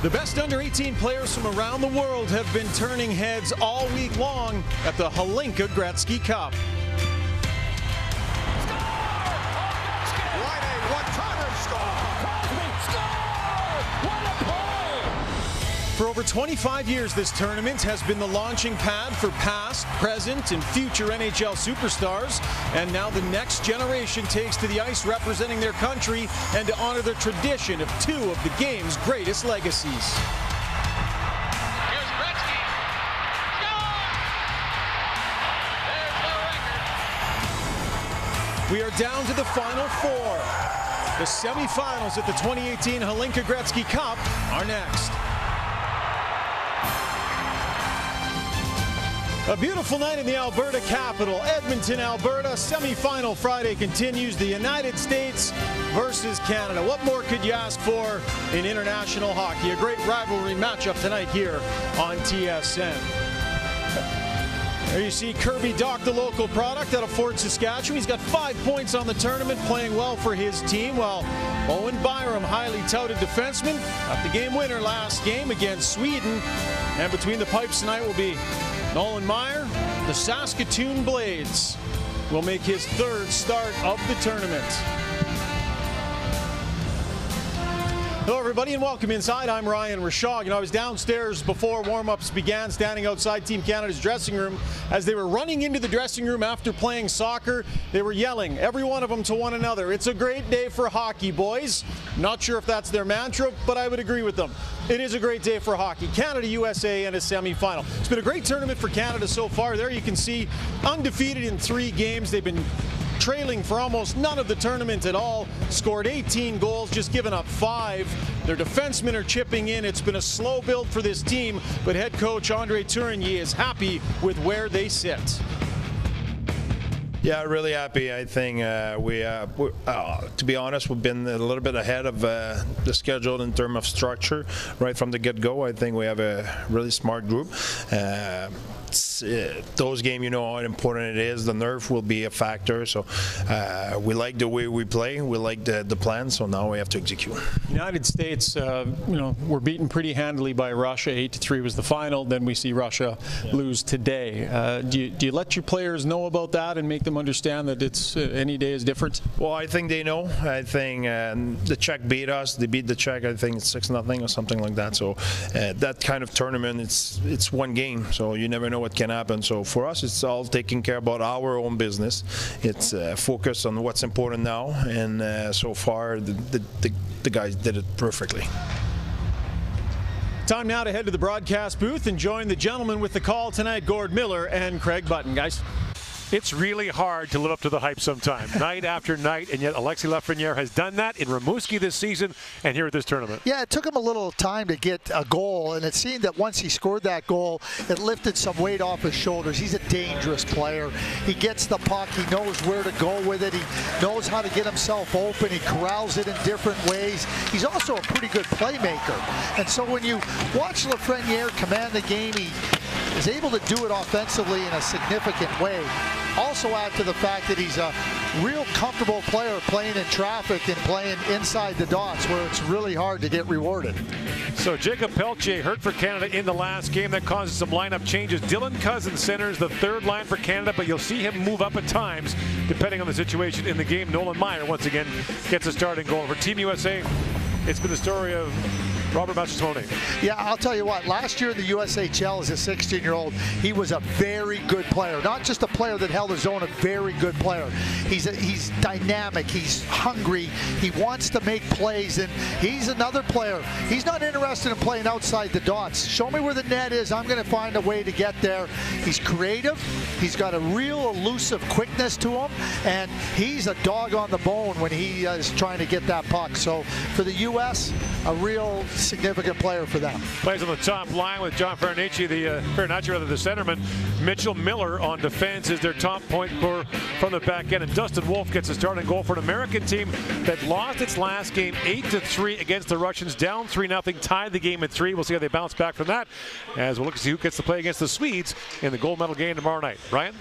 The best under-18 players from around the world have been turning heads all week long at the Hlinka Gretzky Cup. For over 25 years, this tournament has been the launching pad for past, present, and future NHL superstars. And now the next generation takes to the ice representing their country and to honor the tradition of two of the game's greatest legacies. Here's Gretzky. Score! There's the record. We are down to the Final Four. The semifinals at the 2018 Hlinka Gretzky Cup are next. A beautiful night in the Alberta capital, Edmonton, Alberta. Semifinal Friday continues. The United States versus Canada. What more could you ask for in international hockey? A great rivalry matchup tonight here on TSN. There you see Kirby Doc, the local product out of Fort Saskatchewan. He's got 5 points on the tournament, playing well for his team, while Owen Byram, highly touted defenseman, got the game winner last game against Sweden. And between the pipes tonight will be Nolan Meyer. The Saskatoon Blades will make his third start of the tournament. Hello everybody and welcome inside. I'm Ryan Rishaug. I was downstairs before warm-ups began, standing outside Team Canada's dressing room. As they were running into the dressing room after playing soccer, they were yelling, every one of them to one another, "It's a great day for hockey, boys." Not sure if that's their mantra, but I would agree with them. It is a great day for hockey. Canada, USA, and a semifinal. It's been a great tournament for Canada so far. There you can see undefeated in 3 games. They've been trailing for almost none of the tournament at all. Scored 18 goals, just given up 5. Their defensemen are chipping in. It's been a slow build for this team, but head coach Andre Tourigny is happy with where they sit. Yeah, really happy. I think to be honest, we've been a little bit ahead of the schedule in terms of structure right from the get-go. I think we have a really smart group. Those games, you know how important it is. The nerve will be a factor. So we like the way we play. We like the plan. So now we have to execute. United States, were beaten pretty handily by Russia. 8-3 was the final. Then we see Russia lose today. Do you let your players know about that and make them understand that it's any day is different? Well, I think they know. I think the Czech beat us. They beat the Czech. I think it's 6-0 or something like that. So that kind of tournament, it's one game. So you never know what can happen. So for us, it's all taking care about our own business. It's focused on what's important now. And so far, the guys did it perfectly. Time now to head to the broadcast booth and join the gentlemen with the call tonight, Gord Miller and Craig Button. Guys. It's really hard to live up to the hype sometimes, night after night, and yet Alexis Lafreniere has done that in Rimouski this season and here at this tournament. Yeah, it took him a little time to get a goal, and it seemed that once he scored that goal, it lifted some weight off his shoulders. He's a dangerous player. He gets the puck. He knows where to go with it. He knows how to get himself open. He corrals it in different ways. He's also a pretty good playmaker. And so when you watch Lafreniere command the game, he is able to do it offensively in a significant way. Also add to the fact that he's a real comfortable player playing in traffic and playing inside the dots where it's really hard to get rewarded. So Jacob Pelletier hurt for Canada in the last game. That causes some lineup changes. Dylan Cousins centers the third line for Canada, but you'll see him move up at times depending on the situation in the game. Nolan Meyer once again gets a starting goal. For Team USA, it's been the story of Robert Mastrosimone. Yeah, I'll tell you what, last year in the USHL as a 16-year-old, he was a very good player. Not just a player that held his own, a very good player. He's dynamic, he's hungry, he wants to make plays, and he's another player. He's not interested in playing outside the dots. Show me where the net is, I'm going to find a way to get there. He's creative, he's got a real elusive quickness to him, and he's a dog on the bone when he is trying to get that puck. So for the U.S., a real significant player for them. Plays on the top line with John Farinacci, the centerman. Mitchell Miller on defense is their top point scorer from the back end. And Dustin Wolf gets a starting goal for an American team that lost its last game 8-3 against the Russians, down 3-0, tied the game at 3. We'll see how they bounce back from that as we'll look to see who gets to play against the Swedes in the gold medal game tomorrow night. Ryan?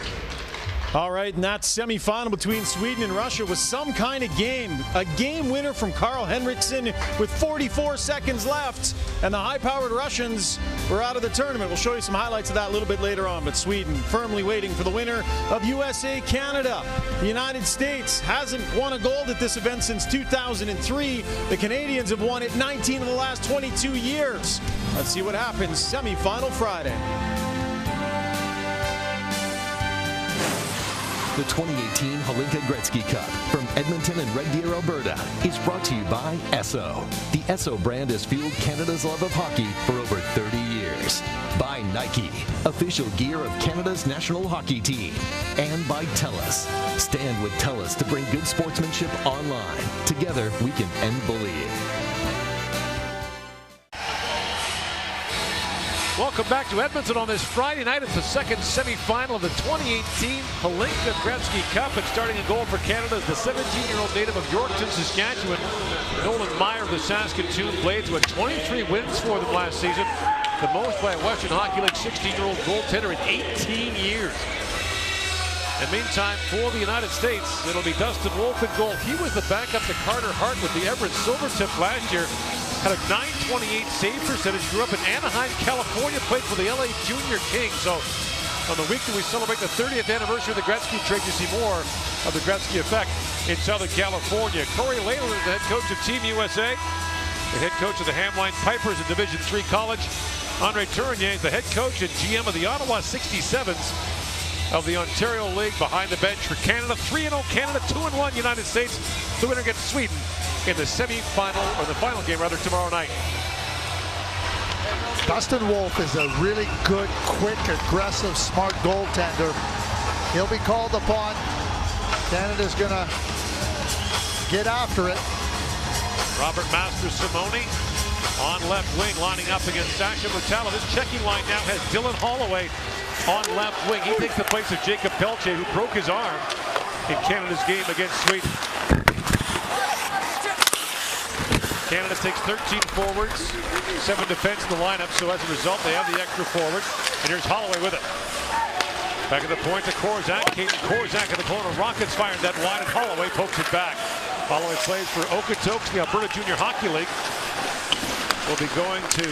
All right, and that semifinal between Sweden and Russia was some kind of game. A game winner from Carl Henriksson with 44 seconds left, and the high-powered Russians were out of the tournament. We'll show you some highlights of that a little bit later on, but Sweden firmly waiting for the winner of USA-Canada. The United States hasn't won a gold at this event since 2003. The Canadians have won it 19 of the last 22 years. Let's see what happens semifinal Friday. The 2018 Hlinka Gretzky Cup from Edmonton and Red Deer, Alberta is brought to you by Esso. The Esso brand has fueled Canada's love of hockey for over 30 years. By Nike, official gear of Canada's national hockey team. And by TELUS. Stand with TELUS to bring good sportsmanship online. Together, we can end bullying. Welcome back to Edmonton on this Friday night. It's the second semifinal of the 2018 Hlinka Gretzky Cup. And starting a goal for Canada is the 17-year-old native of Yorkton, Saskatchewan, Nolan Meyer of the Saskatoon Blades, who had 23 wins for them last season. The most by a Western Hockey League 16-year-old goaltender in 18 years. And meantime, for the United States, it'll be Dustin Wolf in goal. He was the backup to Carter Hart with the Everett Silvertip last year. Had a .928 save percentage, grew up in Anaheim, California, played for the LA Junior Kings. So on the week that we celebrate the 30th anniversary of the Gretzky trade, you see more of the Gretzky effect in Southern California. Corey Layler is the head coach of Team USA, the head coach of the Hamline Pipers in Division III College. Andre Tourigny is the head coach and GM of the Ottawa 67s of the Ontario League behind the bench for Canada. 3-0 Canada, 2-1 United States. The winner gets Sweden in the semi-final, or the final game rather, tomorrow night. Dustin Wolf is a really good, quick, aggressive, smart goaltender. He'll be called upon. Canada's gonna get after it. Robert Masters-Simone on left wing, lining up against Sasha Mutala. This checking line now has Dylan Holloway on left wing. He takes the place of Jacob Pelche, who broke his arm in Canada's game against Sweden. Canada takes 13 forwards, 7 defense in the lineup, so as a result, they have the extra forward. And here's Holloway with it. Back at the point to Korzak. Caden Korzak in the corner. Rockets fired that wide, and Holloway pokes it back. Holloway plays for Okotoks, the Alberta Junior Hockey League. Will be going to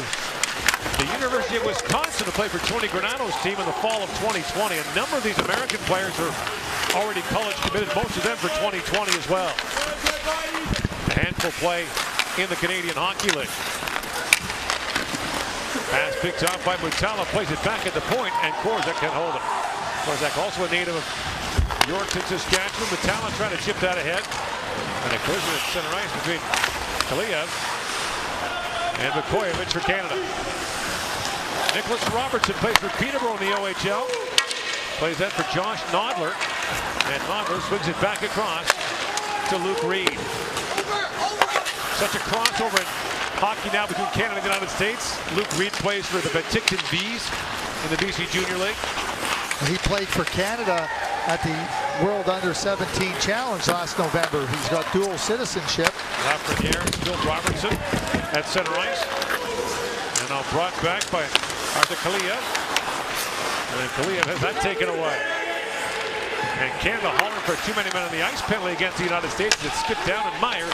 the University of Wisconsin to play for Tony Granato's team in the fall of 2020. A number of these American players are already college committed, most of them for 2020 as well. A handful play in the Canadian Hockey League. Pass picked off by Mutala, plays it back at the point, and Korzak can hold it. Korzak also a native of Yorkton, Saskatchewan. Mutala trying to chip that ahead. And a collision at center ice between Kaliev and Vukojevic for Canada. Nicholas Robertson plays for Peterborough in the OHL. Plays that for Josh Nodler. And Nodler swings it back across to Luke Reed. Such a crossover in hockey now between Canada and the United States. Luke Reed plays for the Penticton Bees in the BC Junior League. He played for Canada at the World Under-17 Challenge last November. He's got dual citizenship. Lafreniere, still Robertson at center ice. And now brought back by Arthur Kaliev. And then Kaliev has that taken away. And Canada hollering for a too-many men on the ice penalty against the United States. It skipped down, and Meyer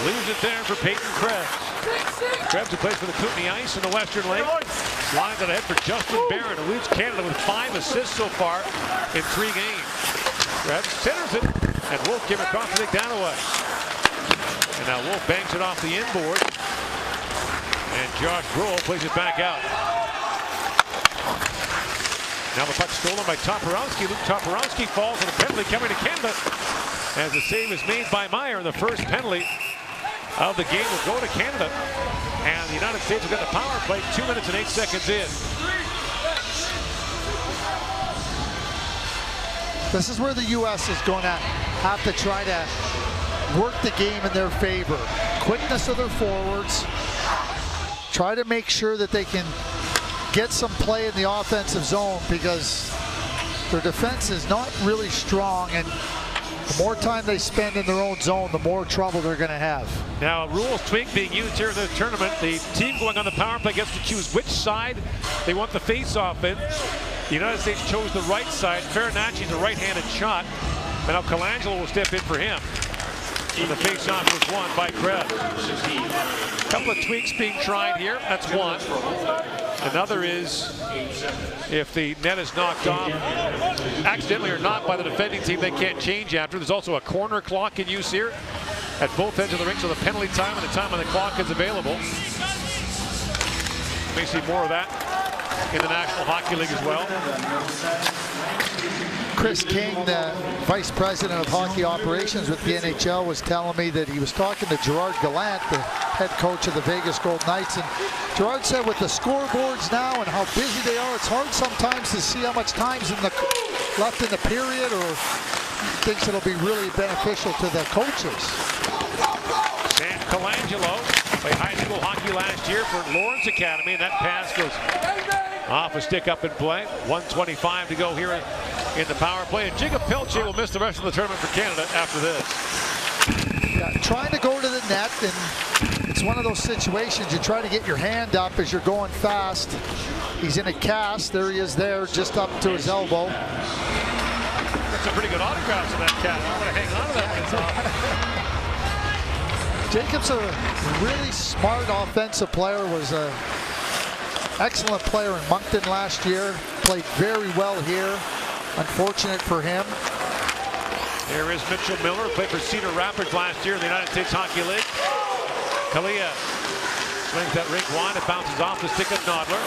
leaves it there for Peyton Krebs. Krebs, who plays for the Kootenay Ice in the Western League, lines it ahead for Justin Barron, who leads Canada with 5 assists so far in 3 games. Krebs centers it, and Wolf came across to take that away. And now Wolf bangs it off the inboard, and Josh Grohl plays it back out. Now the puck stolen by Toporowski. Luke Toporowski falls on a penalty coming to Canada, as the save is made by Meyer. The first penalty of the game will go to Canada, and the United States will get the power play 2 minutes and 8 seconds in. This is where the U.S. is going to have to try to work the game in their favor. Quickness of their forwards. Try to make sure that they can get some play in the offensive zone, because their defense is not really strong, and the more time they spend in their own zone, the more trouble they're going to have. Now, a rules tweak being used here in this tournament. The team going on the power play gets to choose which side they want the face-off in. The United States chose the right side. Farinacci's a right-handed shot. And now Colangelo will step in for him. And the face-off was won by Krebs. A couple of tweaks being tried here. That's one. Another is if the net is knocked off, accidentally or not, by the defending team, they can't change after. There's also a corner clock in use here at both ends of the rink, so the penalty time and the time on the clock is available. May see more of that in the National Hockey League as well. Chris King, the Vice President of Hockey Operations with the NHL, was telling me that he was talking to Gerard Gallant, the head coach of the Vegas Golden Knights, and Gerard said with the scoreboards now and how busy they are, it's hard sometimes to see how much time's left in the period, or thinks it'll be really beneficial to the coaches. Sam Colangelo played high school hockey last year for Lawrence Academy, and that pass goes off a stick up in play. 1:25 to go here in the power play, and Jacob Pelche will miss the rest of the tournament for Canada after this. Yeah, trying to go to the net, and it's one of those situations you try to get your hand up as you're going fast. He's in a cast. There he is there, just up to his elbow. That's a pretty good autograph on that cat. I'm going to hang on to that. Jacob's a really smart offensive player, was an excellent player in Moncton last year, played very well here. Unfortunate for him. Here is Mitchell Miller, played for Cedar Rapids last year in the United States Hockey League. Kalia swings that rink wide. It bounces off the stick of Nodler.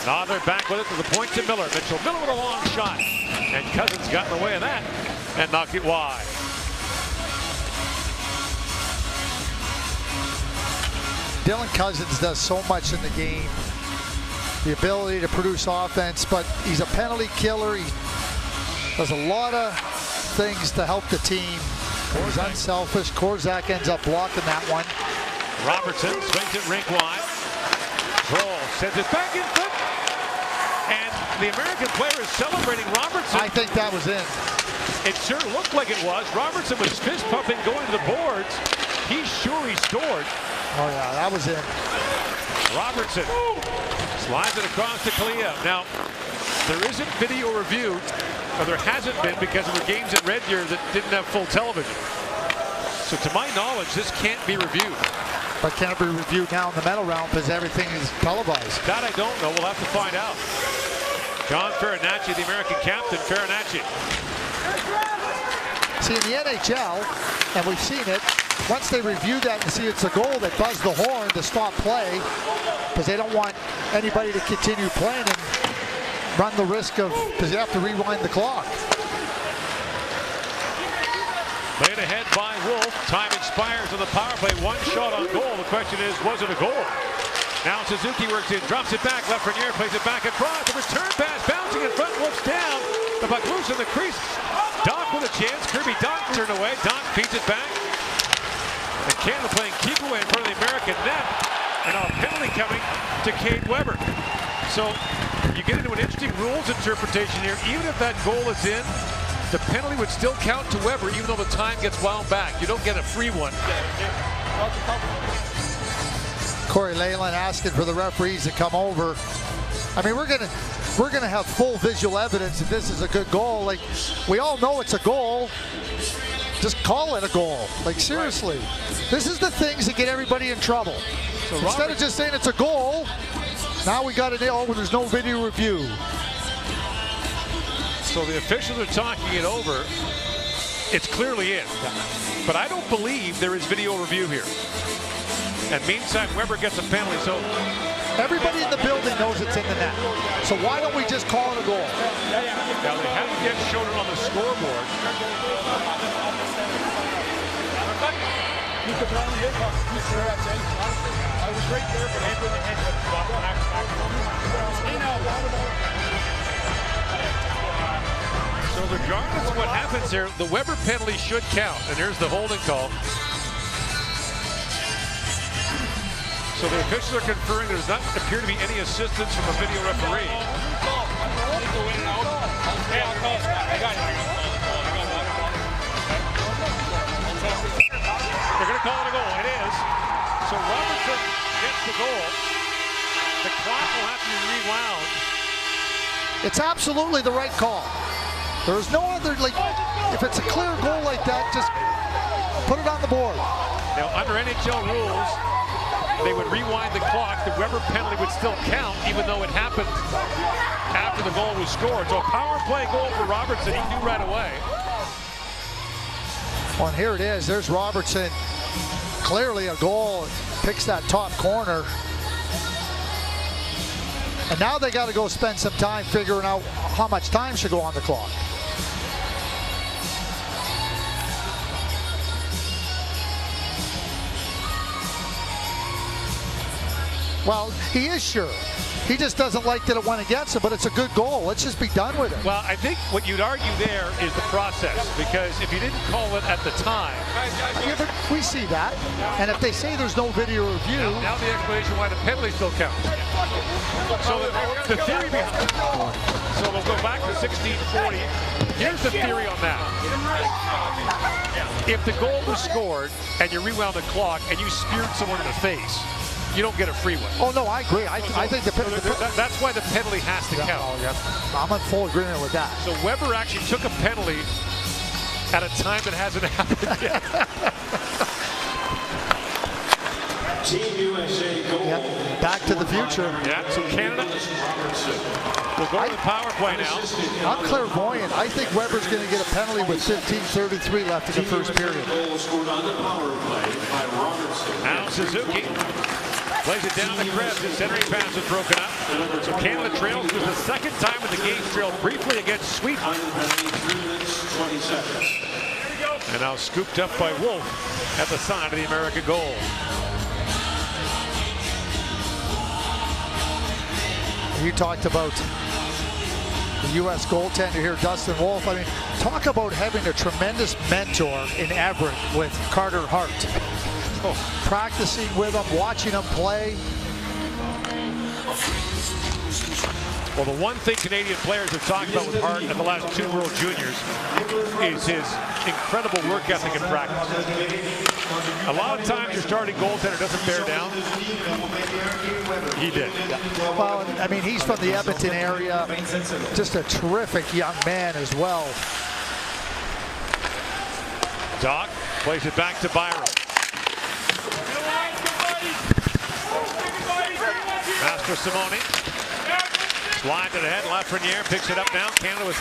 Nodler back with it to the point to Miller. Mitchell Miller with a long shot. And Cousins got in the way of that and knocked it wide. Dylan Cousins does so much in the game. The ability to produce offense, but he's a penalty killer. He does a lot of things to help the team. He's unselfish. Korzak ends up blocking that one. Robertson swings it rink wide. Kroll sends it back in front. And the American player is celebrating Robertson. I think that was in. It sure looked like it was. Robertson was fist pumping going to the boards. He's sure he scored. Oh yeah, that was in. Robertson slides it across to Kalia. Now, there isn't video review, or there hasn't been because of the games at Red Deer that didn't have full television. So to my knowledge, this can't be reviewed. But can it be reviewed now in the medal round because everything is televised? That I don't know. We'll have to find out. John Farinacci, the American captain. Farinacci. See, in the NHL, and we've seen it, once they review that and see it's a goal, they buzz the horn to stop play because they don't want anybody to continue playing and run the risk of, because you have to rewind the clock. Played ahead by Wolf. Time expires on the power play. One shot on goal. The question is, was it a goal? Now Suzuki works in, drops it back. Lafreniere plays it back across. The return pass bouncing in front. Wolf's down. The puck loose in the crease. Doc with a chance. Kirby Doc turned away. Doc feeds it back. And Canada playing keep away in front of the American net. And a penalty coming to Cade Weber. So you get into an interesting rules interpretation here. Even if that goal is in, the penalty would still count to Weber, even though the time gets wound back. You don't get a free one. Corey Leyland asking for the referees to come over. I mean, we're gonna have full visual evidence that this is a good goal. Like, we all know it's a goal. Just call it a goal. Like, seriously. Right. This is the things that get everybody in trouble. So instead of just saying it's a goal, now we got it. Oh, there's no video review. So the officials are talking it over. It's clearly in. But I don't believe there is video review here. And meantime, Weber gets a penalty. So everybody in the building knows it's in the net. So why don't we just call it a goal? Now they haven't yet shown it on the scoreboard. I was right there, but head with the head. So regardless of what happens here, the Weber penalty should count. And here's the holding call. So the officials are conferring there does not appear to be any assistance from a video referee. They're going to call it a goal. It is. So Robertson gets the goal. The clock will have to be rewound. It's absolutely the right call. There's no other, like, if it's a clear goal like that, just put it on the board. Now, under NHL rules, they would rewind the clock. The Weber penalty would still count, even though it happened after the goal was scored. So a power play goal for Robertson, he knew right away. Well, and here it is. There's Robertson. Clearly a goal. Picks that top corner. And now they got to go spend some time figuring out how much time should go on the clock. Well, he is sure. He just doesn't like that it went against him, but it's a good goal. Let's just be done with it. Well, I think what you'd argue there is the process, because if you didn't call it at the time. Yeah, but we see that. And if they say there's no video review. Now the explanation why the penalty still counts. So the theory behind. So we'll go back to 1640. Here's the theory on that. If the goal was scored and you rewound the clock and you speared someone in the face, you don't get a free one. Oh, no, I agree. I think that's why the penalty has to count. Oh, yeah. I'm in full agreement with that. So Weber actually took a penalty at a time that hasn't happened yet. Team USA goal. Yep. Back to the future. Yeah, so Canada will go to the power play now. I'm clairvoyant. I think Weber's going to get a penalty with 15:33 left in the first period. Now Suzuki plays it down to Krebs. His centering pass is broken up. So Canada trails. It was the second time in the game trailed briefly against Sweden. And now scooped up by Wolf at the side of the American goal. You talked about the U.S. goaltender here, Dustin Wolf. I mean, talk about having a tremendous mentor in Everett with Carter Hart. Practicing with him, watching him play. Well, the one thing Canadian players have talked about with Hart at the last 2 World Juniors is his incredible work ethic and practice. A lot of times your starting goaltender doesn't bear down. He did. Well, I mean, he's from the Edmonton area. Just a terrific young man as well. Doc plays it back to Byron. Master Simone. Slides it ahead. Lafreniere picks it up now. Canada was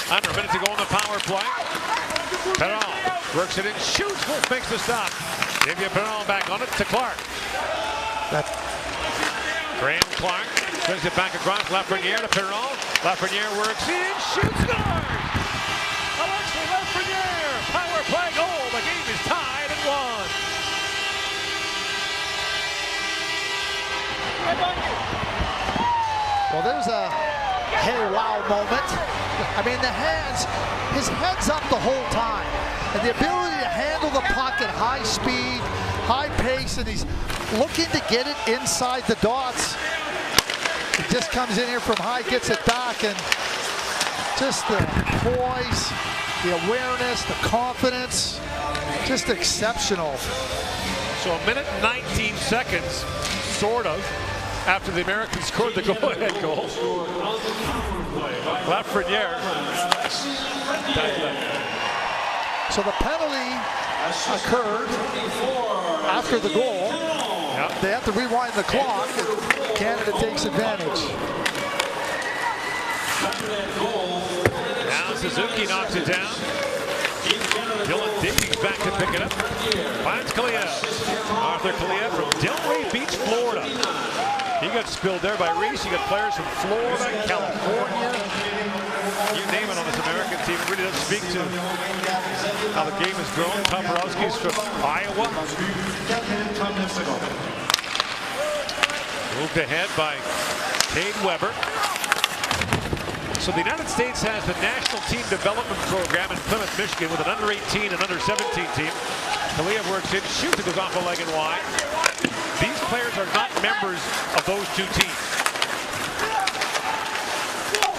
under a minute to go on the power play. Perron works it in, shoots. Wolf makes the stop. Xavier Perron back on it to Clark. Graham Clark brings it back across. Lafreniere to Perron. Lafreniere works in, shoots, scores! Alexis Lafreniere, power play goal. The game is tied at 1. Well, there's a hey wow moment. I mean, his head's up the whole time. And the ability to handle the puck at high speed, high pace, and he's looking to get it inside the dots. He just comes in here from high, gets it back, and just the poise, the awareness, the confidence, just exceptional. So 1 minute and 19 seconds, sort of, after the Americans scored the go-ahead goal. Lafreniere. So the penalty occurred after the goal. Yep. They have to rewind the clock, and Canada takes advantage. Now Suzuki knocks it down. Dylan Dickey's back to pick it up. Finds Kalia. Arthur Kalia from Delray Beach, Florida. He got spilled there by Reese. You got players from Florida, California. You name it on this American team. It really doesn't speak to how the game has grown. Toporowski's from Iowa. Moved ahead by Cade Weber. So the United States has the National Team Development Program in Plymouth, Michigan, with an under-18 and under-17 team. Kalia works in, shoots, it goes off the leg and wide. These players are not members of those two teams.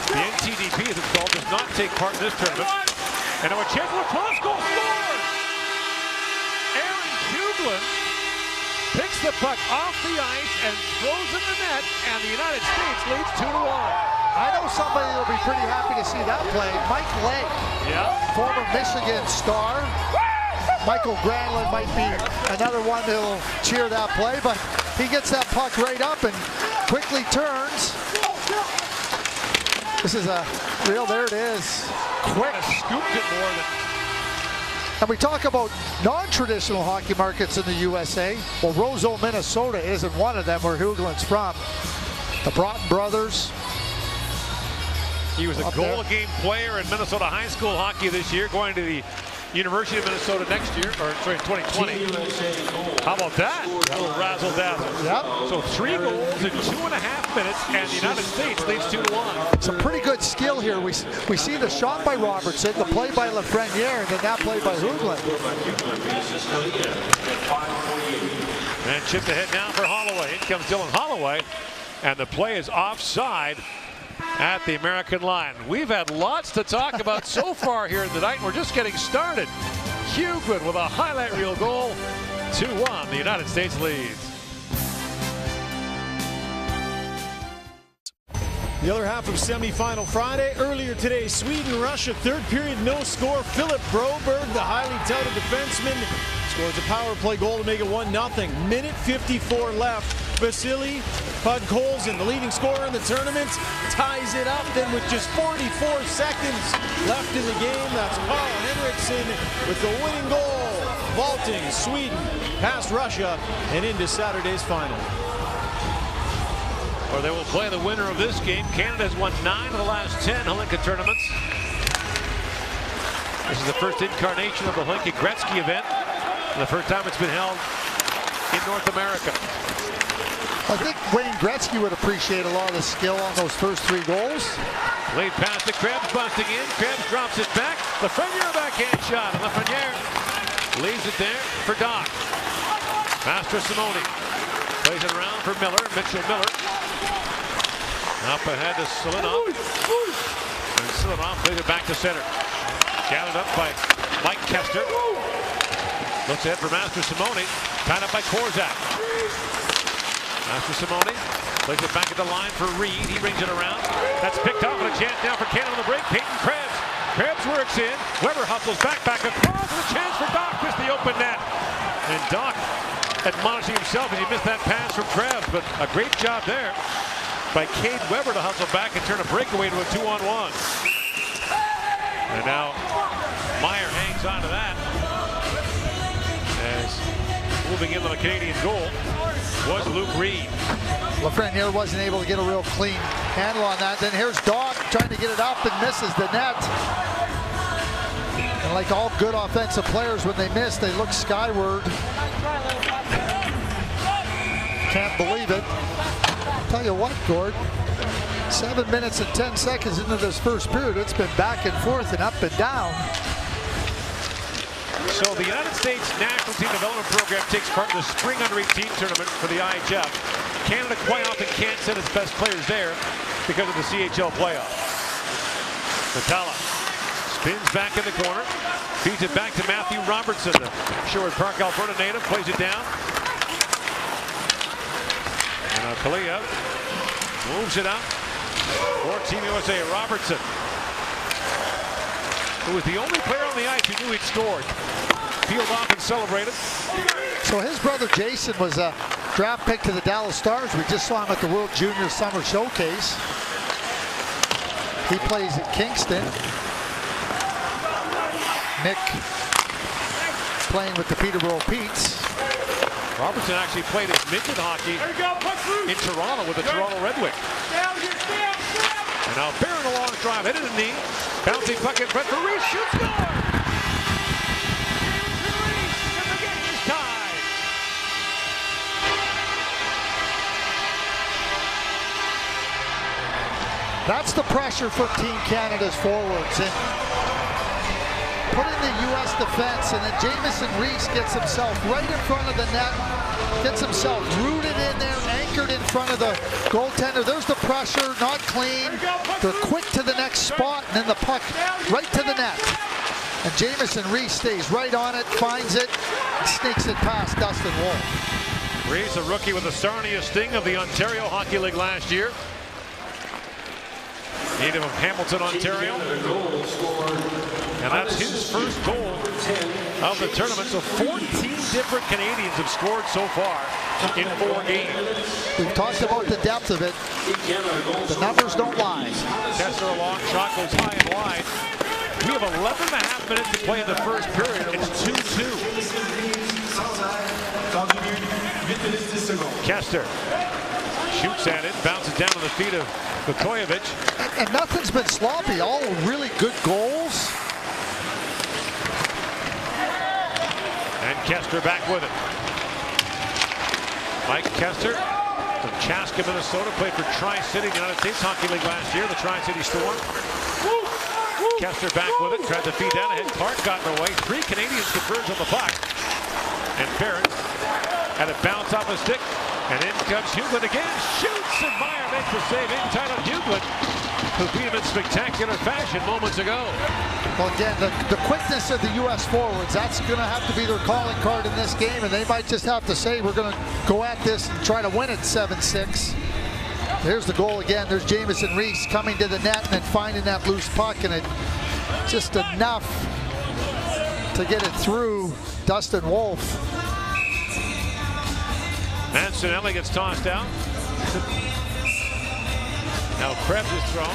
The NTDP, as it's called, does not take part in this tournament. And now a chance for a cross goal score! Aaron Kuglin picks the puck off the ice and throws in the net, and the United States leads 2-1. I know somebody that'll be pretty happy to see that play. Mike Lake, former Michigan star. Michael Granlund might be another one that'll cheer that play, but he gets that puck right up and quickly turns. This is a real, there it is. Quick. Scooped it more than. And we talk about non-traditional hockey markets in the USA. Well, Roseau, Minnesota isn't one of them where Hoogland's from. The Broughton brothers. He was a goal-a-game player in Minnesota high school hockey this year, going to the University of Minnesota next year, or sorry, 2020. How about that? A little razzle-dazzle. Yep. So 3 goals in 2.5 minutes, and the United States leads 2-1. Some pretty good skill here. We see the shot by Robertson, the play by Lafreniere, and then that play by Hoogland. And chipped ahead now for Holloway. In comes Dylan Holloway, and the play is offside at the American line. We've had lots to talk about so far here tonight. We're just getting started. Hughlin with a highlight reel goal. 2-1, the United States leads. The other half of semifinal Friday. Earlier today, Sweden-Russia, third period, no score. Philip Broberg, the highly touted defenseman, scores a power play goal to make it 1-0. Minute 54 left. Vasily Podkolzin, the leading scorer in the tournament, ties it up. Then with just 44 seconds left in the game, that's Carl Henriksson with the winning goal, vaulting Sweden past Russia and into Saturday's final. Or they will play the winner of this game. Canada has won 9 of the last 10 Hlinka tournaments. This is the first incarnation of the Hlinka Gretzky event, and the first time it's been held in North America. I think Wayne Gretzky would appreciate a lot of the skill on those first 3 goals. Lead pass to Krebs, busting in. Krebs drops it back. Lafreniere backhand shot. And Lafreniere leaves it there for Doc. Pass to Simone. Plays it around for Miller. Mitchell Miller. Up ahead to Silinov. And Silinov plays it back to center. Gathered up by Mike Kester. Looks ahead for Master Simone. Tied up by Korzak. Master Simone plays it back at the line for Reed. He brings it around. That's picked up and a chance now for Canada on the break. Peyton Krebs. Krebs works in. Weber hustles back across and a chance for Doc. Missed the open net. And Doc admonishing himself as he missed that pass from Krebs. But a great job there by Cade Weber to hustle back and turn a breakaway to a 2-on-1. And now Meyer hangs on to that. As moving in on a Canadian goal was Luke Reed. Lafreniere wasn't able to get a real clean handle on that. Then here's Doc trying to get it up and misses the net. And like all good offensive players, when they miss, they look skyward. Can't believe it. Tell you what, Gord, 7 minutes and 10 seconds into this first period, it's been back and forth and up and down. So the United States National Team Development Program takes part in the Spring Under-18 tournament for the IIHF. Canada quite often can't send its best players there because of the CHL playoff. Natala spins back in the corner, feeds it back to Matthew Robertson, the Sherwood Park, Alberta native, plays it down. And Kalia moves it out for Team USA. Robertson, who was the only player on the ice who knew he'd scored, peeled off and celebrated. So his brother Jason was a draft pick to the Dallas Stars. We just saw him at the World Junior Summer Showcase. He plays at Kingston. Nick playing with the Peterborough Petes. Robertson actually played his midget hockey in Toronto with the Toronto Red Wings. And now Barron a long drive, headed to the knee. Bouncing puck in front for Reese, shoots, score! That's the pressure from Team Canada's forwards. And put in the U.S. defense, and then Jamison Reese gets himself right in front of the net, gets himself rooted in there, anchored in front of the goaltender. There's the pressure, not clean. They're quick to the next spot, and then the puck right to the net. And Jamison Reese stays right on it, finds it, and sneaks it past Dustin Wolf. Reese, a rookie with the Sarnia Sting of the Ontario Hockey League last year. native of Hamilton, Ontario. And that's his first goal of the tournament. So 14 different Canadians have scored so far in 4 games. We've talked about the depth of it. The numbers don't lie. Kessler, a long shot, goes high and wide. We have 11.5 minutes to play in the first period. It's 2-2. Kessler shoots at it, bounces down to the feet of Vukojevic. And nothing's been sloppy. All really good goals. And Kessler back with it. Mike Kessler from Chaska, Minnesota, played for Tri-City, the United States Hockey League last year, the Tri-City Storm. Kessler back with it, tried to feed down ahead. Clark got in the way. 3 Canadians converge on the puck. And Barrett had it bounce off a stick. And in comes Hughlin again. Shoots, and Meyer makes the save in time on Hughlin, who beat him in spectacular fashion moments ago. Well, again, the quickness of the U.S. forwards, that's going to have to be their calling card in this game. And they might just have to say, we're going to go at this and try to win it 7-6. There's the goal again. There's Jamison Reese coming to the net and then finding that loose puck, and it just enough to get it through Dustin Wolf. Mancinelli gets tossed out. Now Krebs is thrown.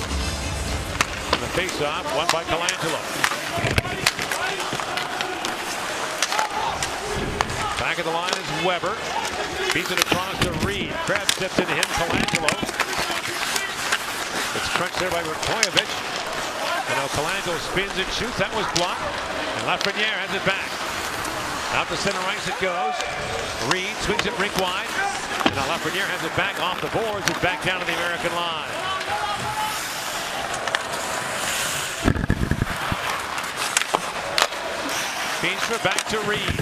And the face-off, won by Colangelo. Back at the line is Weber. Beats it across to Reed. Krebs steps into him, Colangelo. It's crunched there by Vukojevic. And now Colangelo spins and shoots. That was blocked. And Lafreniere has it back. Out to center ice it goes. Reed swings it rink wide. And now Lafreniere has it back off the boards and back down to the American line. Beanstra back to Reed.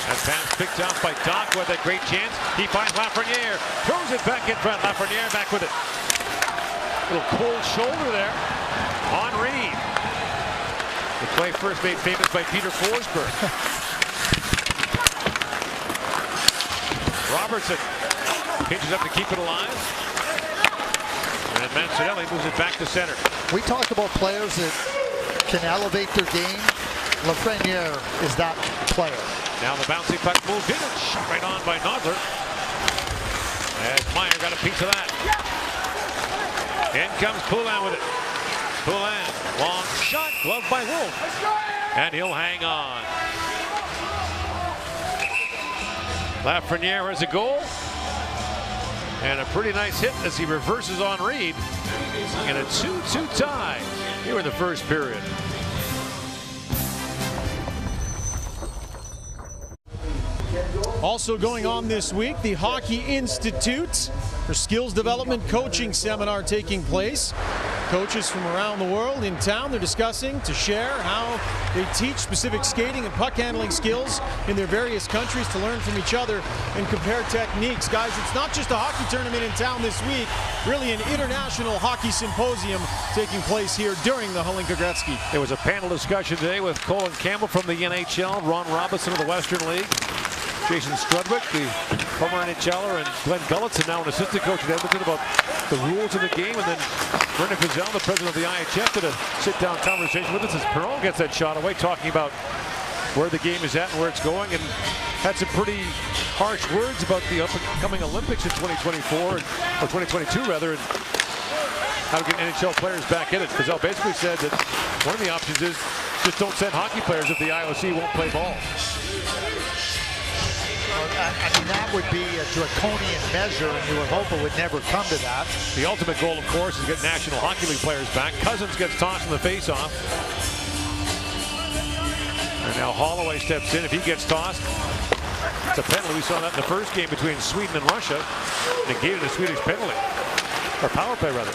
That pass picked off by Doc with a great chance. He finds Lafreniere. Throws it back in front. Lafreniere back with it. Little cold shoulder there on Reed. The play first made famous by Peter Forsberg. Robertson pitches up to keep it alive. And Mancinelli moves it back to center. We talk about players that can elevate their game. Lafreniere is that player. Now the bouncy puck moved in and shot right on by Nodler. As Meyer got a piece of that. In comes Poulin with it. Poulin, long shot, gloved by Wolf. And he'll hang on. Lafreniere has a goal. And a pretty nice hit as he reverses on Reed. And a 2-2 tie here in the first period. Also going on this week, the Hockey Institute, for skills development coaching seminar taking place. Coaches from around the world in town, they're discussing to share how they teach specific skating and puck handling skills in their various countries, to learn from each other and compare techniques. Guys, it's not just a hockey tournament in town this week, really an international hockey symposium taking place here during the Hlinka Gretzky. There was a panel discussion today with Colin Campbell from the NHL, Ron Robinson of the Western League, Jason Strudwick, the former NHLer, and Glenn Gulletson, now an assistant coach at Edmonton, about the rules of the game. And then Brendan Fizel, the president of the IIHF, did a sit-down conversation with us as Perron gets that shot away, talking about where the game is at and where it's going, and had some pretty harsh words about the upcoming Olympics in 2024, or 2022 rather, and how to get NHL players back in it. Fizel basically said that one of the options is just don't send hockey players if the IOC won't play ball. I mean, that would be a draconian measure, and you would hope it would never come to that. The ultimate goal, of course, is to get National Hockey League players back. Cousins gets tossed in the face-off. And now Holloway steps in. If he gets tossed, it's a penalty. We saw that in the first game between Sweden and Russia. Negated a Swedish penalty. Or power play, rather.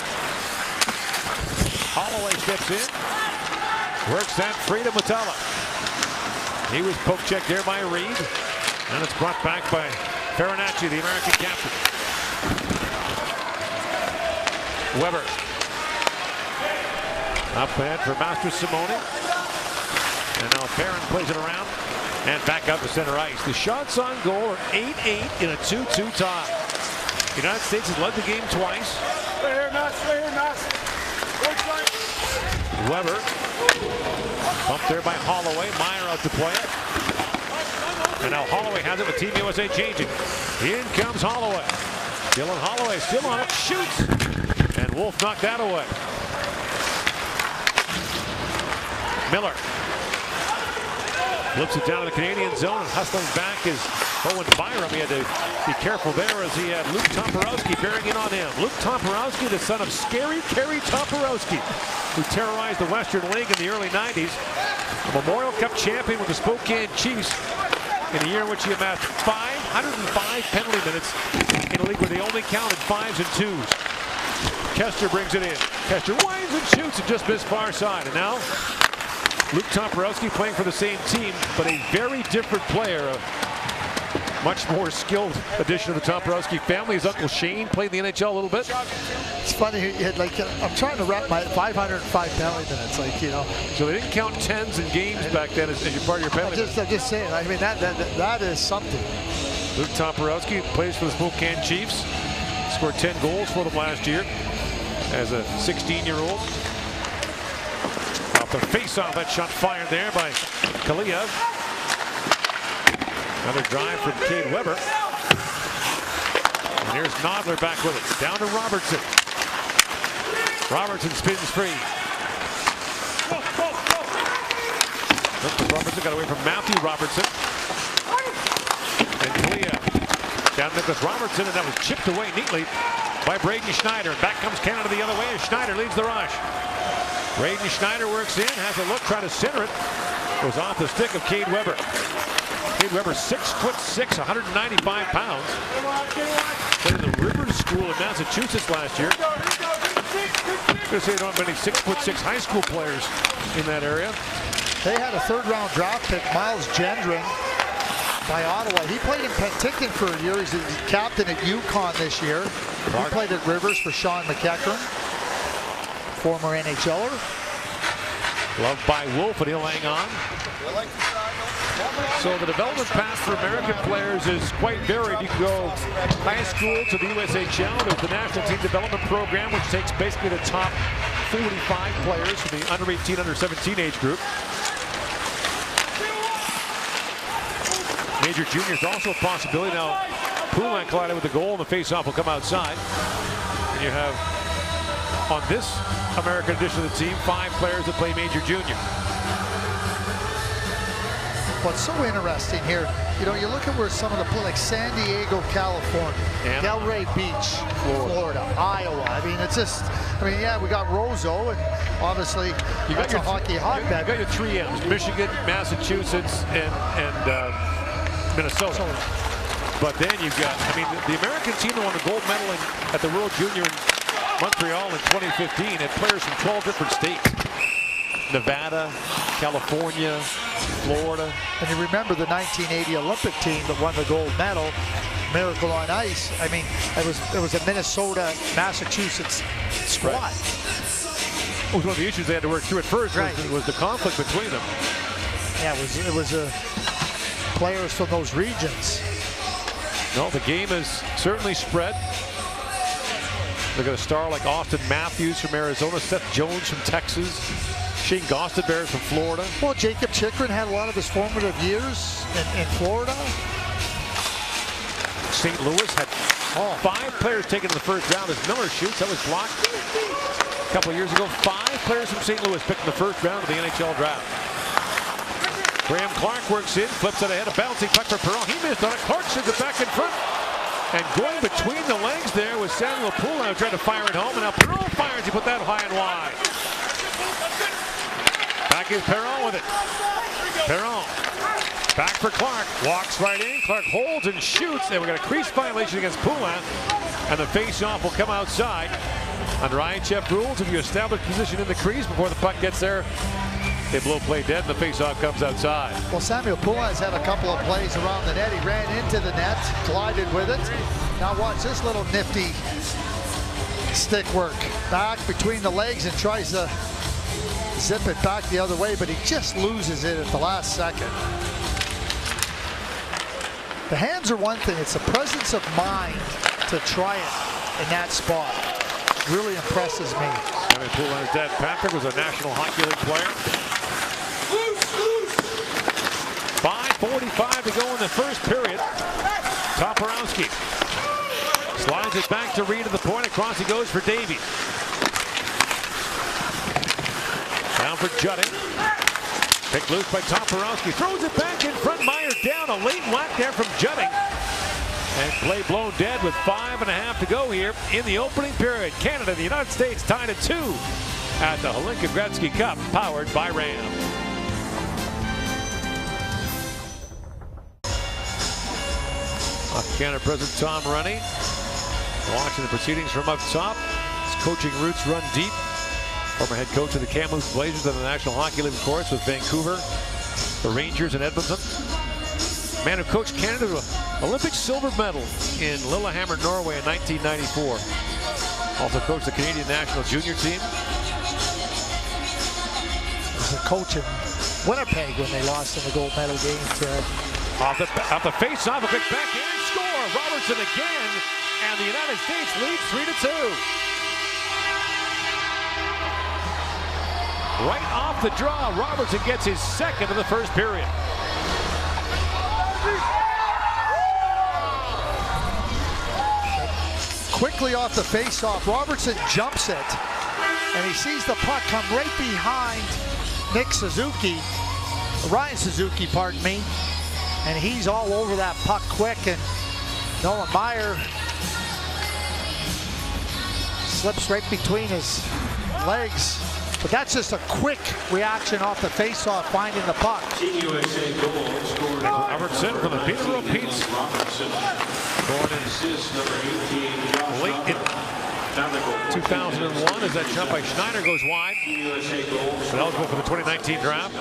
Holloway steps in. Works that free to Matala. He was poke checked there by Reed. And it's brought back by Farinacci, the American captain. Weber. Up ahead for Master Simone. And now Perrin plays it around. And back up to center ice. The shots on goal are 8-8 in a 2-2 tie. The United States has led the game twice. Weber. Bumped there by Holloway. Meyer out to play it. And now Holloway has it with Team USA changing. In comes Holloway. Dylan Holloway still on it. Shoots. And Wolf knocked that away. Miller. Flips it down to the Canadian zone, and hustling back is Owen Byram. He had to be careful there as he had Luke Toporowski bearing in on him. Luke Toporowski, the son of Scary Kerry Toporowski, who terrorized the Western League in the early 90s. A Memorial Cup champion with the Spokane Chiefs in a year in which he amassed 505 penalty minutes in a league where they only counted 5s and 2s. Kester brings it in. Kester winds and shoots and just missed far side. And now Luke Toporowski playing for the same team, but a very different player. A much more skilled addition of the Toporowski family. His uncle Shane played in the NHL a little bit. It's funny, like I'm trying to wrap my 505 penalty minutes, like, you know. So they didn't count 10s in games back then as your part of your penalty minutes. I'm just saying, I mean, that is something. Luke Toporowski plays for the Spokane Chiefs. Scored 10 goals for them last year as a 16-year-old. Off the face-off, that shot fired there by Kaliev. Another drive from Cade Weber. And here's Nodler back with it. Down to Robertson. Robertson spins free. Robertson got away from Matthew Robertson. And Kaliev. Down to Nicholas Robertson, and that was chipped away neatly by Braden Schneider. And back comes Canada the other way as Schneider leads the rush. Braden Schneider works in, has a look, trying to center it. Goes off the stick of Cade Weber. Cade Weber, 6'6", 195 pounds. Played in the Rivers School in Massachusetts last year. I'm going to say there aren't many 6'6" high school players in that area. They had a third-round draft pick, Miles Gendron, by Ottawa. He played in Penticton for a year. He's the captain at UConn this year. He played at Rivers for Sean McEachran, former NHLer. Loved by Wolf, and he'll hang on. So the development path for American players is quite varied. You can go high school to the USHL. There's the National Team Development Program, which takes basically the top 45 players from the under 18, under 17 age group. Major junior is also a possibility. Now, Poulin collided with the goal, and the face-off will come outside. And you have, on this American edition of the team, 5 players that play major junior. What's so interesting here, you know, you look at where some of the play, like San Diego, California, Delray Beach, Florida, Iowa. I mean, it's just, I mean, yeah, we got Roseau, and obviously you got that's a hockey hotbed. You got your 3 M's, Michigan, Massachusetts, and Minnesota. But then you've got, I mean, the American team that won the gold medal at the World Junior in Montreal in 2015 had players from 12 different states. Nevada, California, Florida. And you remember the 1980 Olympic team that won the gold medal, Miracle on Ice. I mean, it was a Minnesota, Massachusetts squad. It was one of the issues they had to work through at first, right, was the conflict between them. Yeah, it was players from those regions. No, the game is certainly spread. Look at a star like Austin Matthews from Arizona, Seth Jones from Texas, Shane Gostenberry from Florida. Well, Jacob Chikrin had a lot of his formative years in Florida. St. Louis had 5 players taken in the first round as Miller shoots. That was blocked a couple of years ago. 5 players from St. Louis picked in the first round of the NHL draft. Graham Clark works in, flips it ahead, a bouncing puck for Perron. He missed on it. Clark sends it back in front. And going between the legs there was Samuel Poulin, who tried to fire it home. And now Perron fires. He put that high and wide. Back is Perron with it. Perron back for Clark. Walks right in. Clark holds and shoots. And we got a crease violation against Poulin. And the face-off will come outside. Under IIHF rules, if you establish position in the crease before the puck gets there, they blow play dead, and the face-off comes outside. Well, Samuel Poulin has had a couple of plays around the net. He ran into the net, collided with it. Now watch this little nifty stick work. Back between the legs and tries to zip it back the other way, but he just loses it at the last second. The hands are one thing. It's the presence of mind to try it in that spot. Really impresses me. Kevin Poulin, dad Patrick, was a National Hockey League player. 5:45 to go in the first period. Toporowski slides it back to Reed at the point. Across he goes for Davies. Down for Judding. Picked loose by Toporowski. Throws it back in front. Meyer down. A late whack there from Judding. And play blown dead with 5.5 to go here in the opening period. Canada and the United States tied at 2 at the Hlinka Gretzky Cup, powered by Ram. Hockey Canada President Tom Runny watching the proceedings from up top. His coaching roots run deep. Former head coach of the Kamloops Blazers and the National Hockey League, of course, with Vancouver, the Rangers, and Edmonton. Man who coached Canada to an Olympic silver medal in Lillehammer, Norway in 1994. Also coached the Canadian national junior team. He was a coach in Winnipeg when they lost in the gold medal game to... Off the face-off, a quick backhand score. Robertson again, and the United States leads 3-2. Right off the draw, Robertson gets his second of the first period. Quickly off the face-off, Robertson jumps it, and he sees the puck come right behind Ryan Suzuki, pardon me, and he's all over that puck quick, and Nolan Meyer slips right between his legs. But that's just a quick reaction off the face-off, finding the puck. Robertson from the Peterborough Petes. Born in late in 2001 as that shot by Schneider goes wide. But eligible for the 2019 draft.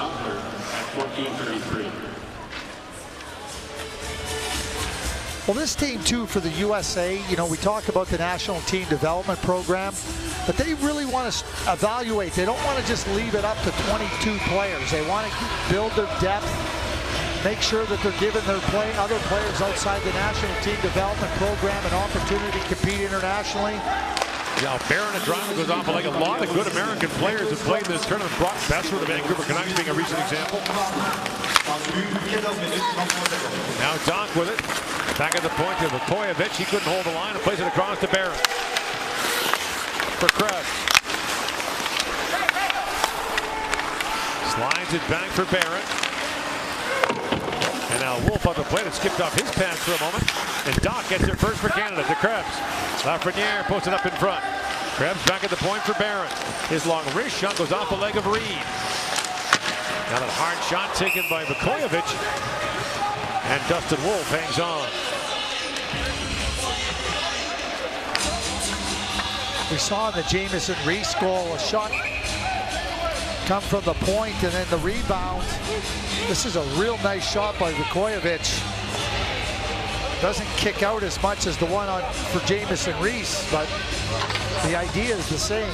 Well, this team, too, for the USA, you know, we talk about the National Team Development Program, but they really want to evaluate. They don't want to just leave it up to 22 players. They want to build their depth, make sure that they're giving their other players outside the National Team Development Program an opportunity to compete internationally. Now, Barron and Drummond goes off like a lot of good American players have played in this tournament. Brock Besser, the Vancouver Canucks, being a recent example. Now Doc with it. Back at the point to Vukojevic. He couldn't hold the line and plays it across to Barron. For Krebs. Slides it back for Barron. And now Wolf on the plate and skipped off his pass for a moment. And Doc gets it first for Canada to Krebs. Lafreniere posted up in front. Krebs back at the point for Barron. His long wrist shot goes off the leg of Reed. Now that hard shot taken by Vukojevic. And Dustin Wolf hangs on. We saw in the Jamieson Reese goal a shot come from the point and then the rebound. This is a real nice shot by Vukojevic. Doesn't kick out as much as the one for Jamieson Reese, but the idea is the same.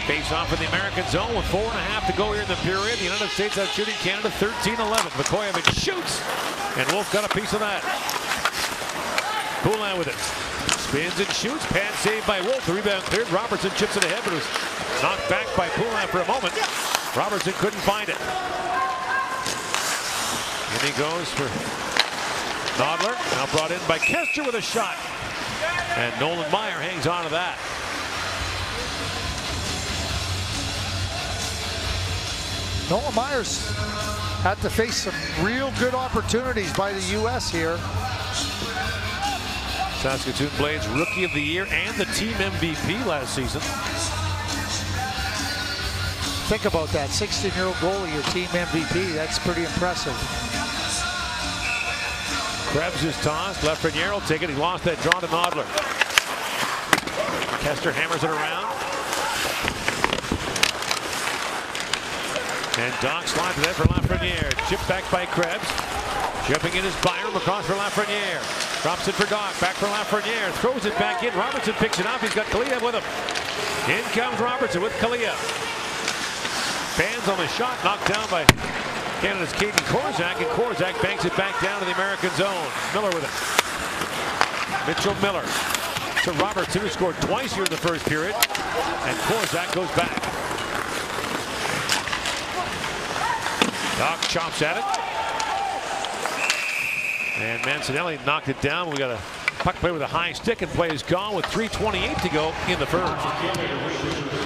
Face off in the American zone with 4.5 to go here in the period. The United States out shooting Canada 13-11. Vukojevic shoots, and Wolf got a piece of that. Poulin with it. Spins and shoots. Pad saved by Wolf. The rebound cleared. Robertson chips it ahead, but it was knocked back by Poulin for a moment. Robertson couldn't find it. And he goes for Nodler. Now brought in by Kester with a shot. And Nolan Meyer hangs on to that. Nolan Myers had to face some real good opportunities by the U.S. here. Saskatoon Blades Rookie of the Year and the team MVP last season. Think about that, 16-year-old goalie, your team MVP. That's pretty impressive. Krebs is tossed. Lafreniere will take it. He lost that draw to Nodler. Kester hammers it around. And Doc slides it in for Lafreniere. Chipped back by Krebs. Jumping in is Byram across for Lafreniere. Drops it for Doc. Back for Lafreniere. Throws it back in. Robertson picks it up. He's got Kaliev with him. In comes Robertson with Kaliev. Bands on the shot, knocked down by Canada's Caden Korzak, and Korzak banks it back down to the American zone. Miller with it. Mitchell Miller to Robertson, who scored twice here in the first period, and Korzak goes back. Doc chops at it. And Mancinelli knocked it down. We got a puck play with a high stick, and play is gone with 3:28 to go in the first.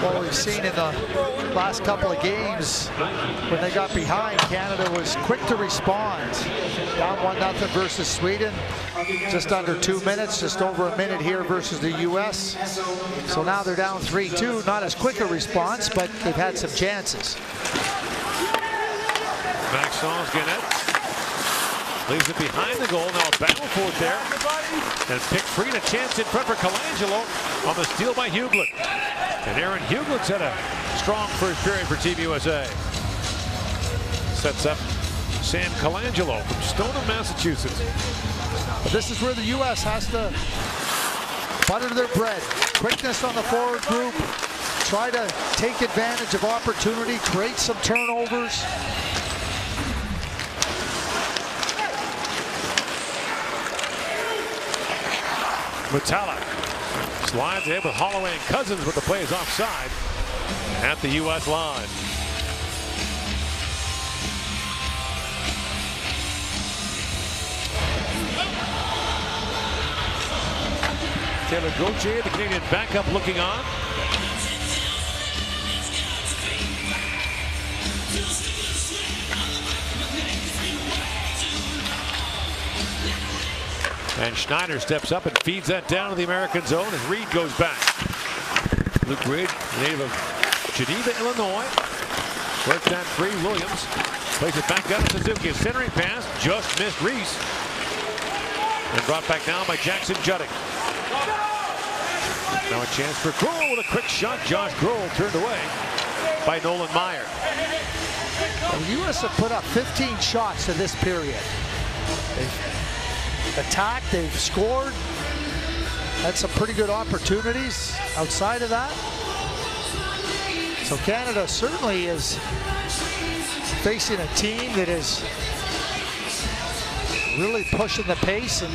Well, we've seen in the last couple of games when they got behind, Canada was quick to respond. Down 1-0 versus Sweden. Just under 2 minutes, just over a minute here versus the U.S. So now they're down 3-2. Not as quick a response, but they've had some chances. Maxon's getting it. Leaves it behind the goal. Now a battle for it there. And picked free, and a chance in front for Colangelo on the steal by Huglet. And Aaron Huglet's had a strong first period for Team USA. Sets up Sam Colangelo from Stoneham, Massachusetts. But this is where the U.S. has to butter their bread. Quickness on the forward group. Try to take advantage of opportunity, create some turnovers. Mutala slides ahead with Holloway and Cousins, but the play is offside at the U.S. line. Taylor Gauthier, the Canadian backup, looking on. And Schneider steps up and feeds that down to the American zone as Reed goes back. Luke Reed, native of Geneva, Illinois. Worked that free. Williams plays it back down to Suzuki. A centering pass just missed Reese. And brought back down by Jackson Judding. Now a chance for Grohl with a quick shot. Josh Grohl turned away by Nolan Meyer. Well, the U.S. have put up 15 shots in this period. They've attacked, they've scored, had some pretty good opportunities outside of that. So Canada certainly is facing a team that is really pushing the pace and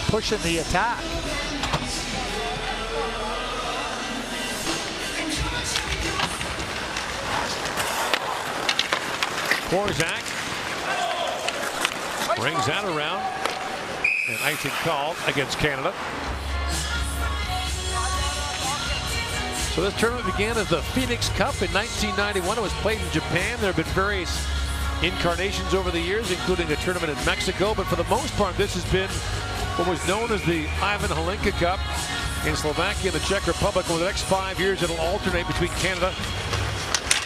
pushing the attack. Korzak brings that around. And icing called against Canada. So this tournament began as the Phoenix Cup in 1991. It was played in Japan. There have been various incarnations over the years, including a tournament in Mexico. But for the most part, this has been what was known as the Hlinka Cup in Slovakia and the Czech Republic. Over the next 5 years, it'll alternate between Canada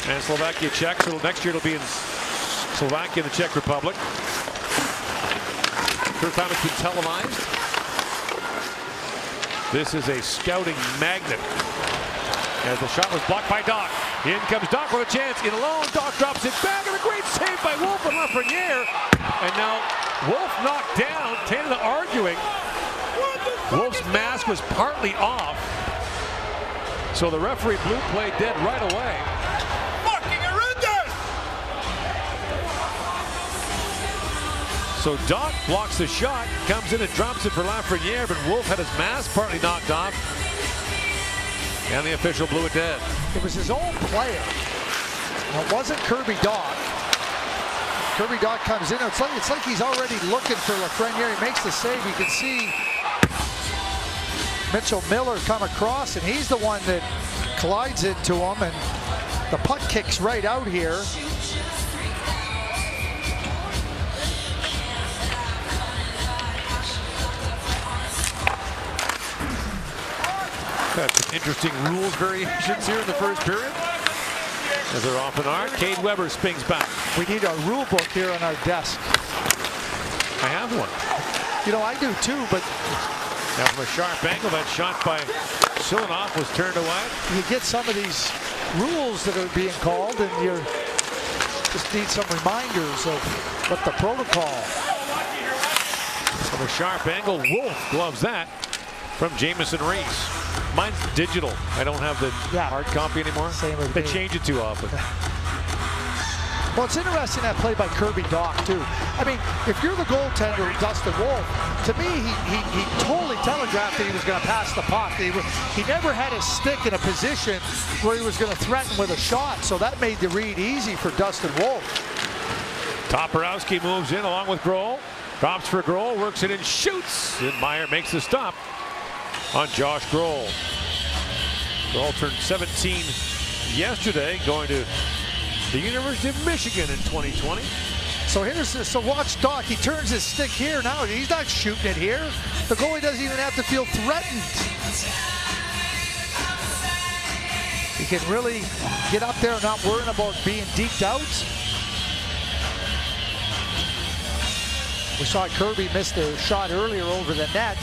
and Slovakia, Czech. So next year it'll be in Slovakia and the Czech Republic. First time it's been televised. This is a scouting magnet. As the shot was blocked by Doc. In comes Doc with a chance. In alone, Doc drops it back, and a great save by Wolf and Lafreniere. And now Wolf knocked down. Canada arguing. Wolf's mask was partly off. So the referee blew play dead right away. So Doc blocks the shot, comes in and drops it for Lafreniere, but Wolf had his mask partly knocked off. And the official blew it dead. It was his own player. Now, it wasn't Kirby Doc. Kirby Doc comes in. It's like he's already looking for Lafreniere. He makes the save. You can see Mitchell Miller come across, and he's the one that collides into him, and the puck kicks right out here. Got some interesting rules variations here in the first period, as there often are. Cade Weber spins back. We need a rule book here on our desk. I have one. You know, I do too, but now from a sharp angle, that shot by Silanoff was turned away. You get some of these rules that are being called, and you just need some reminders of what the protocol. From a sharp angle, Wolf gloves that from Jamison Reese. Mine's digital. I don't have the hard copy anymore. Same as they me. change it too often. Well, it's interesting that play by Kirby Dach, too. I mean, if you're the goaltender, Dustin Wolf, to me, he totally telegraphed that he was going to pass the puck. He never had his stick in a position where he was going to threaten with a shot, so that made the read easy for Dustin Wolf. Toporowski moves in along with Grohl. Drops for Grohl, works it and shoots. And Meyer makes the stop on Josh Grohl. Grohl turned 17 yesterday, going to the University of Michigan in 2020. So watch Dach. He turns his stick here now. He's not shooting it here. The goalie doesn't even have to feel threatened. He can really get up there and not worrying about being deked out. We saw Kirby miss the shot earlier over the net.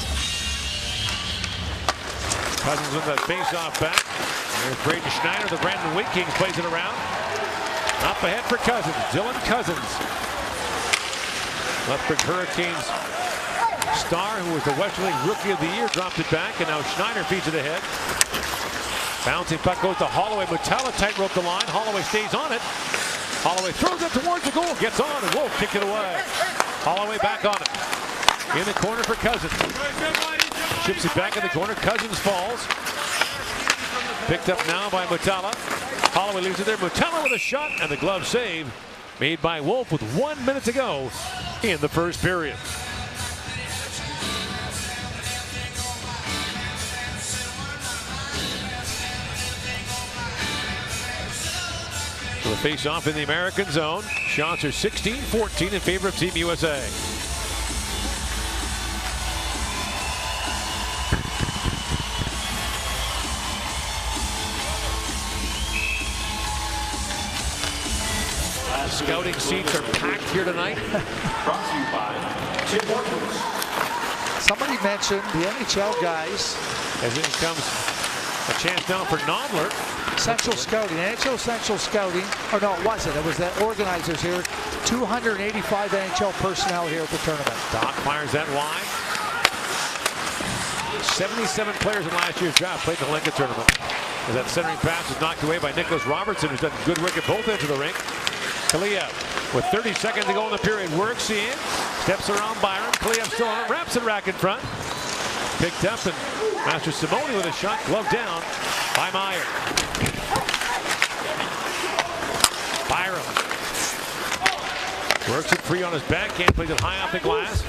Cousins with the face-off back. There's Braden Schneider. The Brandon Wheat Kings plays it around. Up ahead for Cousins. Dylan Cousins. Lethbridge Hurricanes star, who was the Western League Rookie of the Year, dropped it back, and now Schneider feeds it ahead. Bouncing puck goes to Holloway. Mutala tightrope the line. Holloway stays on it. Holloway throws it towards the goal. Gets on, and Wolf kicked it away. Holloway back on it. In the corner for Cousins. Chips it back in the corner. Cousins falls. Picked up now by Mutala. Holloway leaves it there. Mutala with a shot, and the glove save made by Wolf with 1 minute to go in the first period. So the face-off in the American zone. Shots are 16-14 in favor of Team USA. Scouting seats are packed here tonight. Somebody mentioned the NHL guys. As in comes a chance now for Nodler. Central Scouting, NHL Central Scouting. Oh no, it wasn't. It was the organizers here. 285 NHL personnel here at the tournament. Doc fires that wide. 77 players in last year's draft played the Hlinka tournament. As that centering pass is knocked away by Nicholas Robertson, who's done good work at both ends of the rink. Kaliev with 30 seconds to go in the period, works in, steps around Byron. Kaliev still on it, wraps it rack in front. Picked up, and Master Simone with a shot, glove down by Meyer. Byron works it free on his backhand, plays it high off the glass,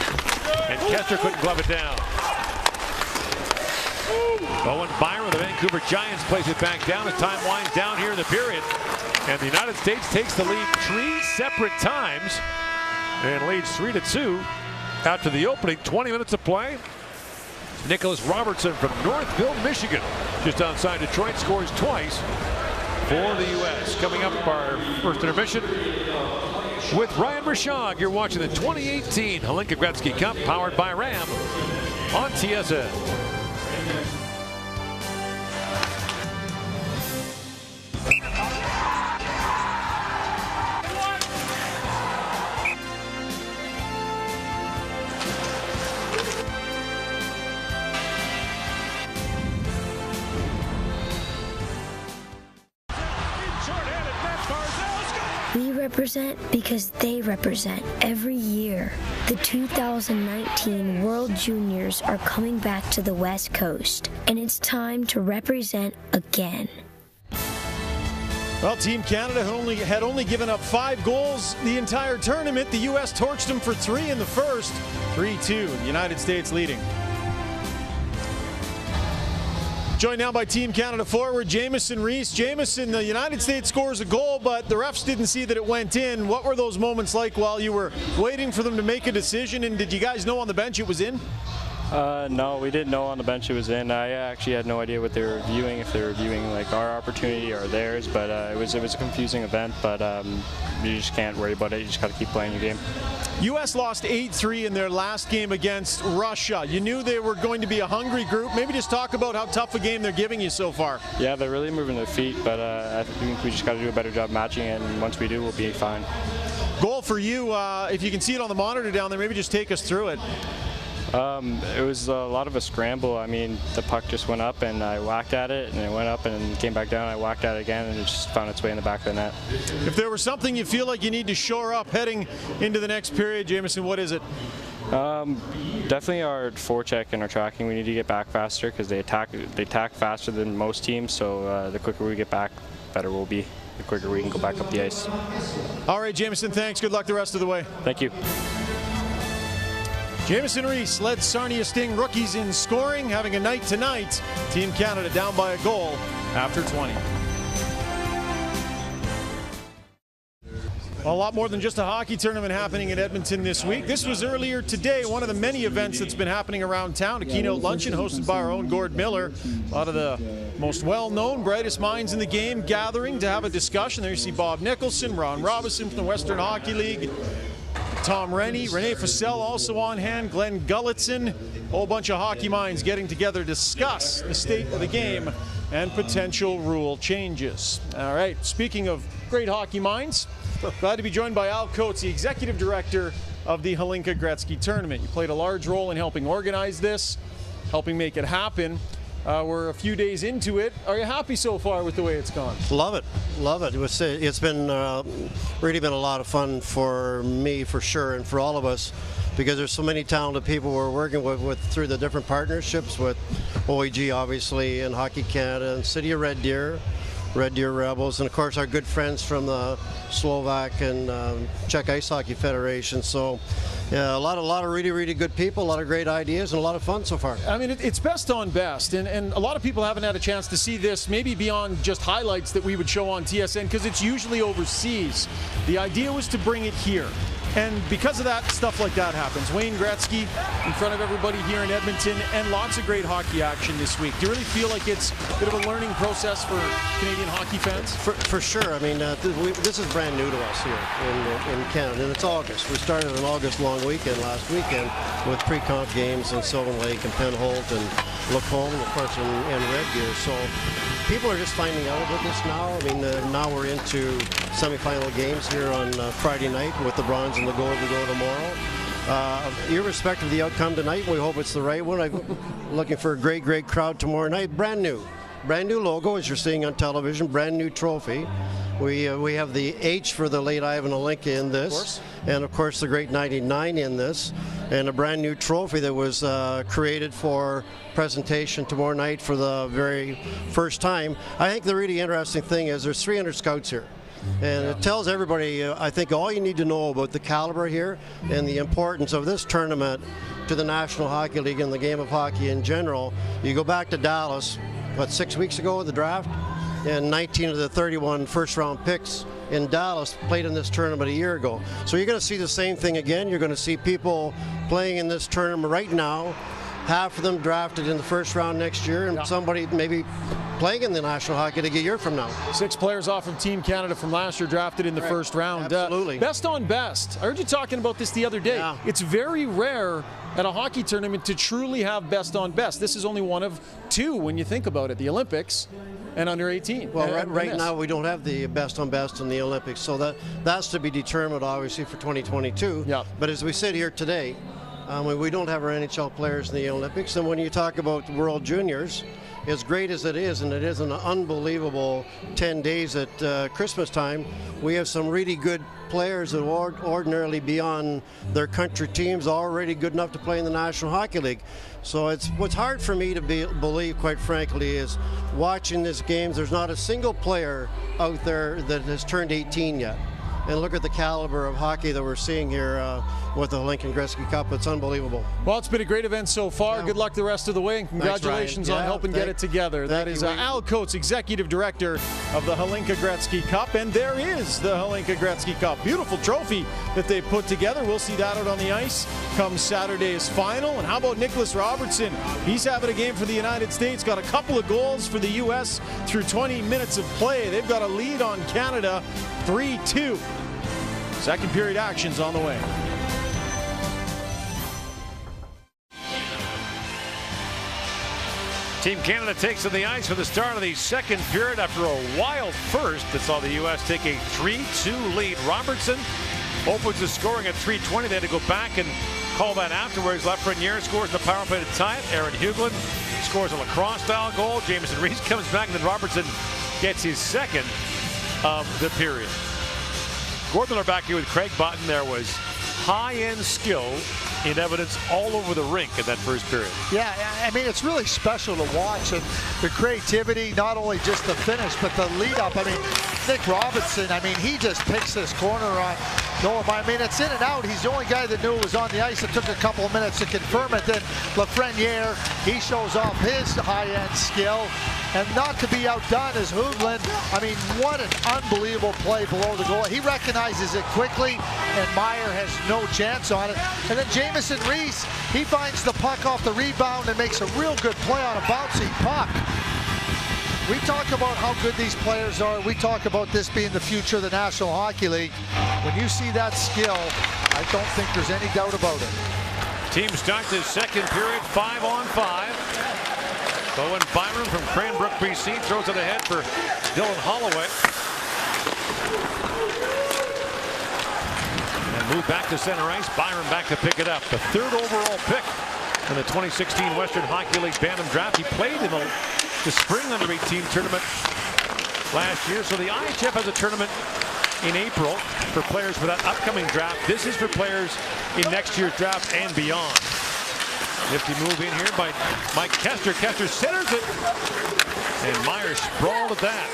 and Kester couldn't glove it down. Owen Byron, the Vancouver Giants, plays it back down as time winds down here in the period. And the United States takes the lead 3 separate times and leads 3-2 after the opening 20 minutes of play. Nicholas Robertson from Northville, Michigan, just outside Detroit, scores twice for the U.S. Coming up, our first intermission with Ryan Rashog. You're watching the 2018 Hlinka Gretzky Cup, powered by Ram on TSN. We represent because they represent every year. The 2019 World Juniors are coming back to the West Coast, and it's time to represent again. Well, Team Canada had only given up 5 goals the entire tournament. The U.S. torched them for 3 in the first. 3-2, the United States leading. Joined now by Team Canada forward Jamieson Rees. Jamieson, the United States scores a goal, but the refs didn't see that it went in. What were those moments like while you were waiting for them to make a decision? And did you guys know on the bench it was in? No, we didn't know on the bench it was in. I actually had no idea what they were viewing, if they were viewing like our opportunity or theirs. But it was a confusing event. But you just can't worry about it. You just got to keep playing your game. U.S. lost 8-3 in their last game against Russia. You knew they were going to be a hungry group. Maybe just talk about how tough a game they're giving you so far. Yeah, they're really moving their feet, but I think we just got to do a better job matching it, and once we do, we'll be fine. Goal for you, if you can see it on the monitor down there, maybe just take us through it. It was a lot of a scramble. I mean, the puck just went up and I whacked at it, and it went up and came back down. I whacked at it again, and it just found its way in the back of the net. If there was something you feel like you need to shore up heading into the next period, Jamison, what is it? Definitely our forecheck and our tracking. We need to get back faster because they attack faster than most teams. So the quicker we get back, better we'll be. The quicker we can go back up the ice. All right, Jamison, thanks. Good luck the rest of the way. Thank you. Jamison Rees led Sarnia Sting rookies in scoring, having a night tonight. Team Canada down by a goal after 20. A lot more than just a hockey tournament happening in Edmonton this week. This was earlier today, one of the many events that's been happening around town. A keynote luncheon hosted by our own Gord Miller. A lot of the most well-known, brightest minds in the game gathering to have a discussion. There you see Bob Nicholson, Ron Robinson from the Western Hockey League, Tom Rennie, Renee Fussell also on hand, Glenn Gulletson, a whole bunch of hockey minds getting together to discuss the state of the game and potential rule changes. All right, speaking of great hockey minds, glad to be joined by Al Coates, the executive director of the Hlinka Gretzky tournament. You played a large role in helping organize this, helping make it happen. We're a few days into it. Are you happy so far with the way it's gone? Love it. Love it. It's been really been a lot of fun for me, for sure, and for all of us, because there's so many talented people we're working with through the different partnerships with OEG, obviously, and Hockey Canada, and City of Red Deer Rebels, and of course our good friends from the Slovak and Czech Ice Hockey Federation. So yeah, a lot of really good people, a lot of great ideas, and a lot of fun so far. I mean, it's best on best, and a lot of people haven't had a chance to see this, maybe beyond just highlights that we would show on TSN, because it's usually overseas. The idea was to bring it here. And because of that, stuff like that happens. Wayne Gretzky in front of everybody here in Edmonton, and lots of great hockey action this week. Do you really feel like it's a bit of a learning process for Canadian hockey fans? For sure. I mean, this is brand new to us here in Canada, and it's August. We started an August-long weekend last weekend with pre-comp games in Sylvan Lake and Penholt and Lacombe, and of course in Red Deer. So people are just finding out about this now. I mean, now we're into semifinal games here on Friday night with the bronze and the gold to go tomorrow. Irrespective of the outcome tonight, we hope it's the right one. I'm looking for a great crowd tomorrow night. Brand new logo, as you're seeing on television. Brand new trophy. We have the H for the late Ivan Hlinka in this, and of course the great 99 in this, and a brand new trophy that was created for presentation tomorrow night for the very first time. I think the really interesting thing is there's 300 scouts here. And it tells everybody, I think, all you need to know about the caliber here and the importance of this tournament to the National Hockey League and the game of hockey in general. You go back to Dallas, 6 weeks ago, the draft, and 19 of the 31 first-round picks in Dallas played in this tournament a year ago. So you're going to see the same thing again. You're going to see people playing in this tournament right now, half of them drafted in the first round next year, and somebody maybe playing in the National Hockey League a year from now. 6 players off of Team Canada from last year drafted in the first round. Absolutely. Best on best. I heard you talking about this the other day. Yeah. It's very rare at a hockey tournament to truly have best on best. This is only one of 2 when you think about it, the Olympics and under 18. Well, right now we don't have the best on best in the Olympics, so that's to be determined obviously for 2022. Yeah. But as we sit here today, we don't have our NHL players in the Olympics, and when you talk about the World Juniors, as great as it is, and it is an unbelievable 10 days at Christmas time, we have some really good players that ordinarily be on their country teams already good enough to play in the National Hockey League. So what's hard for me to believe, quite frankly, is watching these games, there's not a single player out there that has turned 18 yet. And look at the caliber of hockey that we're seeing here with the Hlinka Gretzky Cup. It's unbelievable. Well, it's been a great event so far. Yeah. Good luck the rest of the way, and congratulations on helping get it together. That is Al Coates, Executive Director of the Hlinka Gretzky Cup. And there is the Hlinka Gretzky Cup. Beautiful trophy that they put together. We'll see that out on the ice come Saturday's final. And how about Nicholas Robertson? He's having a game for the United States. Got a couple of goals for the U.S. through 20 minutes of play. They've got a lead on Canada, 3-2. Second period action's on the way. Team Canada takes on the ice for the start of the second period after a wild first that saw the U.S. take a 3-2 lead. Robertson opens the scoring at 3:20. They had to go back and call that afterwards. Lafreniere scores the power play to tie it. Aaron Hughlin scores a lacrosse-style goal. Jamieson Rees comes back, and then Robertson gets his second of the period. Gordon Miller back here with Craig Button. There was high-end skill in evidence all over the rink in that first period. Yeah, I mean, it's really special to watch, and the creativity, not only just the finish, but the lead-up. I mean, Nick Robinson, I mean, he just picks this corner on Nolan. I mean, it's in and out. He's the only guy that knew it was on the ice. It took a couple of minutes to confirm it. Then Lafreniere, he shows off his high-end skill. And not to be outdone is Hughlin. I mean, what an unbelievable play below the goal. He recognizes it quickly, and Meyer has no chance on it. And then Jamieson Rees, he finds the puck off the rebound and makes a real good play on a bouncing puck. We talk about how good these players are. We talk about this being the future of the National Hockey League. When you see that skill, I don't think there's any doubt about it. Team starts the second period, 5-on-5. Owen Byram from Cranbrook, BC, throws it ahead for Dylan Holloway. And move back to center ice. Byram back to pick it up. The third overall pick in the 2016 Western Hockey League Bantam Draft. He played in the spring under-18 tournament last year. So the IIHF has a tournament in April for players for that upcoming draft. This is for players in next year's draft and beyond. Nifty move in here by Mike Kester. Kester centers it. And Meyer sprawled at that.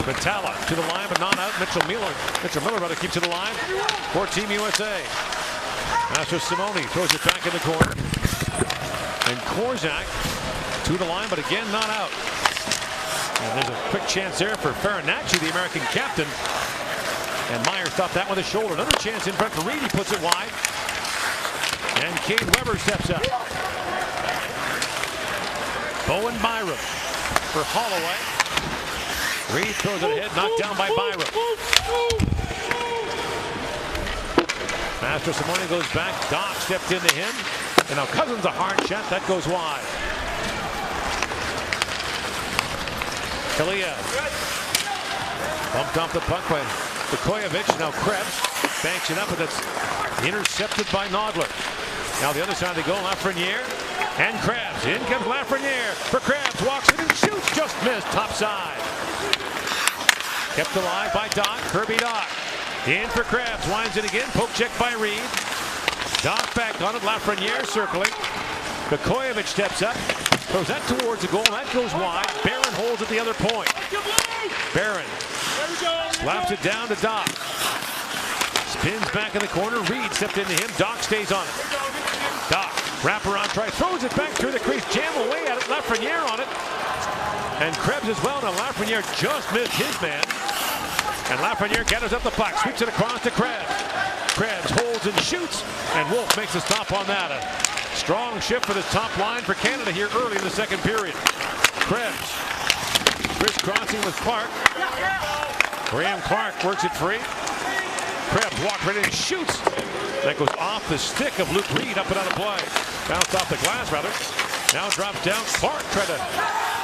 Vitala to the line, but not out. Mitchell Miller rather keeps it alive for Team USA. Master Simone throws it back in the corner. And Korzak to the line, but again not out. And there's a quick chance there for Farinacci, the American captain. And Meyer stopped that with a shoulder. Another chance in front for Reed. He puts it wide. And Cade Weber steps up. Bowen Byram for Holloway. Reed throws it ahead, knocked down by Byram. Master Simone goes back. Doc stepped into him. And now Cousins a hard shot. That goes wide. Kalia bumped off the puck by Vukojevic. Now Krebs banks it up, but that's intercepted by Nodler. Now the other side of the goal, Lafreniere and Krebs. In comes Lafreniere for Krebs. Walks it and shoots. Just missed. Top side. Kept alive by Doc. Kirby Doc. In for Krebs. Winds it again. Poke check by Reed. Doc back on it. Lafreniere circling. Vukojevic steps up. Throws that towards the goal. That goes wide. Barron holds at the other point. Barron slaps it down to Doc. Spins back in the corner. Reed stepped into him. Doc stays on it. Doc, wraparound try, throws it back through the crease. Jam away at it. Lafreniere on it. And Krebs as well. Now Lafreniere just missed his man. And Lafreniere gathers up the puck. Sweeps it across to Krebs. Krebs holds and shoots. And Wolf makes a stop on that. A strong shift for the top line for Canada here early in the second period. Krebs crisscrossing with Clark. Graham Clark works it free. Krebs walks right in and shoots. That goes off the stick of Luke Reed, up and out of play. Bounced off the glass, rather. Now drops down. Clark tried to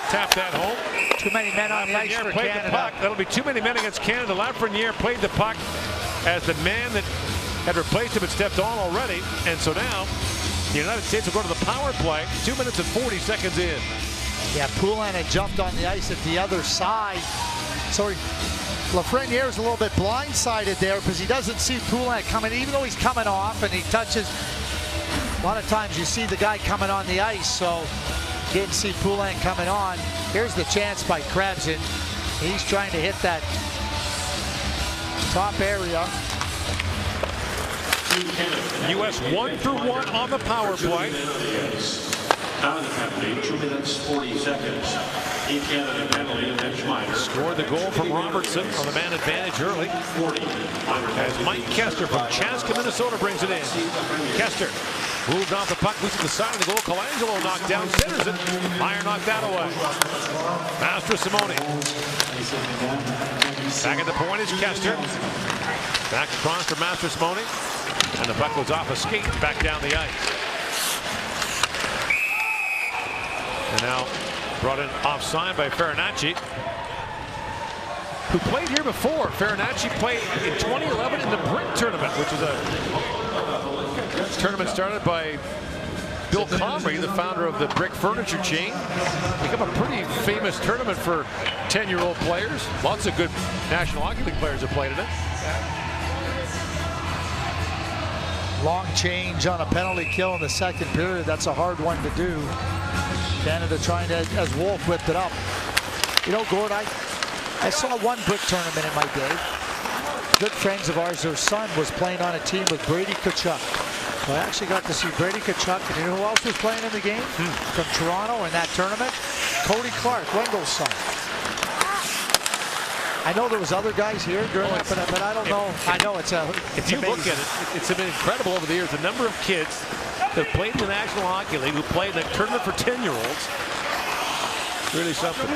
tap that home. Too many men on the ice for Canada. The puck. That'll be too many men against Canada. Lafreniere played the puck as the man that had replaced him had stepped on already. And so now the United States will go to the power play. 2 minutes and 40 seconds in. Yeah, Poulin had jumped on the ice at the other side. So Lafreniere is a little bit blindsided there because he doesn't see Poulin coming, even though he's coming off and he touches. A lot of times you see the guy coming on the ice, so didn't see Poulin coming on. Here's the chance by Krebs, and he's trying to hit that top area. U.S. 1-for-1 on the power play. Out of the penalty, 2 minutes, 40 seconds. In Canada penalty, and Schmeider. Scored the goal from Robertson on the man advantage early. 40. As Mike Kester from Chaska, Minnesota brings it in. Kester moved off the puck, reaches the side of the goal. Colangelo knocked down, centers it. Meyer knocked that away. Master Simone. Back at the point is Kester. Back across for Master Simone. And the puck goes off a skate back down the ice. And now brought in offside by Farinacci. who played here before. Farinacci played in 2011 in the Brick Tournament, which is a tournament started by Bill Comrie, the founder of the Brick Furniture chain. Become a pretty famous tournament for 10-year-old players. Lots of good National Hockey League players have played in it. Long change on a penalty kill in the second period. That's a hard one to do. Canada trying to, as Wolf whipped it up. You know, Gord, I saw one brick tournament in my day. Good friends of ours, their son was playing on a team with Brady Tkachuk. So I actually got to see Brady Tkachuk, and you know who else was playing in the game? From Toronto in that tournament? Cody Clark, Wendell's son. I know there was other guys here during that, but I don't know. I know it's if you look at it, it's been incredible over the years. The number of kids that played in the National Hockey League, who played in a tournament for 10-year-olds, really something.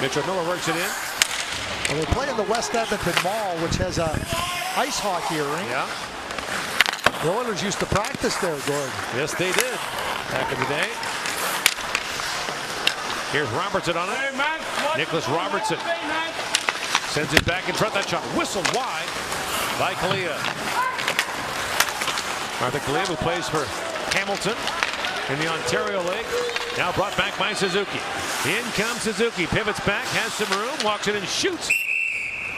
Mitchell Miller works it in. Well, they play in the West Edmonton Mall, which has a ice hockey arena. Yeah. The Oilers used to practice there, Gord. Yes, they did back in the day. Here's Robertson on it. Nicholas Robertson sends it back in front. That shot whistled wide by Kalia. Arthur Kalia, who plays for Hamilton in the Ontario League, now brought back by Suzuki. In comes Suzuki, pivots back, has some room, walks it and shoots.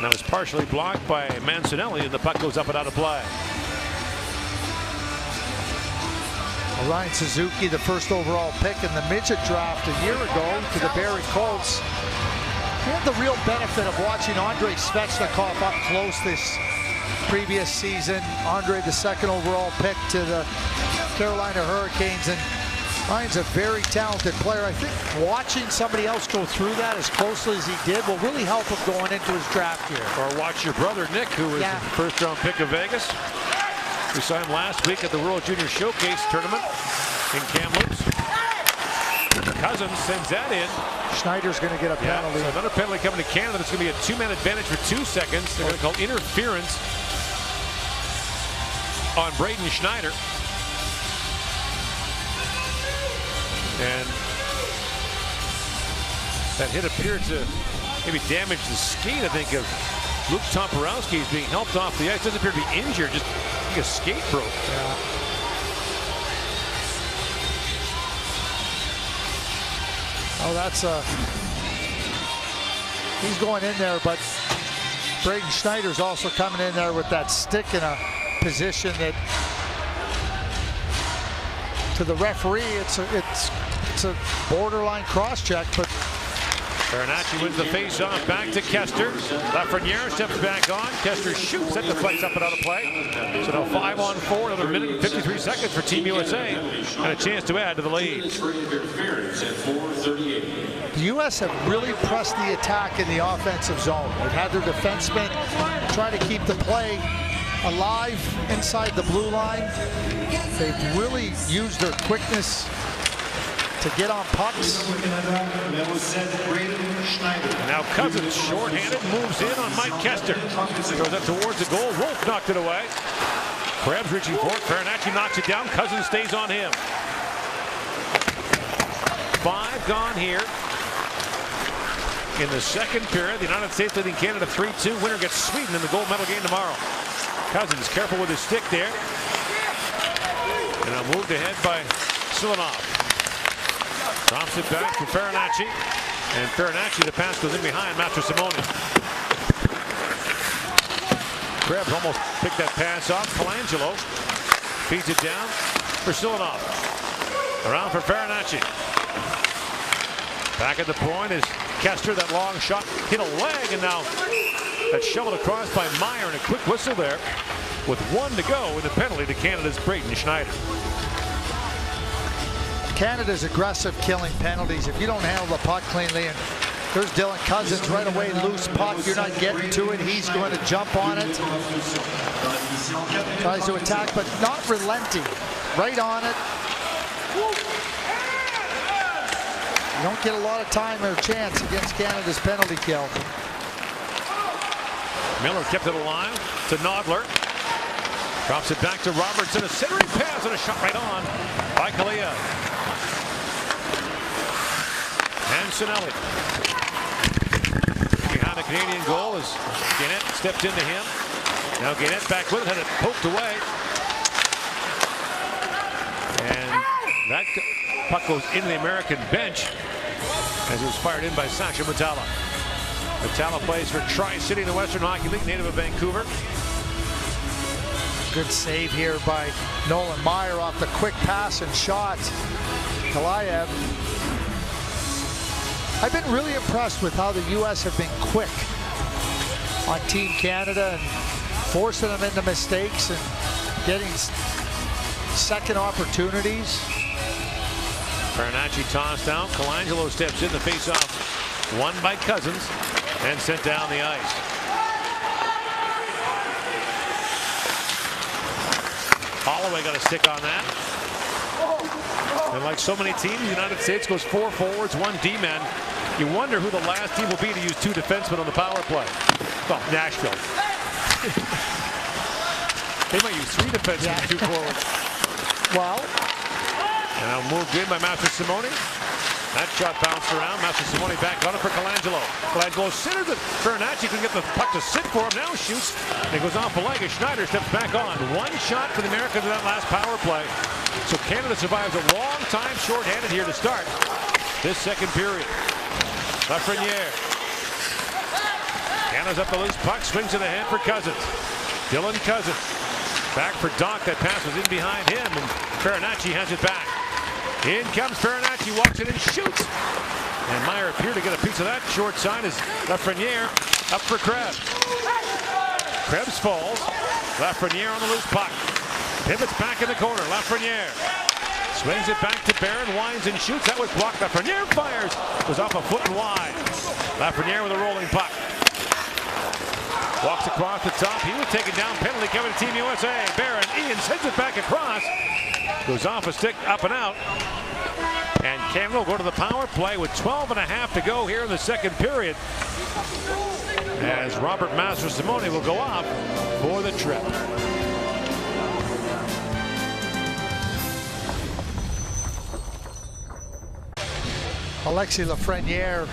Now it's partially blocked by Mancinelli, and the puck goes up and out of play. Ryan Suzuki, the first overall pick in the midget draft a year ago to the Barrie Colts. He had the real benefit of watching Andrei Svechnikov up close this previous season. Andrei, the second overall pick to the Carolina Hurricanes, and Ryan's a very talented player. I think watching somebody else go through that as closely as he did will really help him going into his draft year. Or watch your brother Nick, who was the first-round pick of Vegas. We saw him last week at the World Junior Showcase Tournament in Kamloops. Cousins sends that in. Schneider's going to get a penalty. So another penalty coming to Canada. It's going to be a 2-man advantage for 2 seconds. They're going to call interference on Braden Schneider. And that hit appeared to maybe damage the skate, I think, of Luke Tomporowski. Is being helped off the ice. Doesn't appear to be injured, just I think a skate broke. Yeah. Oh, that's he's going in there, but Braden Schneider's also coming in there with that stick in a position that, to the referee, it's a borderline cross-check, but Farinacci wins the face-off back to Kester. Lafreniere steps back on. Kester shoots, that deflects up and out of play. So now 5-on-4, another minute and 53 seconds for Team USA, and a chance to add to the lead. The U.S. have really pressed the attack in the offensive zone. They've had their defensemen try to keep the play alive inside the blue line. They've really used their quickness to get on pucks. Now Cousins, short-handed, moves in on Mike Kester. Goes up towards the goal. Wolf knocked it away. Krebs reaching for it. Farinacci knocks it down. Cousins stays on him. 5 gone here in the second period. The United States leading Canada 3-2. Winner gets Sweden in the gold medal game tomorrow. Cousins careful with his stick there. And now moved ahead by Silanov. Drops it back to Farinacci. And Farinacci, the pass goes in behind Mastrosimone. Krebs almost picked that pass off. Colangelo feeds it down for Silanov. Around for Farinacci. Back at the point is Kester. That long shot hit a leg, and now that's shoveled across by Meyer, and a quick whistle there with 1 to go in the penalty to Canada's Braden Schneider. Canada's aggressive killing penalties. If you don't handle the puck cleanly, and there's Dylan Cousins right away, loose puck, you're not getting to it, he's going to jump on it. Tries to attack, but not relenting. Right on it. You don't get a lot of time or chance against Canada's penalty kill. Miller kept it alive to Nodler. Drops it back to Robertson. A centering pass and a shot right on by Kalia. Mancinelli. Canadian goal as Gannett stepped into him. Now Gannett back with it, had it poked away. And that puck goes into the American bench as it was fired in by Sacha Matala. Matala plays for Tri-City in the Western Hockey League, native of Vancouver. Good save here by Nolan Meyer off the quick pass and shot. Kalayev. I've been really impressed with how the U.S. have been quick on Team Canada and forcing them into mistakes and getting second opportunities. Farinacci tossed down. Colangelo steps in the face-off. Won by Cousins and sent down the ice. Holloway got a stick on that. And like so many teams, the United States goes 4 forwards, 1 D-man. You wonder who the last team will be to use 2 defensemen on the power play. Well, Nashville. They might use 3 defensemen and 2 forwards. Well. And now moved in by Master Simone. That shot bounced around. Master Simone back on it for Colangelo. Colangelo centers it. Farinacci can get the puck to sit for him. Now shoots. And it goes off the leg as Schneider steps back on. 1 shot for the Americans in that last power play. So Canada survives a long time shorthanded here to start this second period. Lafreniere. Canada's up the loose puck. Swings to the hand for Cousins. Dylan Cousins. Back for Doc. That pass was in behind him. And Farinacci has it back. In comes Farinacci, walks it and shoots. And Meyer appeared to get a piece of that short side as Lafreniere up for Krebs. Krebs falls. Lafreniere on the loose puck. Pivots back in the corner. Lafreniere swings it back to Barron, winds and shoots. That was blocked. Lafreniere fires. Was off a foot and wide. Lafreniere with a rolling puck. Walks across the top. He was taken down. Penalty coming to Team USA. Barron, Ian sends it back across. Goes off a stick, up and out. And Canada will go to the power play with 12.5 to go here in the second period. As Robert Mastrosimone will go off for the trip. Alexis Lafreniere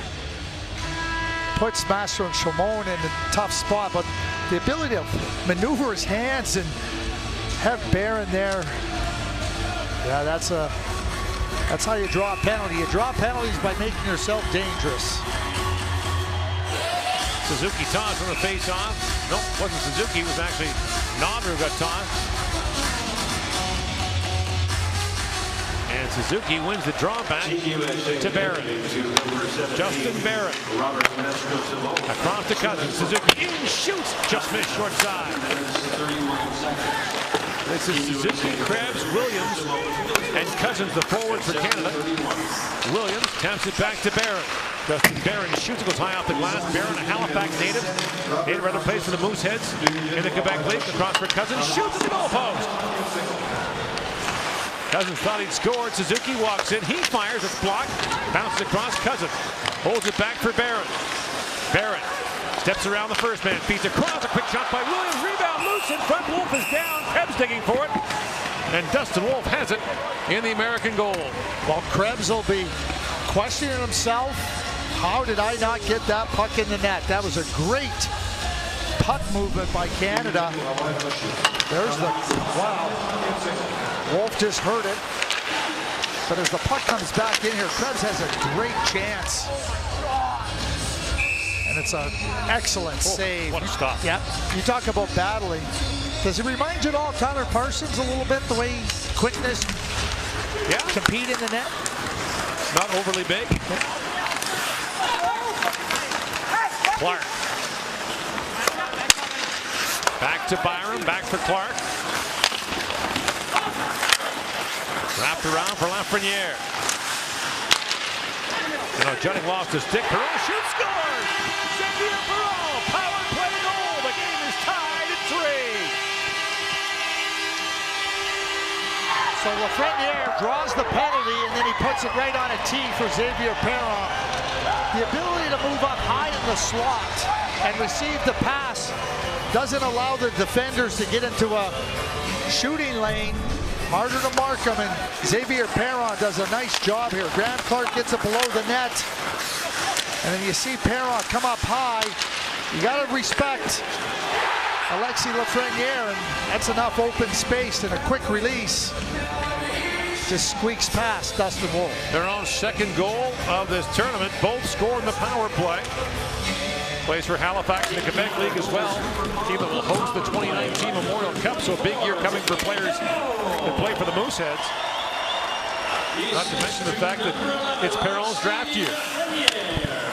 puts Mastrosimone in a tough spot, but the ability to maneuver his hands and have Barron there, yeah, that's how you draw a penalty. You draw penalties by making yourself dangerous. Suzuki tossed on the face-off. Nope, wasn't Suzuki. It was actually Nodder who got tossed. And Suzuki wins the drawback to Barron. Justin Barron. Across to Cousins. Suzuki in, shoots. Just missed short side. This is Suzuki, Krebs, Williams, and Cousins, the forwards for Canada. Williams taps it back to Barron. Justin Barron shoots, goes high off the glass. Barron, a Halifax native. Native rather plays for the Mooseheads in the Quebec League. Across for Cousins, shoots at the goal post. Cousins thought he'd scored. Suzuki walks in. He fires. It's blocked. Bounces across. Cousins holds it back for Barron. Barron steps around the first man. Feeds across. A quick shot by Williams. Rebound loose in front. Wolf is down. Krebs digging for it. And Dustin Wolf has it in the American goal. Well, Krebs will be questioning himself. How did I not get that puck in the net? That was a great puck movement by Canada. There's the, wow. Wolf just heard it. But as the puck comes back in here, Krebs has a great chance. And it's an excellent save. What a stop. Yeah, you talk about battling. Does it remind you at all Connor Parsons a little bit, the way quickness, compete in the net? Not overly big. Clark. Back to Byram, back for Clark. Wrapped around for Lafreniere. Juding lost his stick. Perreault shoots, scores! Xavier Perreault, power play goal. The game is tied at 3. So Lafreniere draws the penalty and then he puts it right on a tee for Xavier Perreault. The ability to move up high in the slot and receive the pass doesn't allow the defenders to get into a shooting lane. Harder to mark him, and Xavier Perreault does a nice job here. Graham Clark gets it below the net, and then you see Perreault come up high, You got to respect Alexis Lafreniere, and that's enough open space and a quick release. Just squeaks past Dustin Wolf. Their own second goal of this tournament. Both scored in the power play. Plays for Halifax in the Quebec League as well. Team that will host the 2019 Memorial Cup. So a big year coming for players that play for the Mooseheads. Not to mention the fact that it's Perron's draft year.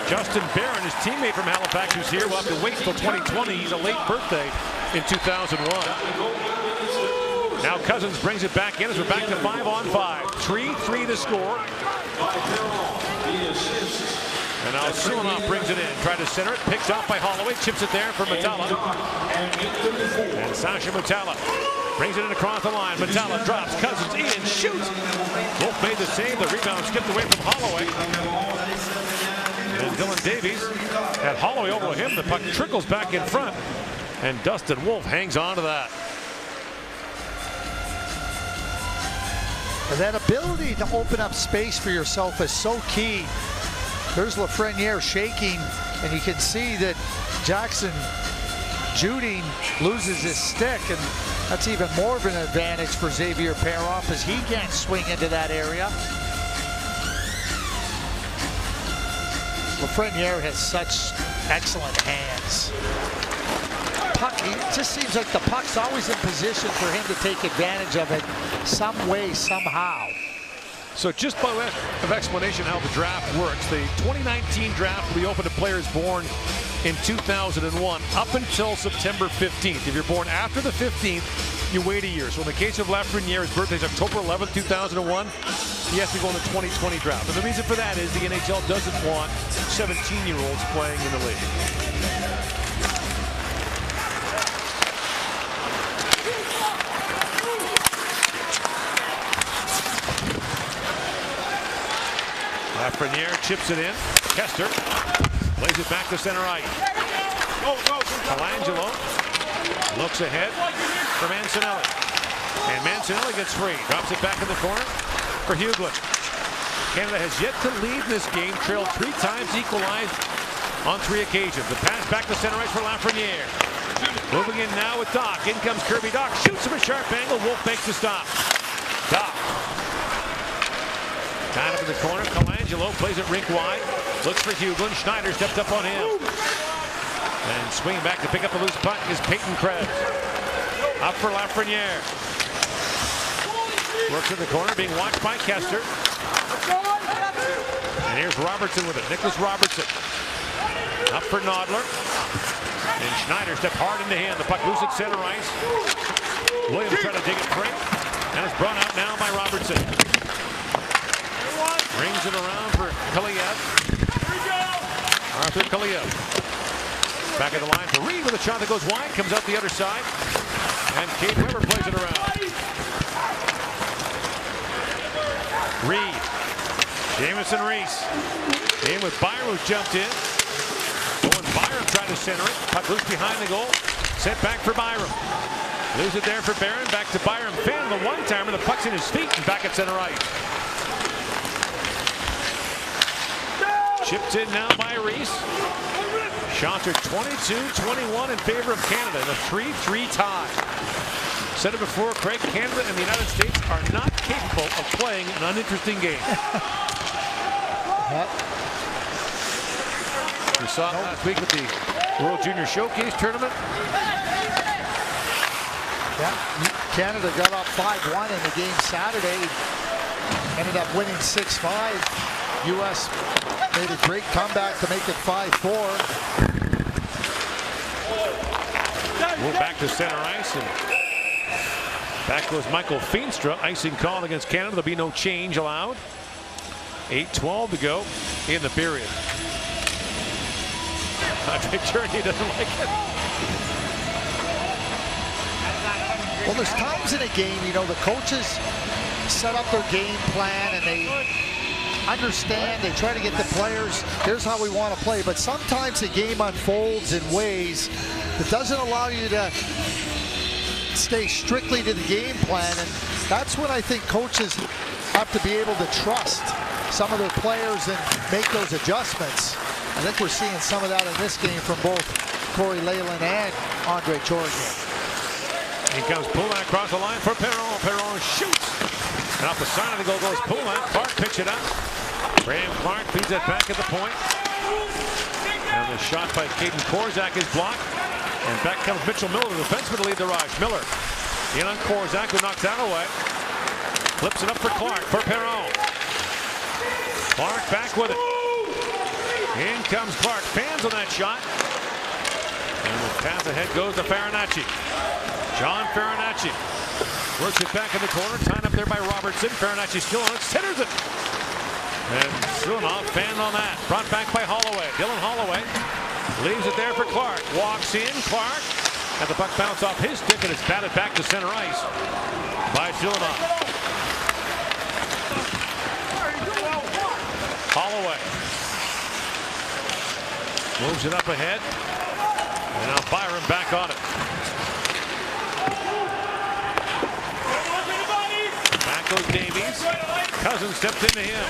Justin Barron, his teammate from Halifax, who's here, will have to wait until 2020. He's a late birthday in 2001. Now Cousins brings it back in as we're back to 5-on-5. 3-3 to score. And now Sulanov brings it in. Tried to center it. Picked off by Holloway. Chips it there for Matala. And Sasha Matala brings it in across the line. Matala drops. Cousins in and shoots. Wolf made the save. The rebound skipped away from Holloway. And Dylan Davies had Holloway over to him. The puck trickles back in front. And Dustin Wolf hangs on to that. And that ability to open up space for yourself is so key. There's Lafreniere shaking, and you can see that Jackson Juding loses his stick, and that's even more of an advantage for Xavier Perron as he can't swing into that area. Lafreniere has such excellent hands. Puck, it just seems like the puck's always in position for him to take advantage of it some way, somehow. So just by way of explanation how the draft works, the 2019 draft will be open to players born in 2001 up until September 15th. If you're born after the 15th, you wait a year. So in the case of Lafreniere, his birthday is October 11th, 2001. He has to go in the 2020 draft. And the reason for that is the NHL doesn't want 17-year-olds playing in the league. Lafreniere chips it in. Kester plays it back to center ice. Colangelo looks ahead for Mancinelli. And Mancinelli gets free. Drops it back in the corner for Hughlin. Canada has yet to lead in this game. Trailed 3 times, equalized on 3 occasions. The pass back to center ice for Lafreniere. Moving in now with Doc. In comes Kirby Doc. Shoots from a sharp angle. Wolf makes the stop. Doc. Tied up in the corner. Colangelo plays it rink wide. Looks for Hughlin. Schneider stepped up on him. And swinging back to pick up the loose puck is Peyton Krebs. Up for Lafreniere. Works in the corner, being watched by Kester. And here's Robertson with it. Nicholas Robertson. Up for Nodler. And Schneider stepped hard into him. The puck loose at center ice. Williams trying to dig it free. And it's brought out now by Robertson. Brings it around for Kaliev. Arthur Kaliev. Back of the line for Reed with a shot that goes wide. Comes out the other side. And Kate Weber plays it around. Reed. Jamison Reese. In with Byram, who's jumped in. Owen Byram tried to center it. Puck loose behind the goal. Sent back for Byram. Lose it there for Barron. Back to Byram. Fan the one-timer. The puck's in his feet and back at center ice. Chipped in now by Reese. Shots are 22-21 in favor of Canada in a 3-3 tie. Said it before, Craig, Canada and the United States are not capable of playing an uninteresting game. We saw it last week with the World Junior Showcase Tournament. Yeah, Canada got up 5-1 in the game Saturday. Ended up winning 6-5. U.S. made a great comeback to make it 5-4. We're back to center ice, and back goes Michael Feenstra. Icing call against Canada. There'll be no change allowed. 8:12 to go in the period. Patrick Journey doesn't like it. Well, there's times in a game, you know, the coaches set up their game plan and they understand, they try to get the players, here's how we want to play, but sometimes the game unfolds in ways that doesn't allow you to stay strictly to the game plan, and that's when I think coaches have to be able to trust some of their players and make those adjustments. I think we're seeing some of that in this game from both Corey Leyland and Andre Chorigan. Here comes Poulin across the line for Perron. Perron shoots. And off the side of the goal goes Poulin. Clark picks it up. Graham Clark feeds it back at the point. And the shot by Caden Korzak is blocked. And back comes Mitchell Miller, the defenseman, to lead the rush. Miller in on Korzak, who knocks that away. Flips it up for Clark, for Perron. Clark back with it. In comes Clark. Fans on that shot. And the pass ahead goes to Farinacci. John Farinacci works it back in the corner. Tied up there by Robertson. Farinacci still on it. Centers it. And Sulanov fanned on that. Brought back by Holloway. Dylan Holloway leaves it there for Clark. Walks in. Clark. And the puck bounced off his stick and it's batted back to center ice by Sulanov. Holloway moves it up ahead. And now Byron back on it. Back goes Davies. Cousins stepped into him.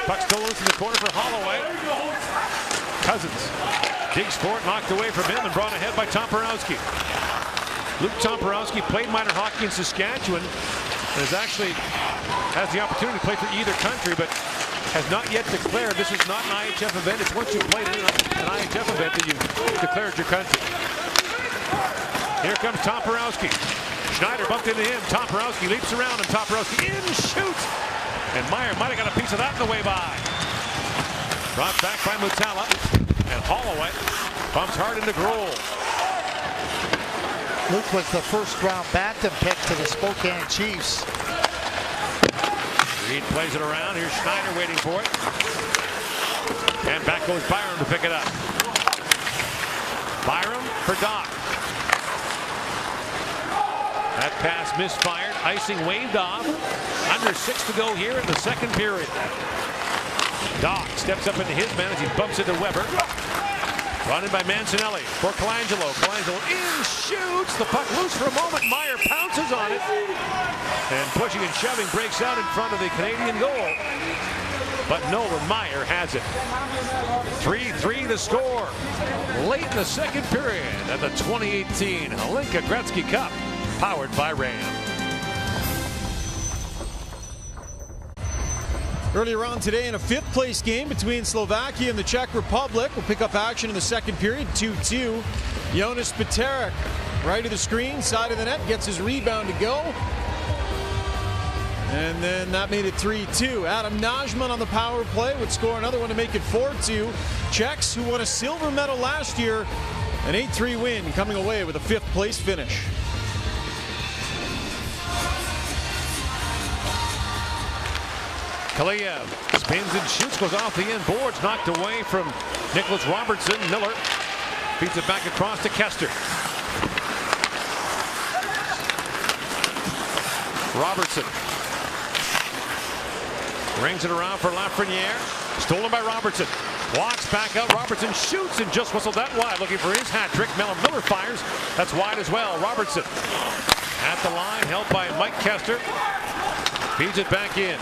Puck still loose in the corner for Holloway. Cousins digs for it, knocked away from him and brought ahead by Tomporowski. Luke Tomporowski played minor hockey in Saskatchewan and has the opportunity to play for either country, but has not yet declared. This is not an IHF event. It's once you played in an IHF event that you've declared your country. Here comes Tomporowski. Schneider bumped into him. Tomporowski leaps around and Tomporowski in, shoots. And Meyer might have got a piece of that in the way by. Brought back by Mutala. And Holloway bumps hard into Grohl. Luke was the first-round Bantam pick to the Spokane Chiefs. Reed plays it around. Here's Schneider waiting for it. And back goes Byram to pick it up. Byram for Doc. That pass misfired. Icing waved off. Under 6 to go here in the second period. Doc steps up into his man as he bumps into Weber. Run in by Mancinelli for Colangelo. Colangelo in, shoots. The puck loose for a moment. Meyer pounces on it. And pushing and shoving breaks out in front of the Canadian goal. But Nolan Meyer has it. 3-3 to score. Late in the second period at the 2018 Hlinka Gretzky Cup. Powered by Ram. Earlier on today in a 5th place game between Slovakia and the Czech Republic. We'll pick up action in the second period, 2-2. Jonas Peterek, right of the screen, side of the net, gets his rebound to go. And then that made it 3-2. Adam Najman on the power play would score another one to make it 4-2. Czechs, who won a silver medal last year, an 8-3 win, coming away with a 5th place finish. Kaliev spins and shoots, goes off the end boards, knocked away from Nicholas Robertson. Miller feeds it back across to Kester. Robertson rings it around for Lafreniere. Stolen by Robertson. Walks back out. Robertson shoots and just whistled that wide, looking for his hat trick. Miller fires. That's wide as well. Robertson at the line, held by Mike Kester. Feeds it back in.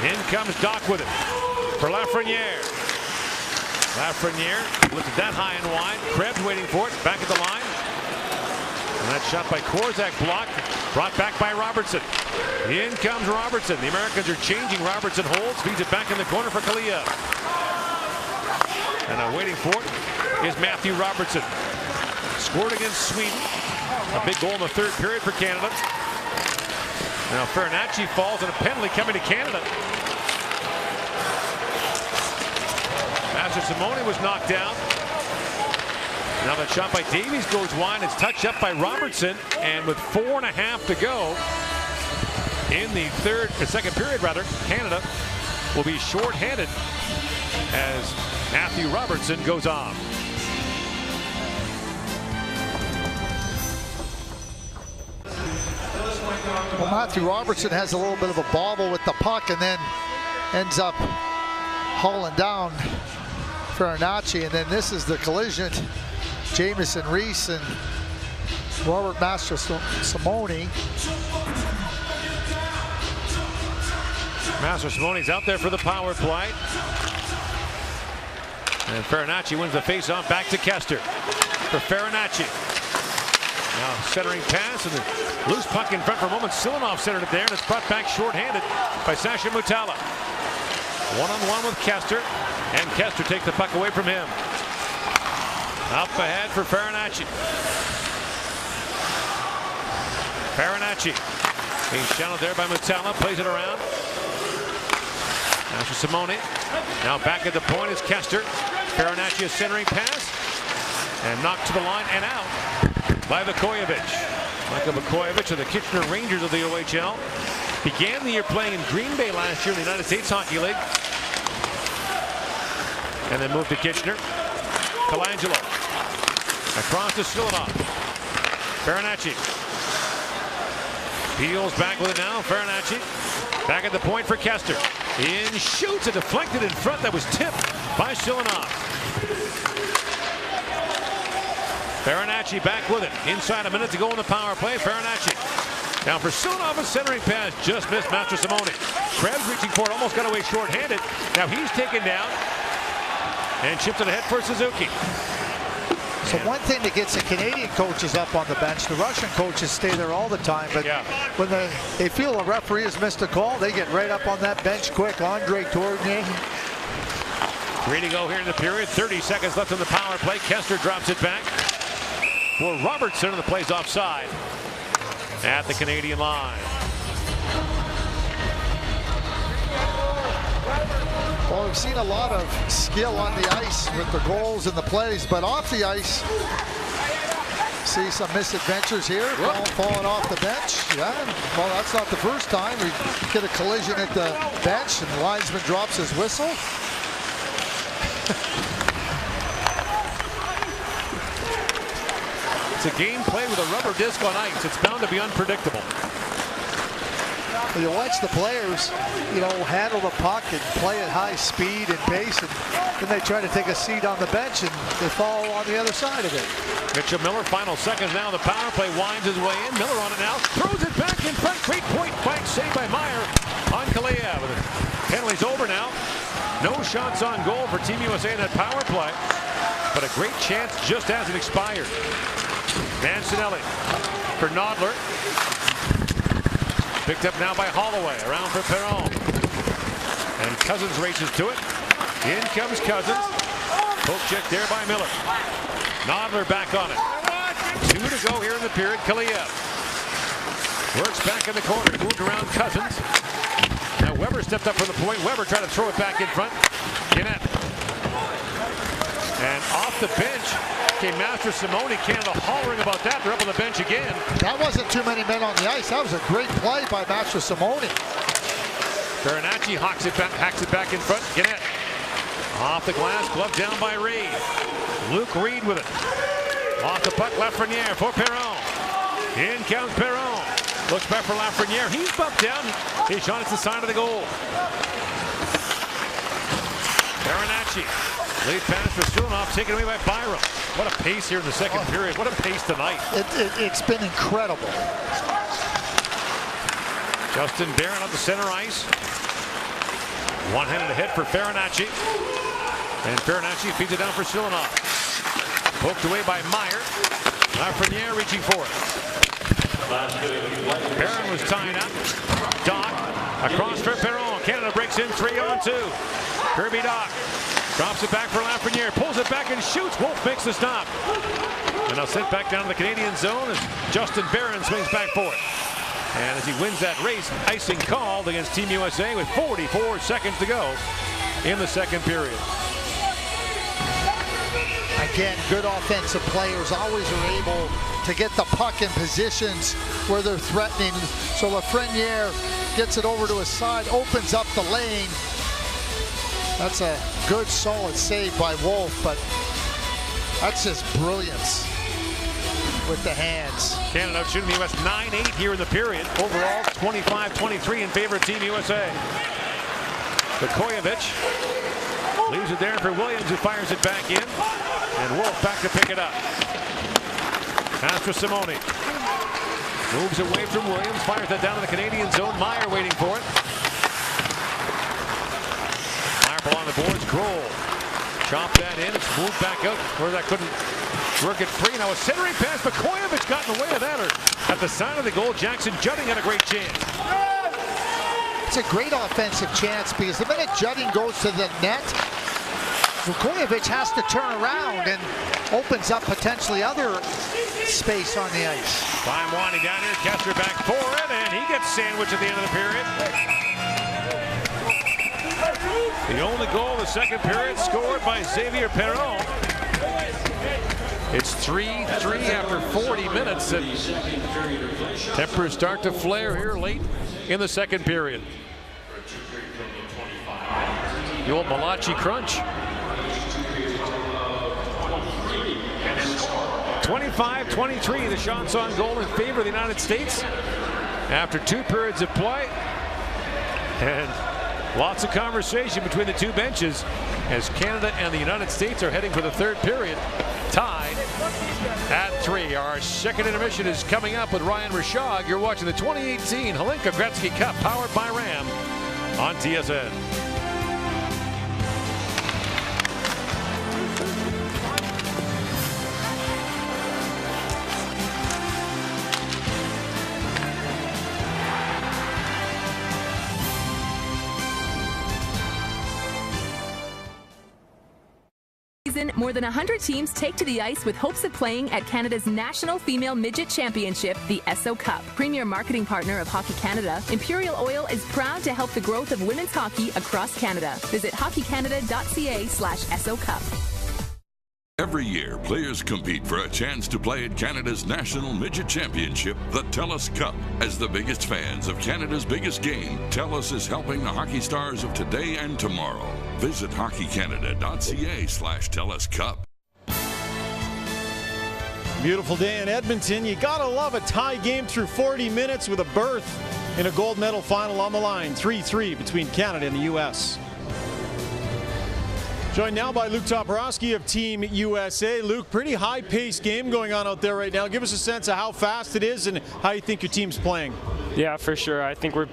In comes Doc with it for Lafreniere. Lafreniere lifted that high and wide. Krebs waiting for it. Back at the line. And that shot by Korzak blocked. Brought back by Robertson. In comes Robertson. The Americans are changing. Robertson holds. Feeds it back in the corner for Kaliev. And now waiting for it is Matthew Robertson. Scored against Sweden. A big goal in the third period for Canada. Now Farinacci falls and a penalty coming to Canada. Master Simone was knocked down. Now that shot by Davies goes wide. It's touched up by Robertson, and with 4.5 to go in the second period, Canada will be shorthanded as Matthew Robertson goes off. Well, Matthew Robertson has a little bit of a bobble with the puck and then ends up hauling down Farinacci, and then this is the collision. Jamison Reese and Robert Master Simone. Master Simone's out there for the power play. And Farinacci wins the face-off back to Kester. For Farinacci. Now centering pass and the loose puck in front for a moment. Silanov centered it there, and it's brought back shorthanded by Sasha Mutala. One-on-one with Kester, and Kester takes the puck away from him. Up ahead for Farinacci. Farinacci being shadowed there by Mutala, plays it around. Now to Simone. Now back at the point is Kester. Farinacci a centering pass, and knocked to the line and out by Vukojevic. Michael Vukojevic of the Kitchener Rangers of the OHL. Began the year playing in Green Bay last year in the United States Hockey League. And then moved to Kitchener. Colangelo. Across to Silanov. Farinacci. Peels back with it now. Farinacci. Back at the point for Kester. In shoots. It deflected in front. That was tipped by Silanov. Farinacci back with it. Inside a minute to go in the power play. Farinacci. Now for Silanov, a centering pass. Just missed Master Simone. Krebs reaching for it. Almost got away shorthanded. Now he's taken down. And chipped it ahead for Suzuki. So one thing that gets the Canadian coaches up on the bench, the Russian coaches stay there all the time, but when they feel a referee has missed a call, they get right up on that bench quick. Andre Tournier. 3 to go here in the period. 30 seconds left on the power play. Kester drops it back. Well, Robertson, the plays offside at the Canadian line. Well, we've seen a lot of skill on the ice with the goals and the plays, but off the ice, see some misadventures here. Falling off the bench. Yeah, well, that's not the first time. We get a collision at the bench, and the linesman drops his whistle. It's a game played with a rubber disc on ice. It's bound to be unpredictable. You watch the players, handle the puck and play at high speed and pace, and then they try to take a seat on the bench and they fall on the other side of it. Mitchell Miller, final seconds now. The power play winds his way in. Miller on it now. Throws it back in front. Great point fight saved by Meyer on Kaliev. The penalty's over now. No shots on goal for Team USA in that power play, but a great chance just as it expired. Mancinelli for Nodler. Picked up now by Holloway. Around for Perron. And Cousins races to it. In comes Cousins. Poke check there by Miller. Nodler back on it. 2 to go here in the period. Kaliev works back in the corner. Moved around Cousins. Now Weber stepped up from the point. Weber tried to throw it back in front. Gannett. And off the bench came Master Simone. Canada hollering about that. They're up on the bench again. That wasn't too many men on the ice. That was a great play by Master Simone. Farinacci hacks it back in front. Gannett. Off the glass. Glove down by Reed. Luke Reed with it. Off the puck. Lafreniere for Perron. In comes Perron. Looks back for Lafreniere. He's bumped down. His shot is the side of the goal. Farinacci. Lead pass for Silanov, taken away by Byram. What a pace here in the second period. What a pace tonight. It's been incredible. Justin Barron up the center ice. One-handed hit for Farinacci. And Farinacci feeds it down for Silanov. Poked away by Meyer. Lafreniere reaching for it. Barron was tied up. Doc across for Perron. Canada breaks in 3-on-2. Kirby Doc. Drops it back for Lafreniere, pulls it back and shoots. Wolf makes the stop. And now sent back down to the Canadian zone as Justin Barron swings back for it. And as he wins that race, icing called against Team USA with 44 seconds to go in the second period. Again, good offensive players always are able to get the puck in positions where they're threatening. So Lafreniere gets it over to his side, opens up the lane. That's a good, solid save by Wolf, but that's just brilliance with the hands. Canada shooting the U.S. 9-8 here in the period. Overall, 25-23 in favor of Team USA. Vukojevic leaves it there for Williams, who fires it back in. And Wolf back to pick it up. Pass for Simone. Moves away from Williams, fires it down to the Canadian zone. Meyer waiting for it. Ball on the boards. Grohl Chop that in. It's moved back out where that couldn't work it free. Now a centering pass, but Koyevich got in the way of that. At the side of the goal, Jackson Judding had a great chance. It's a great offensive chance because the minute Judding goes to the net, Vukojevic has to turn around and opens up potentially other space on the ice. Time winding down here, Kester back for it, and he gets sandwiched at the end of the period. The only goal of the second period scored by Xavier Perron. It's 3-3 after 40 minutes, and tempers start to flare here late in the second period. The old Malachi crunch. 25-23, the shots on goal in favor of the United States after 2 periods of play. And lots of conversation between the two benches as Canada and the United States are heading for the third period, tied at 3. Our second intermission is coming up with Ryan Rashog. You're watching the 2018 Hlinka Gretzky Cup, powered by Ram on TSN. More than 100 teams take to the ice with hopes of playing at Canada's National Female Midget Championship, the ESSO Cup. Premier marketing partner of Hockey Canada, Imperial Oil is proud to help the growth of women's hockey across Canada. Visit hockeycanada.ca/ESSO Cup. Every year, players compete for a chance to play at Canada's National Midget Championship, the TELUS Cup. As the biggest fans of Canada's biggest game, TELUS is helping the hockey stars of today and tomorrow. Visit hockeycanada.ca/TELUS Cup. Beautiful day in Edmonton. You gotta love a tie game through 40 minutes with a berth in a gold medal final on the line. 3-3 between Canada and the U.S. Joined now by Luke Toporowski of Team USA. Luke, pretty high-paced game going on out there right now. Give us a sense of how fast it is and how you think your team's playing. Yeah, for sure. I think we're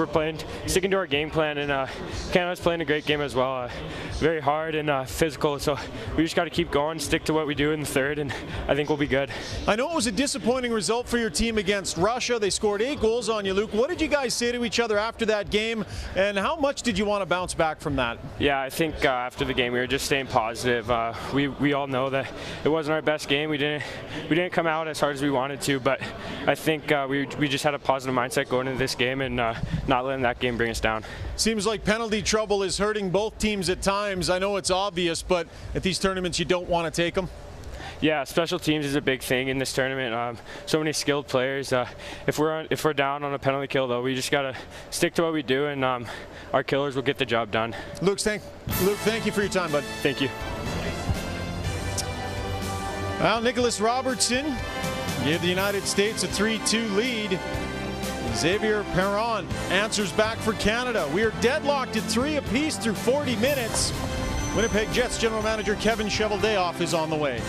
playing, sticking to our game plan, and Canada's playing a great game as well. Very hard and physical, so we just got to keep going, stick to what we do in the third, and I think we'll be good. I know it was a disappointing result for your team against Russia. They scored 8 goals on you, Luke. What did you guys say to each other after that game, and how much did you want to bounce back from that? Yeah, I think after the game we were just staying positive. We all know that it wasn't our best game. We didn't come out as hard as we wanted to, but I think we just had a positive mindset going into this game and not letting that game bring us down. Seems like penalty trouble is hurting both teams at times. I know it's obvious, but at these tournaments you don't want to take them. Yeah, special teams is a big thing in this tournament. So many skilled players. If we're down on a penalty kill, though, we just gotta stick to what we do, and our killers will get the job done. Luke, thank you for your time, bud. Thank you. Well, Nicholas Robertson gave the United States a 3-2 lead. Xavier Perron answers back for Canada. We are deadlocked at 3 apiece through 40 minutes. Winnipeg Jets General Manager Kevin Cheveldayoff is on the way.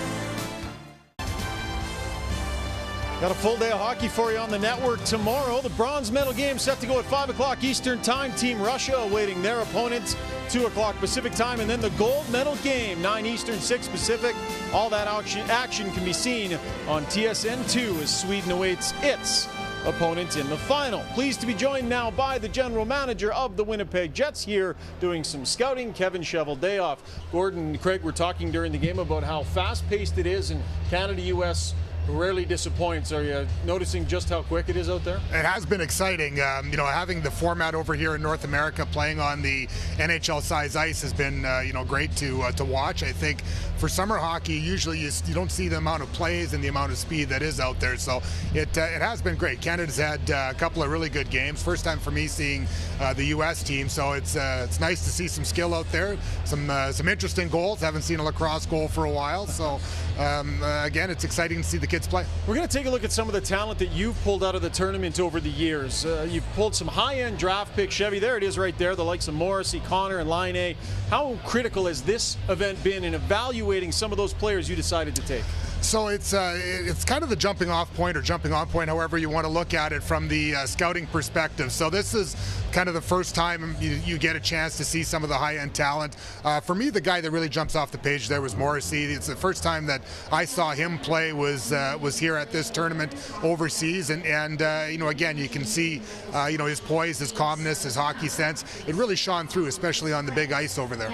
Got a full day of hockey for you on the network tomorrow. The bronze medal game set to go at 5 o'clock Eastern Time. Team Russia awaiting their opponents, 2 o'clock Pacific Time. And then the gold medal game, 9 Eastern, 6 Pacific. All that action can be seen on TSN2 as Sweden awaits its opponent in the final. Pleased to be joined now by the general manager of the Winnipeg Jets here doing some scouting, Kevin Cheveldayoff. Gordon and Craig were talking during the game about how fast-paced it is, and Canada-US rarely disappoints. Are you noticing just how quick it is out there? It has been exciting. You know, having the format over here in North America, playing on the NHL size ice has been you know, great to watch. I think for summer hockey, usually you don't see the amount of plays and the amount of speed that is out there. So it has been great. Canada's had a couple of really good games. First time for me seeing the U.S. team. So it's nice to see some skill out there. Some interesting goals. Haven't seen a lacrosse goal for a while. So again, it's exciting to see the kids play. We're going to take a look at some of the talent that you've pulled out of the tournament over the years. You've pulled some high-end draft picks, Chevy. There it is right there, the likes of Morrissey, Connor, and Laine. How critical has this event been in evaluating some of those players you decided to take? So it's kind of the jumping off point or jumping on point, however you want to look at it from the scouting perspective. So this is kind of the first time you get a chance to see some of the high-end talent. For me, the guy that really jumps off the page there was Morrissey. It's the first time that I saw him play was here at this tournament overseas, and you know, again, you can see you know, his poise, his calmness, his hockey sense. It really shone through, especially on the big ice over there.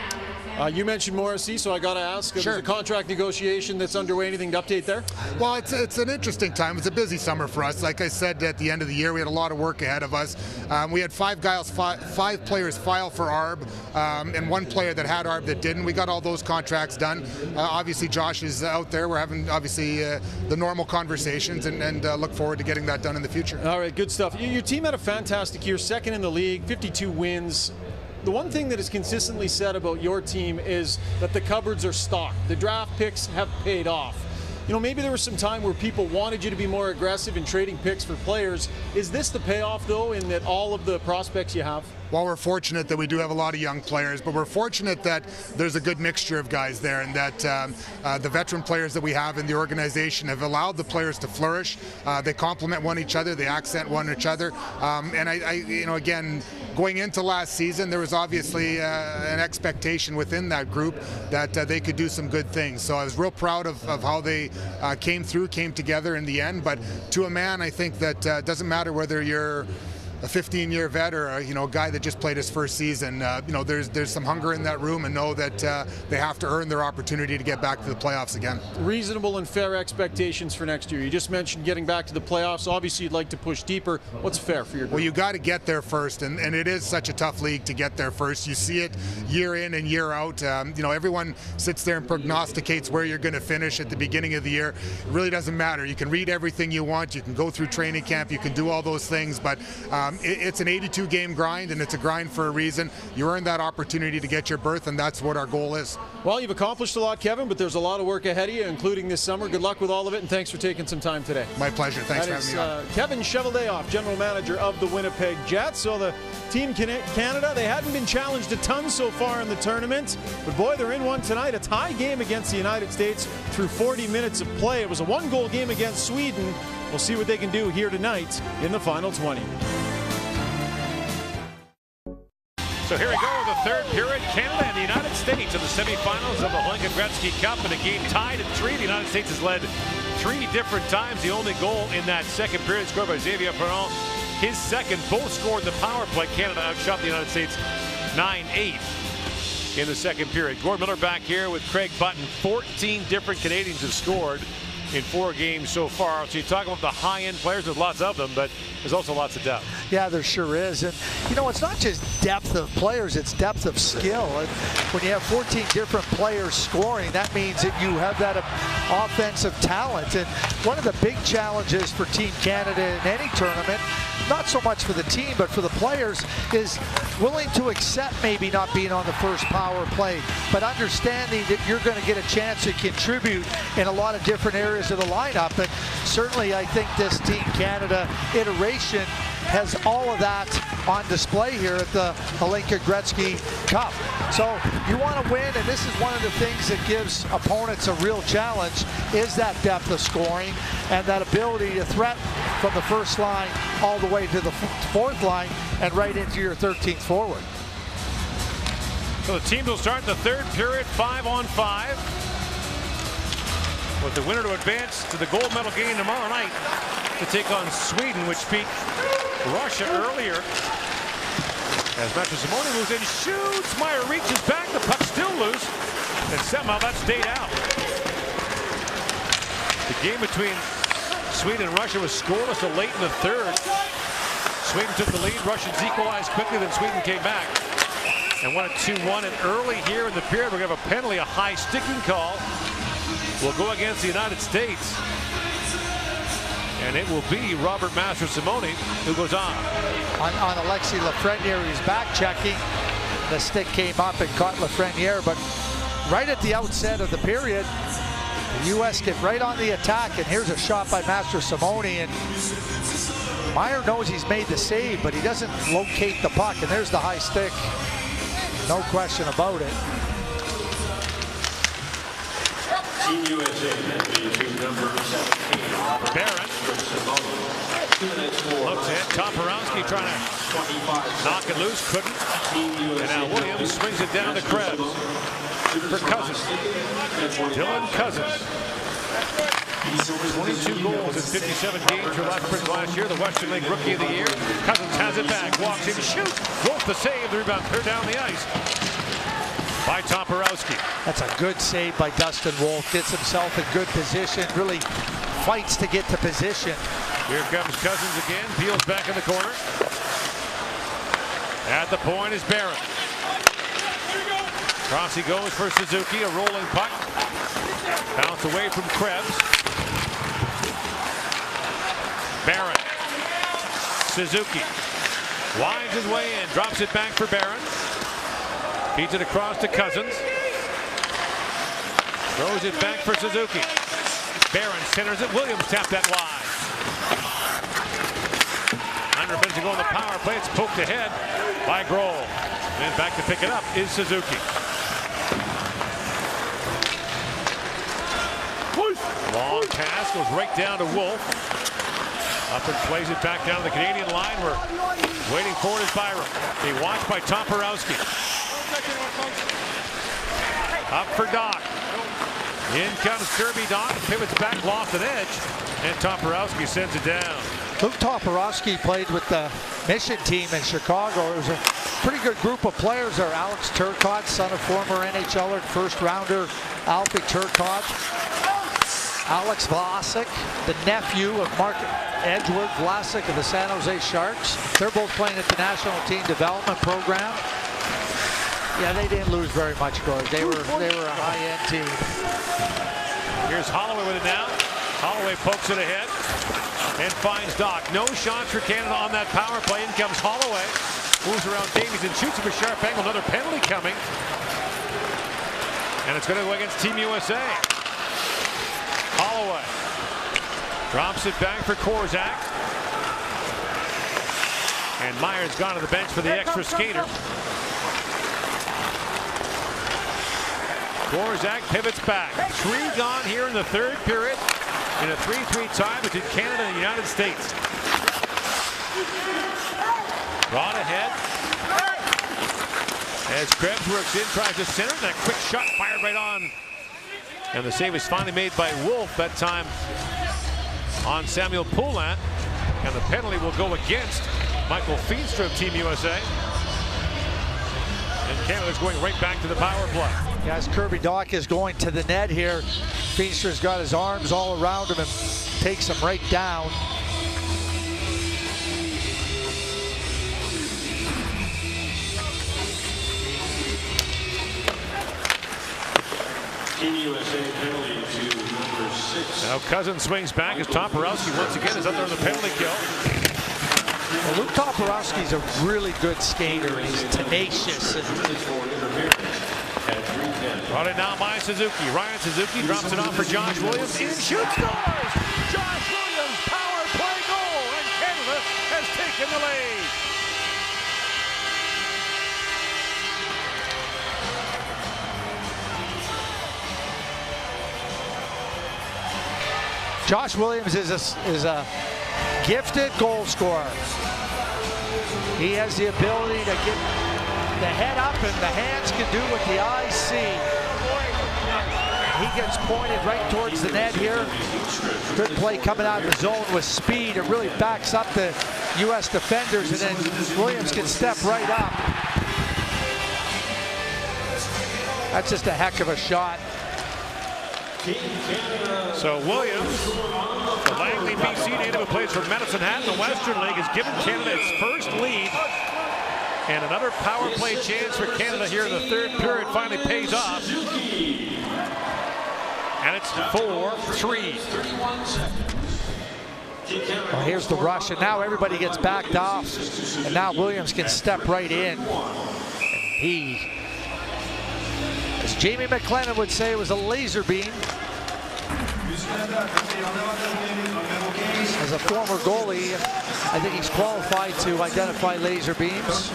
You mentioned Morrissey, so I got to ask, sure. There's a contract negotiation that's underway. Anything to update there? Well, it's an interesting time. It's a busy summer for us. Like I said, at the end of the year, we had a lot of work ahead of us. We had five players file for ARB, and one player that had ARB that didn't. We got all those contracts done. Obviously, Josh is out there. We're having, obviously, the normal conversations, and look forward to getting that done in the future. All right, good stuff. Your team had a fantastic year, second in the league, 52 wins. The one thing that is consistently said about your team is that the cupboards are stocked. The draft picks have paid off. You know, maybe there was some time where people wanted you to be more aggressive in trading picks for players. Is this the payoff, though, in that all of the prospects you have? Well, we're fortunate that we do have a lot of young players, but we're fortunate that there's a good mixture of guys there, and that the veteran players that we have in the organization have allowed the players to flourish. They complement one each other, they accent one each other, and I you know, again, going into last season, there was obviously an expectation within that group that they could do some good things. So I was real proud of how they came together in the end. But to a man, I think that doesn't matter whether you're a 15-year vet or a guy that just played his first season. You know, there's some hunger in that room, and know that they have to earn their opportunity to get back to the playoffs again. Reasonable and fair expectations for next year. You just mentioned getting back to the playoffs. Obviously, you'd like to push deeper. What's fair for your group? Well, you got to get there first, and it is such a tough league to get there first. You see it year in and year out. You know, everyone sits there and prognosticates where you're going to finish at the beginning of the year. It really doesn't matter. You can read everything you want. You can go through training camp. You can do all those things, but it's an 82-game grind, and it's a grind for a reason. You earn that opportunity to get your berth, and that's what our goal is. Well, you've accomplished a lot, Kevin, but there's a lot of work ahead of you, including this summer. Good luck with all of it, and thanks for taking some time today. My pleasure. Thanks for having me on. Kevin Cheveldayoff, General Manager of the Winnipeg Jets. So the Team Canada, they hadn't been challenged a ton so far in the tournament, but boy, they're in one tonight. A tie game against the United States through 40 minutes of play. It was a one-goal game against Sweden. We'll see what they can do here tonight in the final 20. So here we go, the third period. Canada and the United States in the semifinals of the Hlinka Gretzky Cup, in a game tied at 3. The United States has led 3 different times. The only goal in that second period scored by Xavier Perron. His second, both scored in the power play. Canada outshot the United States 9-8 in the second period. Gord Miller back here with Craig Button. 14 different Canadians have scored in 4 games so far. So you talk about the high-end players, there's lots of them, but there's also lots of depth. Yeah, there sure is. And, you know, it's not just depth of players, it's depth of skill. And when you have 14 different players scoring, that means that you have that offensive talent. And one of the big challenges for Team Canada in any tournament, not so much for the team, but for the players, is willing to accept maybe not being on the first power play, but understanding that you're going to get a chance to contribute in a lot of different areas of the lineup. And certainly I think this Team Canada iteration has all of that on display here at the Hlinka Gretzky Cup. So you want to win, and this is one of the things that gives opponents a real challenge, is that depth of scoring and that ability to threaten from the first line all the way to the fourth line and right into your 13th forward. So the teams will start the third period 5-on-5. With the winner to advance to the gold medal game tomorrow night to take on Sweden, which beat Russia earlier. As Matthew Simone moves in, shoots, Meyer reaches back, the puck still loose, and somehow that stayed out. The game between Sweden and Russia was scoreless till late in the third. Sweden took the lead, Russians equalized quickly, then Sweden came back and won it 2-1. And early here in the period, we're going to have a penalty, a high sticking call. Will go against the United States. And it will be Robert Mastrosimone who goes on. On Alexis Lafreniere, he's back checking. The stick came up and caught Lafreniere, but right at the outset of the period, the U.S. get right on the attack, and here's a shot by Mastrosimone, and Meyer knows he's made the save, but he doesn't locate the puck, and there's the high stick. No question about it. Team USA penalty to number 17. Barron. Looks in. Toporowski trying to knock it loose. Couldn't. And now Williams swings it down to Krebs. For Cousins. Dylan Cousins. 22 goals in 57 games for Lethbridge last year. The Western League Rookie of the Year. Cousins has it back. Walks in, shoots. Wolf the save. The rebound cleared down the ice by Toporowski. That's a good save by Dustin Wolf. Gets himself in good position. Really fights to get to position. Here comes Cousins again. Peels back in the corner. At the point is Barron. Cross he goes for Suzuki. A rolling puck. Bounce away from Krebs. Barron. Suzuki. Winds his way in. Drops it back for Barron. Feeds it across to Cousins. Throws it back for Suzuki. Barron centers it. Williams tapped that wide. Under minutes to go on the power play. It's poked ahead by Grohl. And back to pick it up is Suzuki. Long pass goes right down to Wolf. Up and plays it back down to the Canadian line. We're waiting for it is Byram. He watched by Toporowski. Up for Doc. In comes Kirby Doc. Pivots back, lost an edge. And Toporowski sends it down. Luke Toporowski played with the Mission team in Chicago. It was a pretty good group of players there. Alex Turcotte, son of former NHLer, first rounder Alfie Turcotte. Alex Vlasic, the nephew of Mark Edward Vlasic of the San Jose Sharks. They're both playing at the National Team Development Program. Yeah, they didn't lose very much, George. They were a high-end team. Here's Holloway with it now. Holloway pokes it ahead and finds Doc. No shots for Canada on that power play. In comes Holloway. Moves around Davies and shoots from a sharp angle. Another penalty coming. And it's going to go against Team USA. Holloway drops it back for Korzak. And Meyer's gone to the bench for the extra skater. Korzak pivots back. 3 gone here in the third period in a 3-3 tie between Canada and the United States. Brought ahead as Krebs works in, tries to center, and that quick shot fired right on. And the save is finally made by Wolf, that time on Samuel Poulant. And the penalty will go against Michael Feenstra of Team USA. And Canada's going right back to the power play. As Kirby Doc is going to the net here, Feenstra's got his arms all around him and takes him right down. Team USA penalty to number 6. Now Cousins swings back as Toporowski once again is up there on the penalty kill. Well, Luke Toporowski's a really good skater. He's tenacious. Brought it now by Suzuki. Ryan Suzuki drops it off for Josh Williams. In shoots, scores! Josh Williams, power play goal, and Canada has taken the lead. Josh Williams is a gifted goal scorer. He has the ability to get the head up, and the hands can do what the eyes see. He gets pointed right towards the net here. Good play coming out of the zone with speed. It really backs up the U.S. defenders, and then Williams can step right up. That's just a heck of a shot. So Williams, the Langley, BC native who plays for Medicine Hat in the Western League, has given Canada its first lead. And another power play chance for Canada here in the third period finally pays off. And it's 4-3. Well, here's the rush, and now everybody gets backed off. And now Williams can step right in. He, as Jamie McLennan would say, it was a laser beam. As a former goalie, I think he's qualified to identify laser beams.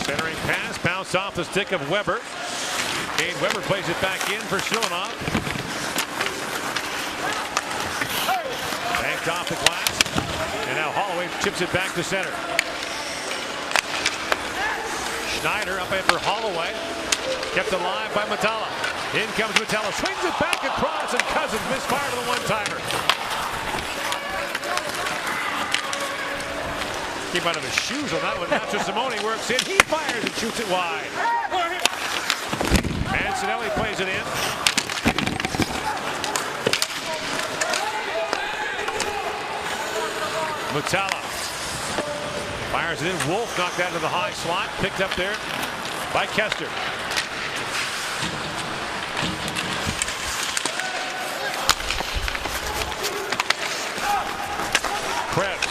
Centering pass, bounced off the stick of Weber. Cade Weber plays it back in for Silanov. Banked off the glass. And now Holloway chips it back to center. Schneider up in for Holloway. Kept alive by Metala. In comes Metala. Swings it back across, and Cousins misfired to the one-timer. Came out of his shoes on that one. Nacho Simone works in. He fires and shoots it wide. Mancinelli plays it in. Metala fires it in. Wolf knocked that into the high slot. Picked up there by Kester. Krebs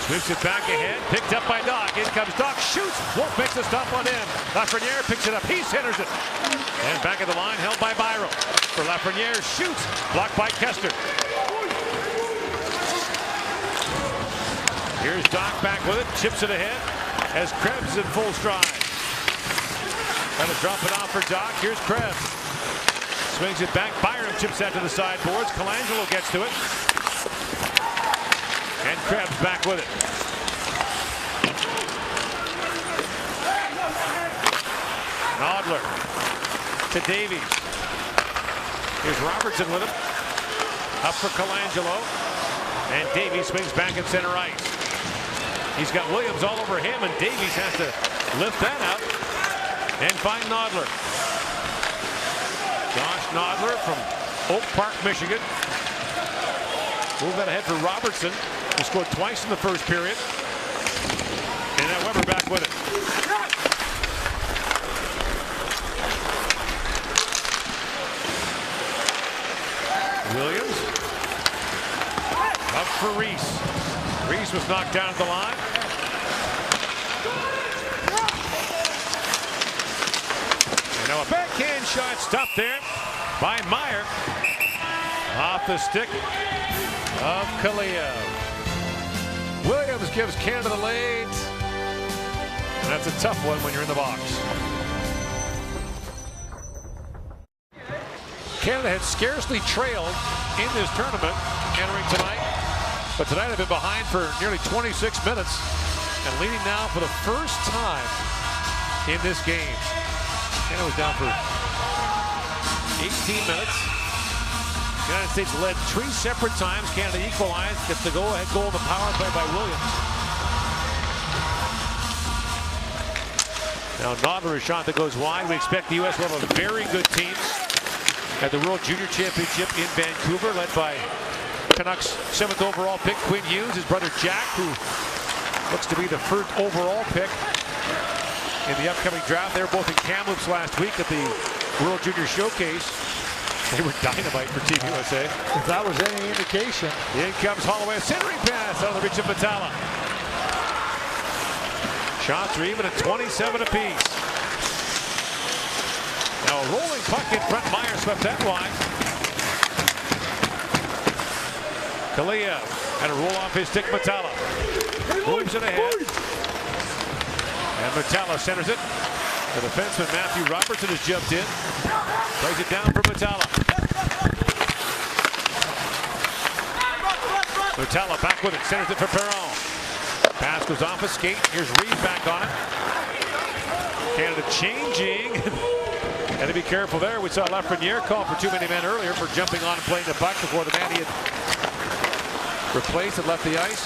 sweeps it back ahead. Picked up by Doc. In comes Doc. Shoots. Wolf makes a stop on him. Lafreniere picks it up. He centers it. And back at the line held by Byro. For Lafreniere. Shoots. Blocked by Kester. Here's Doc back with it. Chips it ahead as Krebs in full stride. Gonna drop it off for Doc. Here's Krebs. Swings it back. Byram chips that to the sideboards. Colangelo gets to it. And Krebs back with it. Nodler to Davies. Here's Robertson with him. Up for Colangelo. And Davies swings back at center ice. He's got Williams all over him, and Davies has to lift that out and find Nodler. Josh Nodler from Oak Park, Michigan. Move that ahead for Robertson, who scored twice in the first period. And now Weber back with it. Williams. Up for Reese. Reese was knocked down at the line. And now a backhand shot stopped there by Meyer. Off the stick of Kaliev. Williams gives Canada the lead. And that's a tough one when you're in the box. Canada had scarcely trailed in this tournament entering tonight. But tonight they've been behind for nearly 26 minutes and leading now for the first time in this game. Canada was down for 18 minutes. The United States led 3 separate times. Canada equalized, gets the go-ahead goal in the power play by Williams. Now Nodler, a shot that goes wide. We expect the U.S. will have a very good team at the World Junior Championship in Vancouver, led by Canucks 7th overall pick Quinn Hughes, his brother Jack, who looks to be the 1st overall pick in the upcoming draft. They were both in Kamloops last week at the World Junior Showcase. They were dynamite for Team USA. If that was any indication. In comes Holloway, a centering pass out of the reach of Metala. Shots are even at 27 apiece. Now a rolling puck in front. Meyer swept that wide. Kaliev had to roll off his stick. Metala moves it ahead. And Metala centers it. The defenseman Matthew Robertson has jumped in. Plays it down for Metala. Metala back with it. Centers it for Perron. Pass goes off a skate. Here's Reed back on it. Canada changing. Had to be careful there. We saw Lafreniere call for too many men earlier for jumping on and playing the puck before the man he had replaced and left the ice.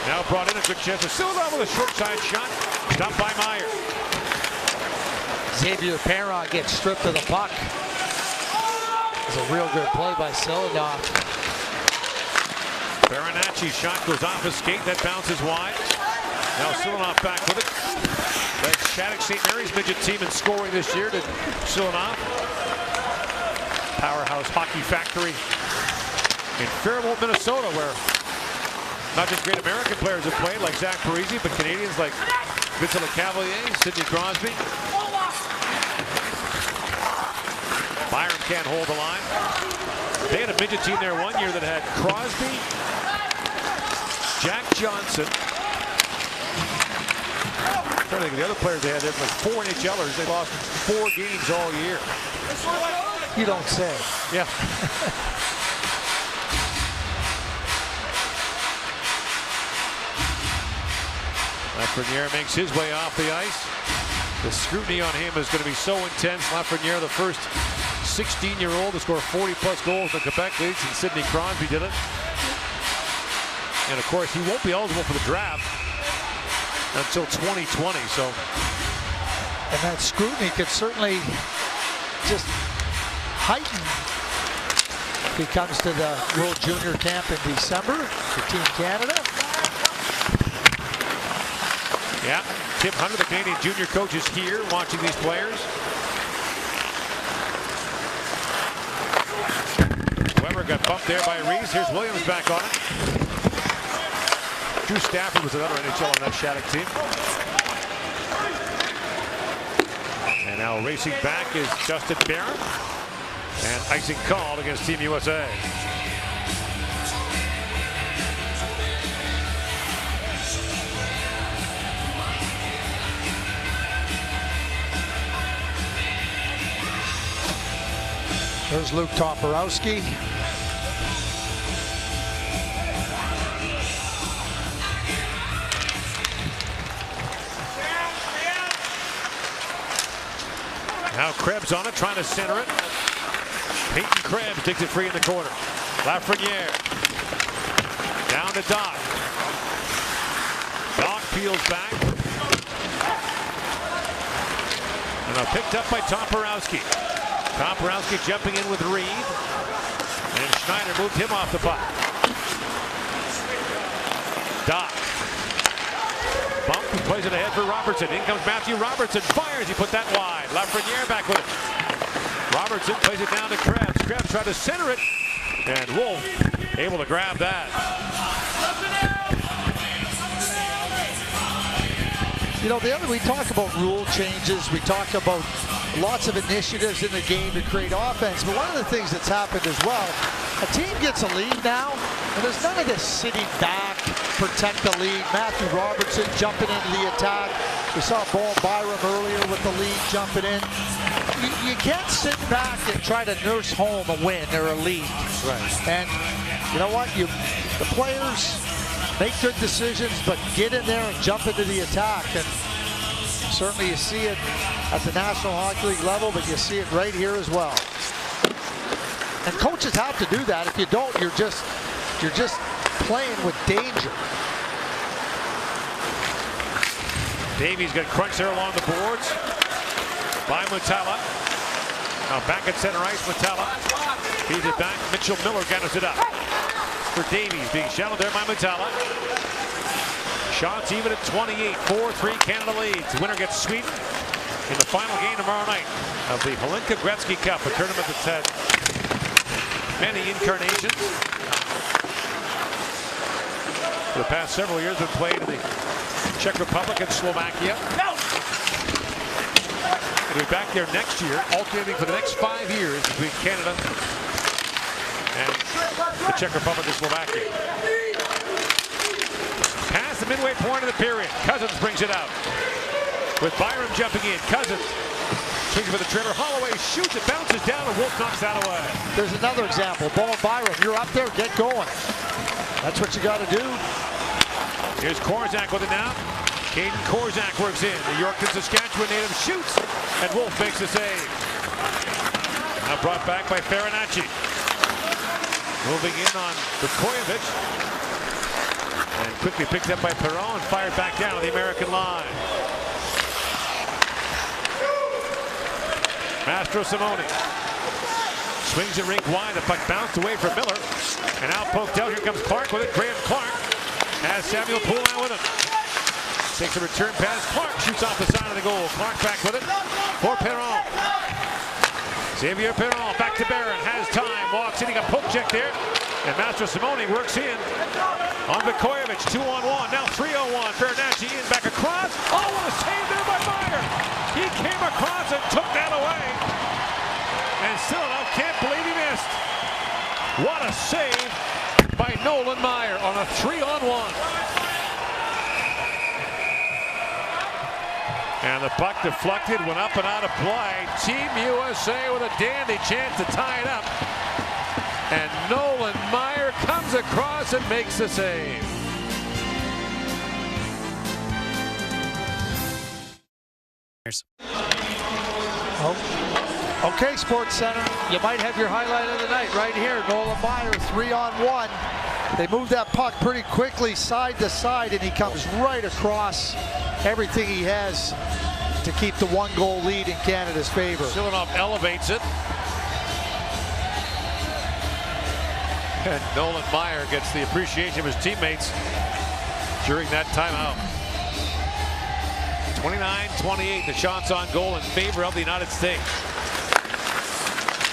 Now brought in a good chance to Silanov with a short side shot. Stopped by Meyer. Xavier Perron gets stripped of the puck. It's a real good play by Silanov. Baranacci's shot goes off his skate. That bounces wide. Now Silanov back with it. Led Shattuck St. Mary's midget team in scoring this year to Silanov. Powerhouse Hockey Factory in Faribault, Minnesota, where not just great American players have played like Zach Parise, but Canadians like Vincent LeCavalier, Sidney Crosby. Byram can't hold the line. They had a midget team there one year that had Crosby, Jack Johnson, trying to think of the other players they had there, like 4 NHLers. They lost 4 games all year. You don't say. Yeah. Lafreniere makes his way off the ice. The scrutiny on him is going to be so intense. Lafreniere, the first 16-year-old to score 40-plus goals in the Quebec League since Sidney Crosby did it. And of course, he won't be eligible for the draft until 2020. So, and that scrutiny could certainly just heighten if he comes to the World Junior Camp in December for Team Canada. Yeah, Tim Hunter, the Canadian junior coach, is here watching these players. Weber got bumped there by Reese. Here's Williams back on it. Drew Stafford was another NHL on that Shattuck team. And now racing back is Justin Barron. And icing called against Team USA. There's Luke Toporowski. Now Krebs on it, trying to center it. Peyton Krebs takes it free in the corner. Lafreniere. Down to Doc. Doc peels back. And now picked up by Toporowski. Toporowski jumping in with Reed. And Schneider moved him off the puck. Doc. Bump, he plays it ahead for Robertson. In comes Matthew Robertson. Fires, he put that wide. Lafreniere back with it. Robertson plays it down to Krebs. Krebs tried to center it. And Wolf able to grab that. You know, we talk about rule changes. We talk about lots of initiatives in the game to create offense. But one of the things that's happened as well, a team gets a lead now, and there's none of this sitting back, protect the lead. Matthew Robertson jumping into the attack. We saw Bowen Byram earlier with the lead jumping in. You can't sit back and try to nurse home a win or a lead. Right. And you know what? The players make good decisions, but get in there and jump into the attack. And certainly you see it at the National Hockey League level, but you see it right here as well. And coaches have to do that. If you don't, you're just playing with danger. Davies got crunched there along the boards by Mutala. Now back at center ice, Mutala feeds it back. Mitchell Miller gathers it up for Davies, being shadowed there by Mutala. Shots even at 28. 4-3 Canada leads. The winner gets Sweden in the final game tomorrow night of the Hlinka Gretzky Cup, a tournament that's had many incarnations. For the past several years, been played in the Czech Republic and Slovakia. We'll be back there next year, alternating for the next 5 years between Canada and the Czech Republic and Slovakia. Past the midway point of the period, Cousins brings it out. With Byram jumping in, Cousins swings for the trailer. Holloway shoots, it bounces down, and Wolf knocks that away. There's another example. Bowen Byram, you're up there, get going. That's what you got to do. Here's Korzak with it now. Caden Korzak works in. The Yorkton, Saskatchewan native shoots, and Wolf makes the save. Now brought back by Farinacci. Moving in on Vukojevic. And quickly picked up by Perron and fired back down the American line. Mastro Simone swings it rink wide. The puck bounced away from Miller. And out poked out. Here comes Clark with it. Graham Clark has Samuel Poulin with him. Takes a return pass. Clark shoots off the side of the goal. Clark back with it for Perron. Xavier Perron back to Barron. Has time. Walks in. He got poke check there. And Mastro Simone works in on Vukojevic. 2-on-1. Now 3-on-1. Farinacci in back across. Oh, what a save there by Meyer. He came across and took that away. And Silanow can't believe he missed. What a save by Nolan Meyer on a 3-on-1. And the puck deflected, went up and out of play. Team USA with a dandy chance to tie it up. And Nolan Meyer comes across and makes the save. Oh. Okay, Sports Center, you might have your highlight of the night right here. Nolan Meyer, 3-on-1. They move that puck pretty quickly side to side, and he comes right across everything he has to keep the 1-goal lead in Canada's favor. Silanov elevates it. And Nolan Meyer gets the appreciation of his teammates during that timeout. 29-28, the shots on goal in favor of the United States.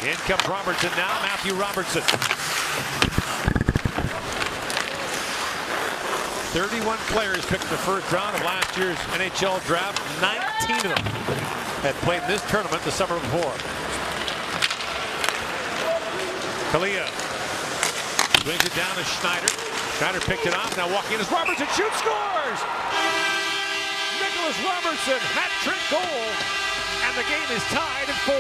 In comes Robertson now, Matthew Robertson. 31 players picked the first round of last year's NHL draft. 19 of them had played in this tournament the summer before. Kalia swings it down to Schneider. Schneider picked it off. Now walking in is Robertson. Shoots, scores! Nicholas Robertson, hat-trick goal. And the game is tied at 4.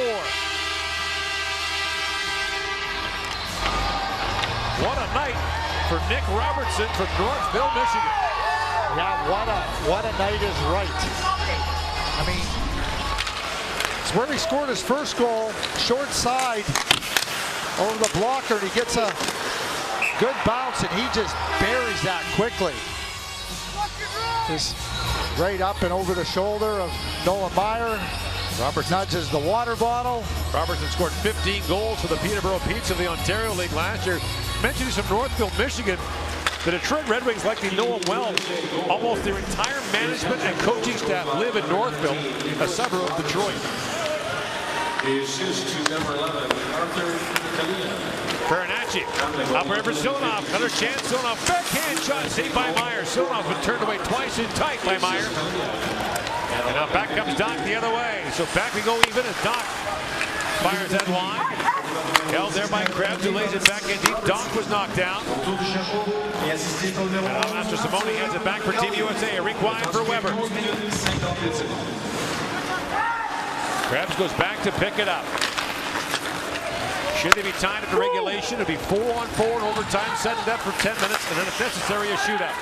What a night for Nick Robertson from Northville, Michigan. Yeah, what a night is right. I mean, it's where he scored his first goal, short side over the blocker, and he gets a good bounce, and he just buries that quickly. Just right up and over the shoulder of Nolan Meyer. Robertson nudges the water bottle. Robertson scored 15 goals for the Peterborough Petes of the Ontario League last year. Mentioned he's from Northville, Michigan. The Detroit Red Wings likely know him well. Almost their entire management and coaching staff live in Northville, a suburb of Detroit. The assist to number 11, Arthur Kalia. Baranacci, up for Silanov, another chance. Silanov, backhand shot, saved by Meyer. Silanov been turned away twice in tight by Meyer. And now back comes Doc the other way. So back we go even as Doc fires that line. Held there by Krebs, who lays it back in deep. Doc was knocked down. And after Simone hands it back for Team USA. A rewind for Weber. Krebs goes back to pick it up. Should they be tied at the regulation, it'll be 4-on-4 in overtime, set it up for 10 minutes, and then if necessary, a shootout.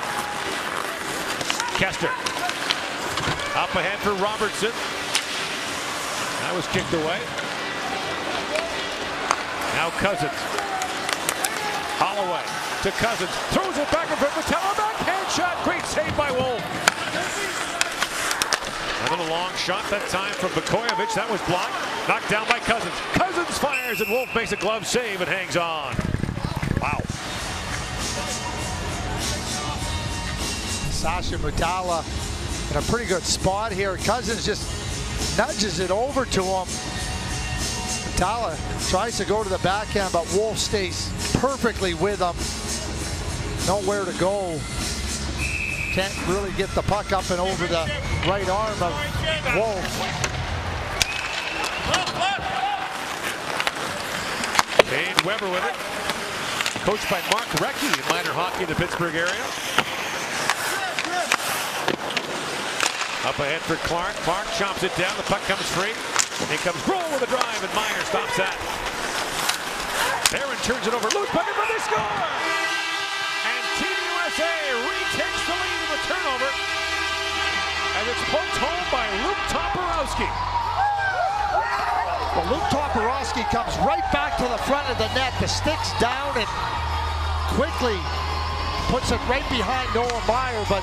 Kester. Up ahead for Robertson. That was kicked away. Now Cousins. Holloway to Cousins. Throws it back in front of Vitello. Backhand shot. Great save by Wolf. Another long shot that time from Vukojevic. That was blocked. Knocked down by Cousins. Cousins fires and Wolf makes a glove save and hangs on. Wow. Sasha Mutala in a pretty good spot here. Cousins just nudges it over to him. Mutala tries to go to the backhand, but Wolf stays perfectly with him. Nowhere to go. Can't really get the puck up and over the right arm of Wolf. Kane Weber with it. Coached by Mark Recchi in minor hockey in the Pittsburgh area. Up ahead for Clark. Clark chops it down. The puck comes free. Here comes Grohl with a drive, and Meyer stops that. Barron turns it over. Loose puck in front. They score! And Team USA retakes the lead in the turnover. And it's poked home by Luke Toporowski. Well, Luke Toporowski comes right back to the front of the net. The stick's down and quickly puts it right behind Nolan Meyer. But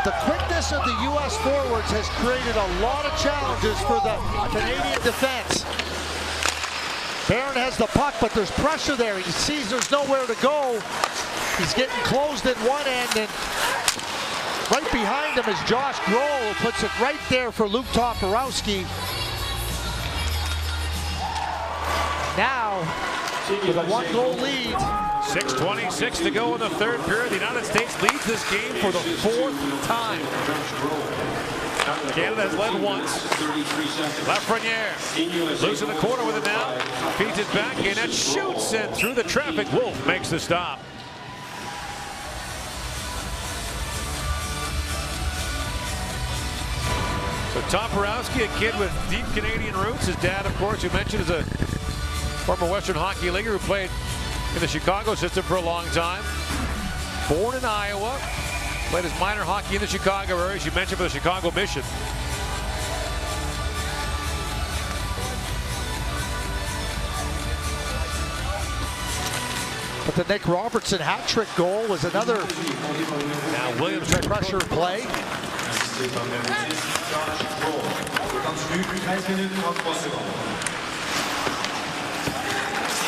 the quickness of the U.S. forwards has created a lot of challenges for the Canadian defense. Barron has the puck, but there's pressure there. He sees there's nowhere to go. He's getting closed at one end, and right behind him is Josh Grohl, who puts it right there for Luke Toporowski. Now, with a 1-goal lead. 6:26 to go in the third period. The United States leads this game for the 4th time. Canada has led once. Lafreniere loose in the corner with it now. Feeds it back and it shoots and through the traffic. Wolf makes the stop. So Toporowski, a kid with deep Canadian roots. His dad, of course, you mentioned, is a former Western Hockey Leaguer who played in the Chicago system for a long time. Born in Iowa, played his minor hockey in the Chicago area, as you mentioned, for the Chicago Mission. But the Nick Robertson hat trick goal was another now Williams pressure play.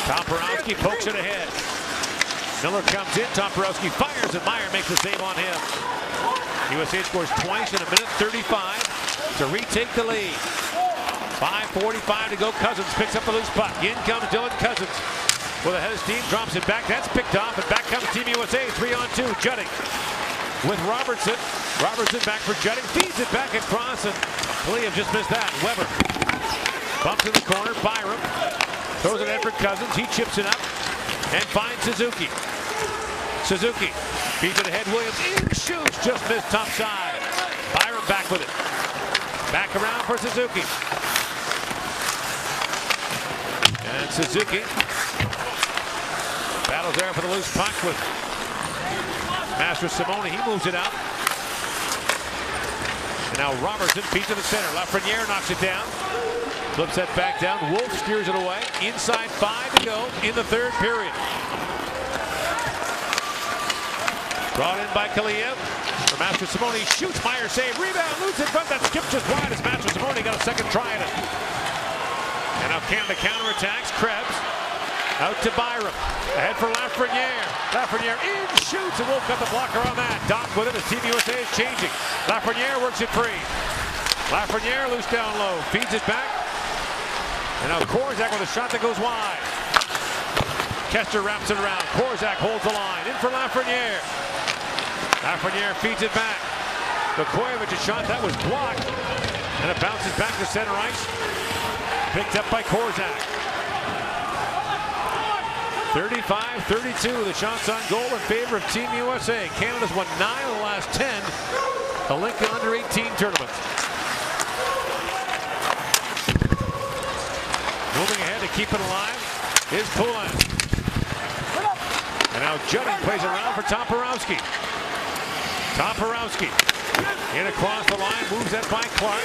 Toporowski pokes it ahead. Miller comes in, Toporowski fires, and Meyer makes the save on him. USA scores twice in 1:35 to retake the lead. 5:45 to go. Cousins picks up the loose puck. In comes Dylan Cousins with a head of steam, drops it back. That's picked off, and back comes Team USA. 3-on-2. Judding with Robertson. Robertson back for Judding. Feeds it back across, and Lee just missed that. Weber bumps in the corner. Byram throws it in for Cousins. He chips it up and finds Suzuki. Suzuki feeds it ahead. Williams in, shoots, just missed top side. Byram back with it. Back around for Suzuki. And Suzuki battles there for the loose puck with Master Simone. He moves it out. And now Robertson feeds to the center. Lafreniere knocks it down. Flips that back down. Wolf steers it away. Inside 5 to go in the third period. Brought in by Kaliev. For Master Simone, shoots. Meyer save. Rebound. Loose in front. That skip just wide as Master Simone got a second try at it. And now Canada counterattacks. Krebs out to Byram. Ahead for Lafreniere. Lafreniere in, shoots, and Wolf got the blocker on that. Doc with it as Team USA is changing. Lafreniere works it free. Lafreniere loose down low. Feeds it back. And now Korzak with a shot that goes wide. Kester wraps it around. Korzak holds the line. In for Lafreniere. Lafreniere feeds it back. Vukojevic a shot that was blocked. And it bounces back to center ice. Picked up by Korzak. 35-32. The shots on goal in favor of Team USA. Canada's won 9 of the last 10. The Hlinka Under-18 tournament. Moving ahead to keep it alive is Poulin. And now Judding plays it around for Toporowski. Toporowski in across the line, moves that by Clark.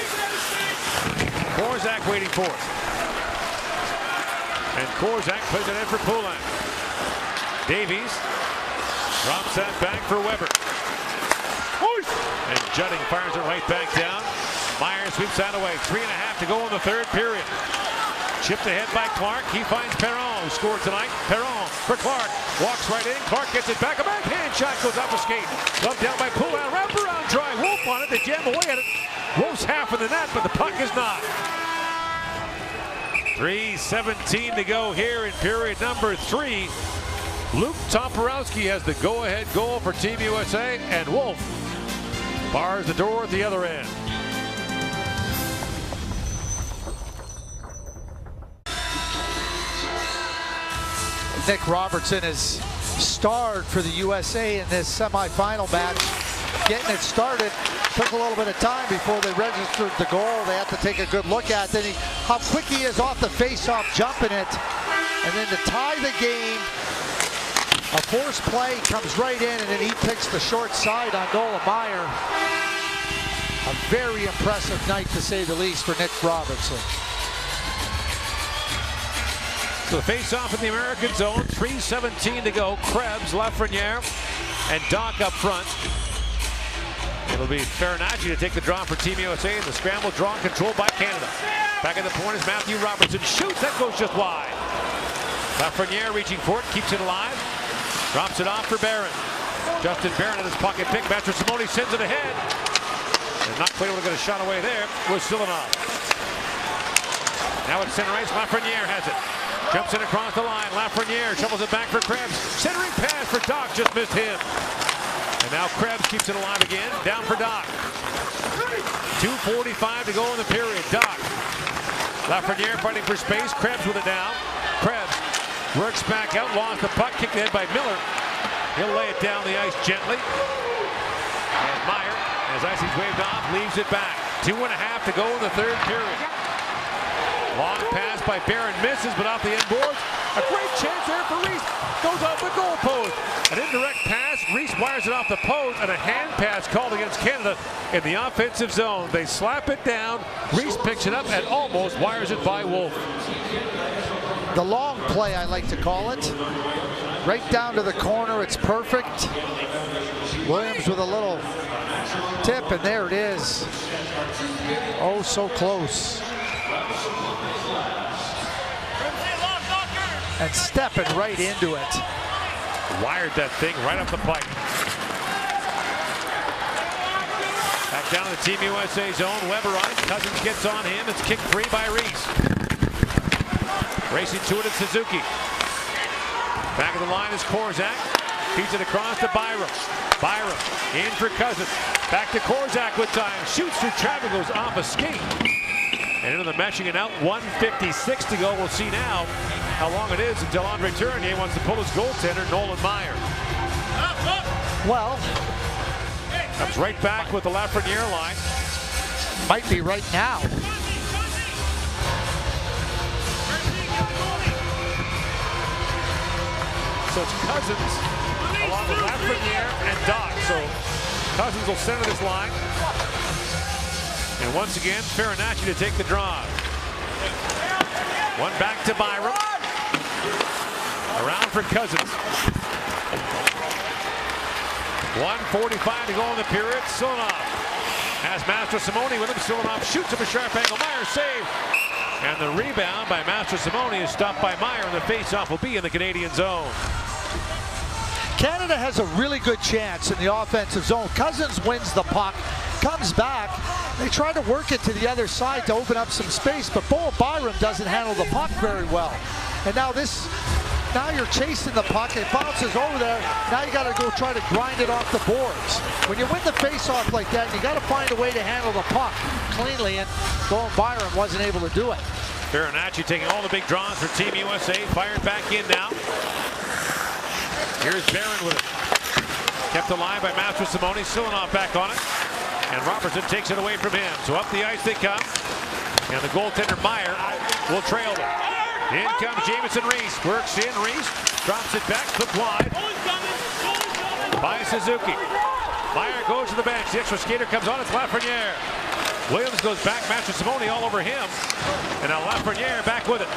Korzak waiting for it. And Korzak plays it in for Poulin. Davies drops that back for Weber. And Judding fires it right back down. Meyer sweeps that away. 3.5 to go in the third period. Chipped ahead by Clark. He finds Perron, who scored tonight. Perron for Clark. Walks right in. Clark gets it back. A backhand shot goes off the skate. Gloved down by Poulin. Wraparound try. Wolf on it. They jam away at it. Wolf's half of the net, but the puck is not. 3:17 to go here in period number 3. Luke Toporowski has the go-ahead goal for Team USA, and Wolf bars the door at the other end. Nick Robertson is starred for the USA in this semifinal match. Getting it started took a little bit of time before they registered the goal. They had to take a good look at it. How quick he is off the face-off, jumping it. And then to tie the game, a forced play comes right in, and then he picks the short side on Nolan Meyer. A very impressive night, to say the least, for Nick Robertson. So the face-off in the American zone, 3:17 to go. Krebs, Lafreniere, and Doc up front. It'll be Farinacci to take the draw for Team USA, and the scramble draw controlled by Canada. Back at the point is Matthew Robertson. Shoots, that goes just wide. Lafreniere reaching for it, keeps it alive. Drops it off for Barron. Justin Barron at his pocket pick. Master Simone sends it ahead. And not quite able to get a shot away there was Silanov. Now it's center ice. Lafreniere has it. Jumps in across the line. Lafreniere shovels it back for Krebs. Centering pass for Doc. Just missed him. And now Krebs keeps it alive again. Down for Doc. 2:45 to go in the period. Doc. Lafreniere fighting for space. Krebs with it down. Krebs works back out. Lost the puck. Kicked ahead by Miller. He'll lay it down the ice gently. And Meyer, as icing's waved off, leaves it back. 2.5 to go in the third period. Long pass by Barron, misses, but off the end boards. A great chance there for Reese. Goes off the goal post. An indirect pass. Reese wires it off the post, and a hand pass called against Canada in the offensive zone. They slap it down. Reese picks it up and almost wires it by Wolf. The long play, I like to call it. Right down to the corner. It's perfect. Williams with a little tip, and there it is. Oh, so close. And stepping right into it. Wired that thing right up the pipe. Back down to the Team USA zone. Weber on it. Cousins gets on him. It's kicked free by Reese. Racing to it at Suzuki. Back of the line is Korzak. Feeds it across to Byram. Byram in for Cousins. Back to Korzak with time. Shoots through traffic, goes off a skate. And into the meshing and out. 1:56 to go. We'll see now how long it is until Andre Tournier wants to pull his goaltender, Nolan Meyer. Well, comes right back with the Lafreniere line. Might be right now. So it's Cousins along with Lafreniere and Doc. So Cousins will center this line. And once again, Farinacci to take the draw. One back to Byram. Around for Cousins. 1:45 to go in the period. Silanoff has Master Simone with him. Silanoff shoots him a sharp angle. Meyer save. And the rebound by Master Simone is stopped by Meyer, and the faceoff will be in the Canadian zone. Canada has a really good chance in the offensive zone. Cousins wins the puck, comes back. They try to work it to the other side to open up some space, but Byram doesn't handle the puck very well. And now you're chasing the puck, it bounces over there. Now you got to go try to grind it off the boards. When you win the face-off like that, you got to find a way to handle the puck cleanly, and Byram wasn't able to do it. Farinacci taking all the big draws for Team USA, fired back in now. Here's Barron with it. Kept alive by Master Simone. Silanoff back on it. And Robertson takes it away from him. So up the ice they come. And the goaltender Meyer will trail them. In comes Jamison Reese. Works in. Reese drops it back. Flipped wide by Suzuki. Meyer goes to the bench. The extra skater comes on. It's Lafreniere. Williams goes back. Master Simone all over him. And now Lafreniere back with it.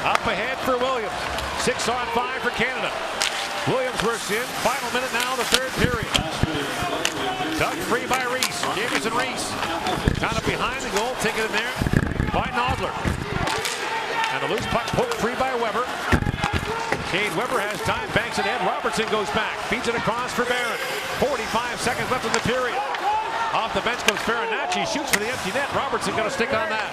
Up ahead for Williams. 6-on-5 for Canada. Williams works in. Final minute now, the third period. Dug free by Reese. Jamison Reese. Kind of behind the goal. Taken in there by Nodler. And the loose puck poked free by Weber. Cade Weber has time. Banks it in. Robertson goes back. Feeds it across for Barron. 45 seconds left in the period. Off the bench comes Farinacci. Shoots for the empty net. Robertson going to stick on that.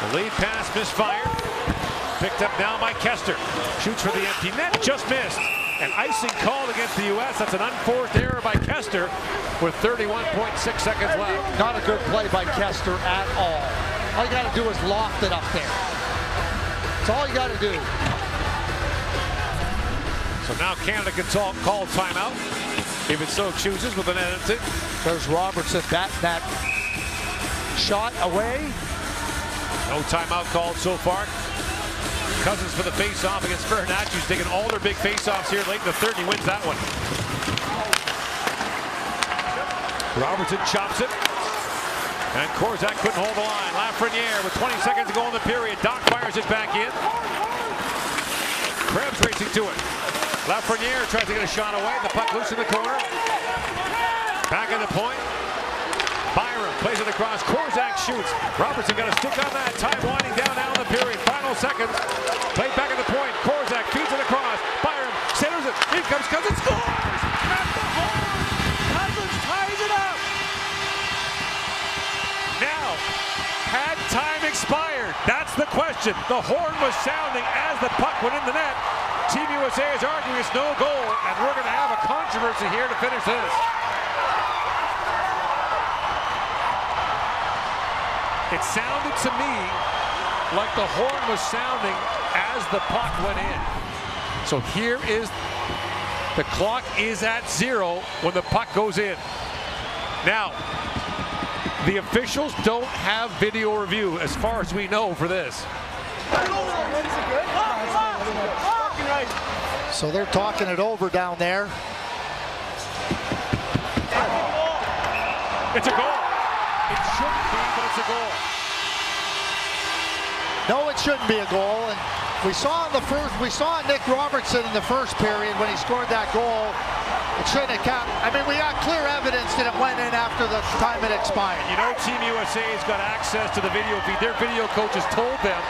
The lead pass misfired. Picked up now by Kester. Shoots for the empty net. Just missed. And icing called against the U.S. That's an unforced error by Kester with 31.6 seconds left. Not a good play by Kester at all. All you got to do is loft it up there. That's all you got to do. So now Canada can call timeout if it so chooses with an Edmonton. There's Robertson batting that shot away. No timeout called so far. Cousins for the face-off against Farinacci, who's taking all their big face-offs here late in the third, and he wins that one. Robertson chops it. And Korzak couldn't hold the line. Lafreniere with 20 seconds to go in the period. Doc fires it back in. Krebs racing to it. Lafreniere tries to get a shot away. The puck loose in the corner. Back at the point. Byram plays it across. Korzak shoots. Robertson got a stick on that. Time winding down now in the period. Final seconds. Played back at the point. Korzak feeds it across. Byram centers it. In comes Cousins. Scores! At the horn! Cousins ties it up! Now, had time expired? That's the question. The horn was sounding as the puck went in the net. Team USA is arguing it's no goal, and we're going to have a controversy here to finish this. It sounded to me like the horn was sounding as the puck went in. So here is, the clock is at 0 when the puck goes in. Now, the officials don't have video review as far as we know for this. So they're talking it over down there. It's a goal. It shouldn't be, but it's a goal. No, it shouldn't be a goal. And we saw Nick Robertson in the first period when he scored that goal. It shouldn't have counted. I mean, we got clear evidence that it went in after the time it expired. You know, Team USA's got access to the video feed. Their video coaches told them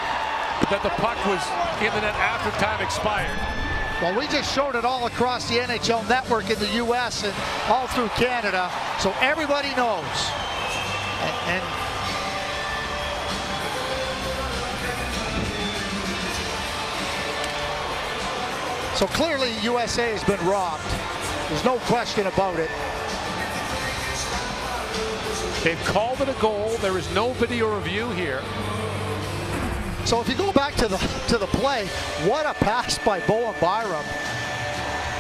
that the puck was in the net after time expired. Well, we just showed it all across the NHL network in the U.S. and all through Canada, so everybody knows. And so clearly USA has been robbed. There's no question about it. They've called it a goal. There is no video review here. So if you go back to the play, what a pass by Bowen Byram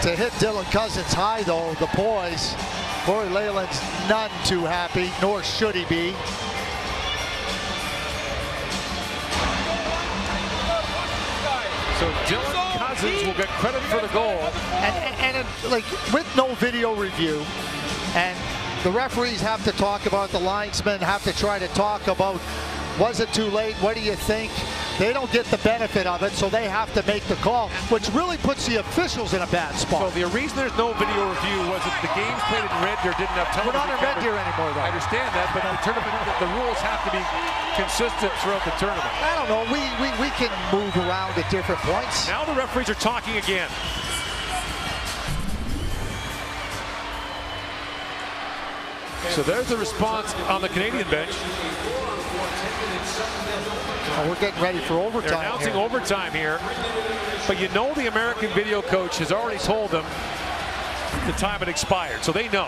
to hit Dylan Cousins high, though. The poise. Corey Leyland's none too happy, nor should he be. So Dylan Cousins will get credit for the goal. And like with no video review, and the referees have to talk about, the linesmen have to try to talk about, was it too late? What do you think? They don't get the benefit of it, so they have to make the call, which really puts the officials in a bad spot. So the reason there's no video review was that the games played in Red Deer didn't have television. We're not in Red Deer anymore, though. I understand that, but the tournament, the rules have to be consistent throughout the tournament. I don't know. We can move around at different points. Now the referees are talking again. So there's the response on the Canadian bench. Oh, we're getting ready for overtime. They're announcing overtime here. But you know the American video coach has already told them the time had expired, so they know.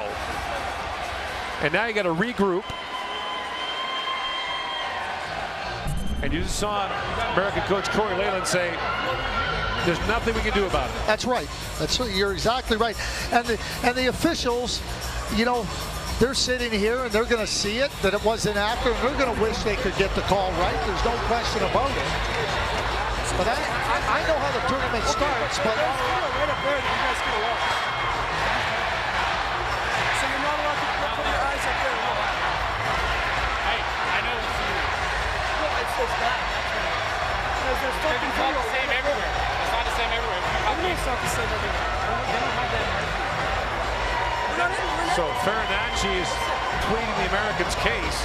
And now you got to regroup. And you just saw American coach Corey Leyland say, there's nothing we can do about it. That's right. You're exactly right. And the officials, you know, they're sitting here and they're going to see it, that it wasn't after, and they're going to wish they could get the call right. There's no question about it. But I know how the tournament starts, but... Right up there, you guys get along. So you're not allowed to put your eyes up there. Hey, I know what you mean. Well, it's bad. Because there's fucking video. It's not the same everywhere. It's not the same everywhere. It's not the same everywhere. They don't have that. So Farinacci is pleading the Americans' case.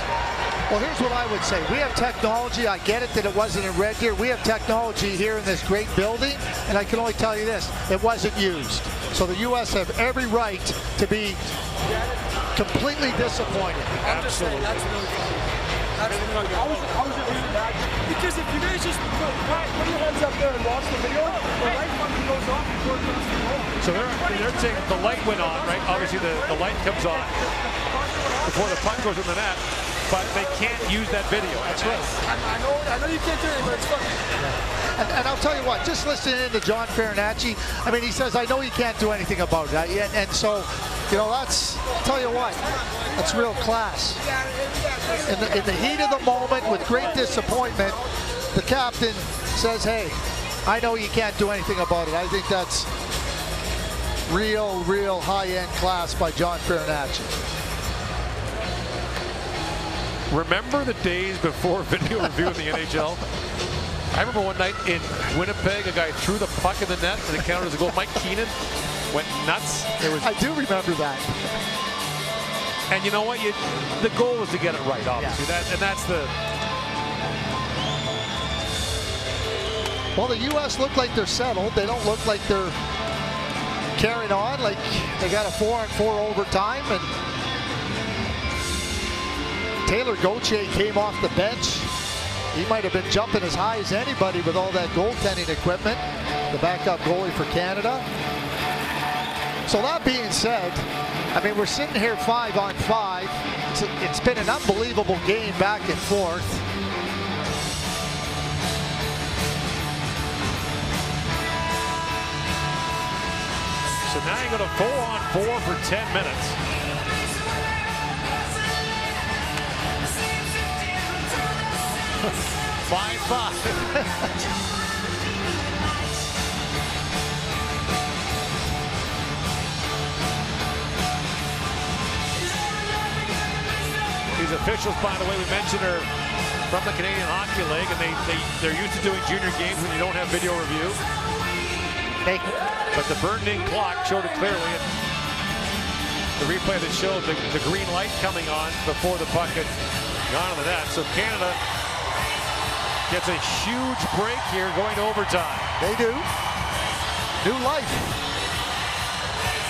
Well, here's what I would say. We have technology. I get it that it wasn't in Red Deer. We have technology here in this great building, and I can only tell you this, it wasn't used. So the U.S. have every right to be completely disappointed. Absolutely. That's really funny. How was it really bad? Because if you guys just put your hands up there and watch the video, the light fucking goes off before it comes to the wall. So they're saying the light went on, right? Obviously the light comes on before the puck goes in the net, but they can't use that video. That's right. I know you can't do it, but it's fucking... And I'll tell you what, just listening to John Farinacci, I mean, he says, I know you can't do anything about it. And so, you know, I'll tell you what, that's real class. In the heat of the moment, with great disappointment, the captain says, hey, I know you can't do anything about it. I think that's real high-end class by John Farinacci. Remember the days before video review in the NHL? I remember one night in Winnipeg, a guy threw the puck in the net and it counted as a goal. Mike Keenan went nuts. I do remember that. And you know what? The goal was to get it right, obviously. Yeah. And that's the... Well, the U.S. look like they're settled. They don't look like they're carrying on. Like they got a 4-on-4 overtime, and Taylor Gauthier came off the bench. He might have been jumping as high as anybody with all that goaltending equipment. The backup goalie for Canada. So that being said, I mean, we're sitting here 5-on-5. It's been an unbelievable game back and forth. So now you go to 4-on-4 for 10 minutes. These officials, by the way, we mentioned are from the Canadian Hockey League, and they're used to doing junior games when you don't have video review. But the burned-in clock showed it clearly. And the replay that showed the green light coming on before the puck had gone to the net. So Canada gets a huge break here going to overtime. They do. New life.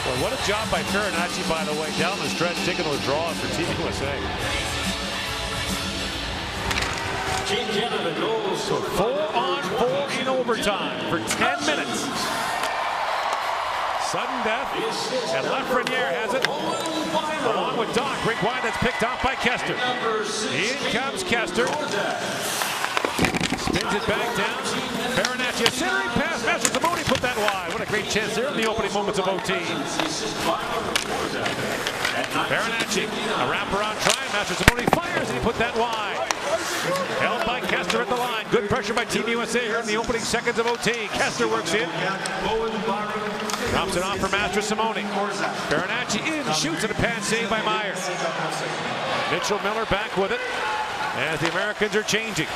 Well, what a job by Farinacci, by the way, down the stretch, taking those draws for Team USA. Team Canada goes. So 4-on-4 in overtime for 10 minutes. Sudden death, and Lafreniere has it, along with Doc. Break wide, that's picked off by Kester. In comes Kester. Spins it back down. Farinacci, a centering pass. Mastrosimone put that wide. What a great chance there in the opening moments of OT. Farinacci, a wraparound try. Mastrosimone fires, and he put that wide. Held by Kester at the line. Good pressure by Team USA here in the opening seconds of OT. Kester works in. Drops it off for Mastrosimone. Farinacci in, shoots, and a pad save by Meyer. Mitchell Miller back with it as the Americans are changing.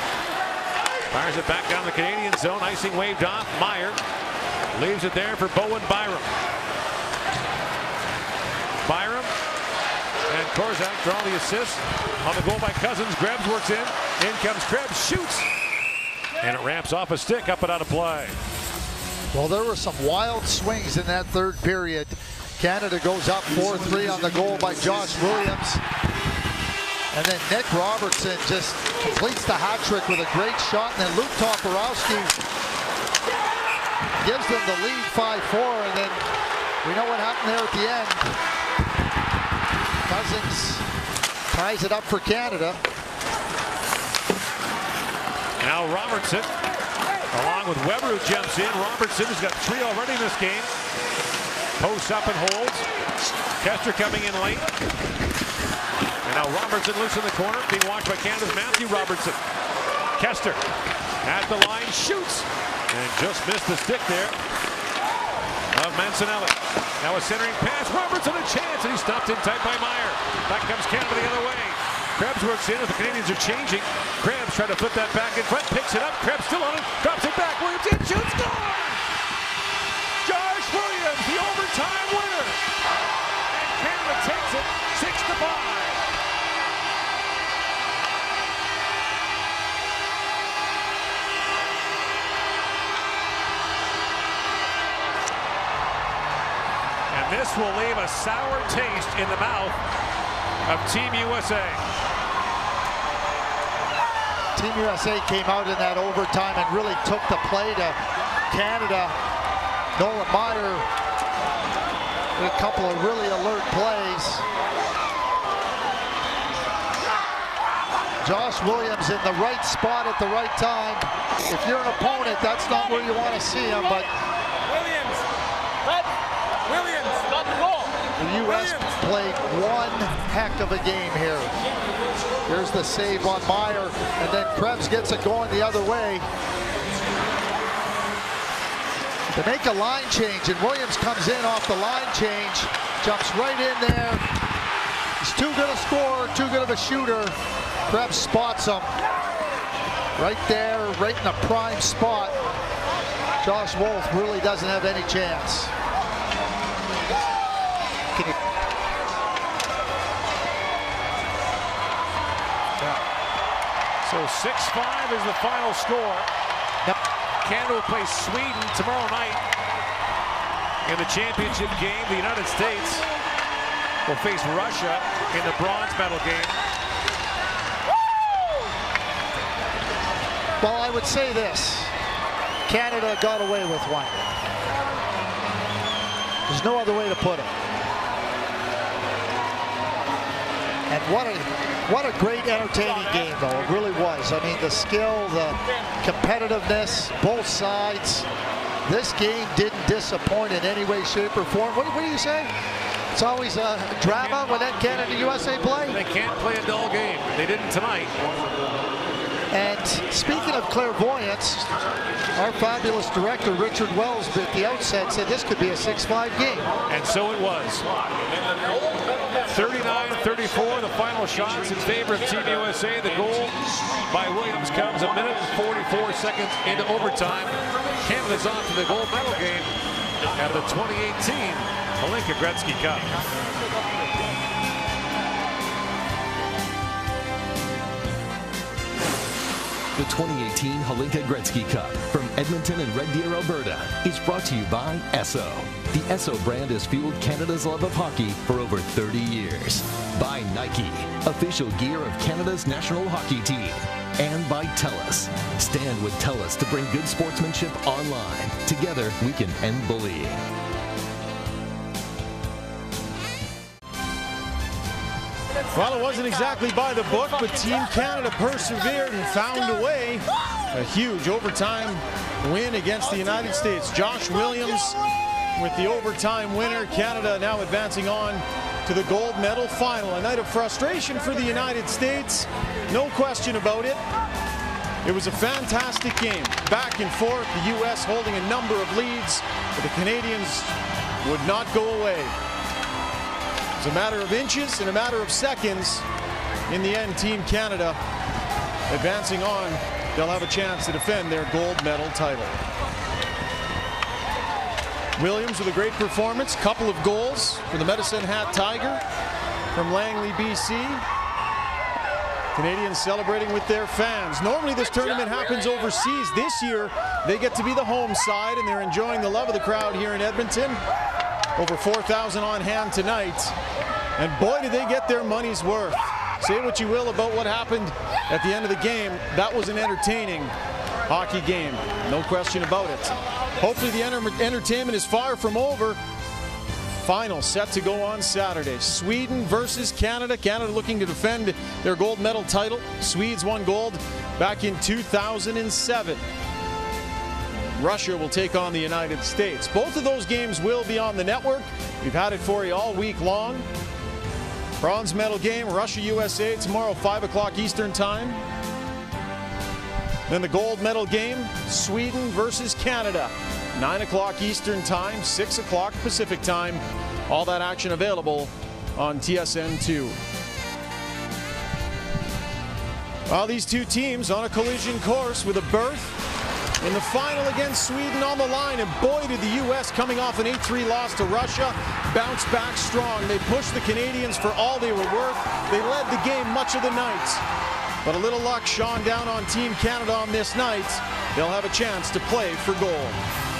Fires it back down the Canadian zone. Icing waved off. Meyer leaves it there for Bowen Byram. Byram and Korzak draw the assist on the goal by Cousins. Krebs works in. In comes Krebs, shoots, and it ramps off a stick, up and out of play. Well, there were some wild swings in that third period. Canada goes up 4-3 on the goal by Josh Williams. And then Nick Robertson just completes the hat trick with a great shot. And then Luke Toporowski gives them the lead 5-4. And then we know what happened there at the end. Cousins ties it up for Canada. Now Robertson, along with Weber, who jumps in. Robertson has got 3 already in this game. Posts up and holds. Kester coming in late. And now Robertson loose in the corner, being watched by Canada's Matthew Robertson. Kester at the line, shoots, and just missed the stick there of Mancinelli. Now a centering pass. Robertson a chance, and he's stopped in tight by Meyer. Back comes Canada the other way. Krebs works in as the Canadians are changing. Krebs trying to flip that back in front, picks it up. Krebs still on it, drops it back. Williams in, shoots, score! Josh Williams, the overtime winner. And Canada takes it 6-5. And this will leave a sour taste in the mouth of Team USA. Team USA came out in that overtime and really took the play to Canada. Nolan Meyer with a couple of really alert plays. Josh Williams in the right spot at the right time. If you're an opponent, that's not where you want to see him, but Williams got the goal. The U.S. played one heck of a game here. Here's the save on Meyer, and then Krebs gets it going the other way. To make a line change, and Williams comes in off the line change, jumps right in there. He's too good a scorer, too good of a shooter. Krebs spots him right there, right in the prime spot. Josh Wolf really doesn't have any chance. So 6-5 is the final score. Yep. Canada will play Sweden tomorrow night in the championship game. The United States will face Russia in the bronze medal game. Well, I would say this. Canada got away with one. There's no other way to put it. And what a great entertaining game, though. It really was. I mean, the skill, the competitiveness, both sides. This game didn't disappoint in any way, shape, or form. What do you say? It's always a drama when Canada-USA play? They can't play a dull game. They didn't tonight. And speaking of clairvoyance, our fabulous director, Richard Wells, at the outset said this could be a 6-5 game. And so it was. 39-34, the final shots in favor of Team USA. The goal by Williams comes a minute and 44 seconds into overtime. Canada's on to the gold medal game at the 2018 Hlinka Gretzky Cup. The 2018 Hlinka Gretzky Cup from Edmonton and Red Deer, Alberta is brought to you by Esso. The Esso brand has fueled Canada's love of hockey for over 30 years. By Nike, official gear of Canada's national hockey team. And by TELUS. Stand with TELUS to bring good sportsmanship online. Together, we can end bullying. Well, it wasn't exactly by the book, but Team Canada persevered and found a way. A huge overtime win against the United States. Josh Williams with the overtime winner. Canada now advancing on to the gold medal final. A night of frustration for the United States. No question about it. It was a fantastic game. Back and forth. The U.S. holding a number of leads, but the Canadians would not go away. It was a matter of inches and a matter of seconds. In the end, Team Canada advancing on. They'll have a chance to defend their gold medal title. Williams with a great performance. Couple of goals for the Medicine Hat Tiger from Langley, BC. Canadians celebrating with their fans. Normally this tournament happens overseas. This year they get to be the home side and they're enjoying the love of the crowd here in Edmonton. Over 4,000 on hand tonight. And boy, did they get their money's worth. Say what you will about what happened at the end of the game. That was an entertaining hockey game. No question about it. Hopefully the entertainment is far from over. Final set to go on Saturday. Sweden versus Canada. Canada looking to defend their gold medal title. Swedes won gold back in 2007. Russia will take on the United States. Both of those games will be on the network. We've had it for you all week long. Bronze medal game, Russia-USA tomorrow, 5 o'clock Eastern time. Then the gold medal game, Sweden versus Canada, 9 o'clock Eastern time, 6 o'clock Pacific time. All that action available on TSN2. Well, these two teams on a collision course with a berth in the final against Sweden on the line, and boy did the U.S. coming off an 8-3 loss to Russia bounce back strong. They pushed the Canadians for all they were worth. They led the game much of the night, but a little luck shone down on Team Canada on this night. They'll have a chance to play for gold.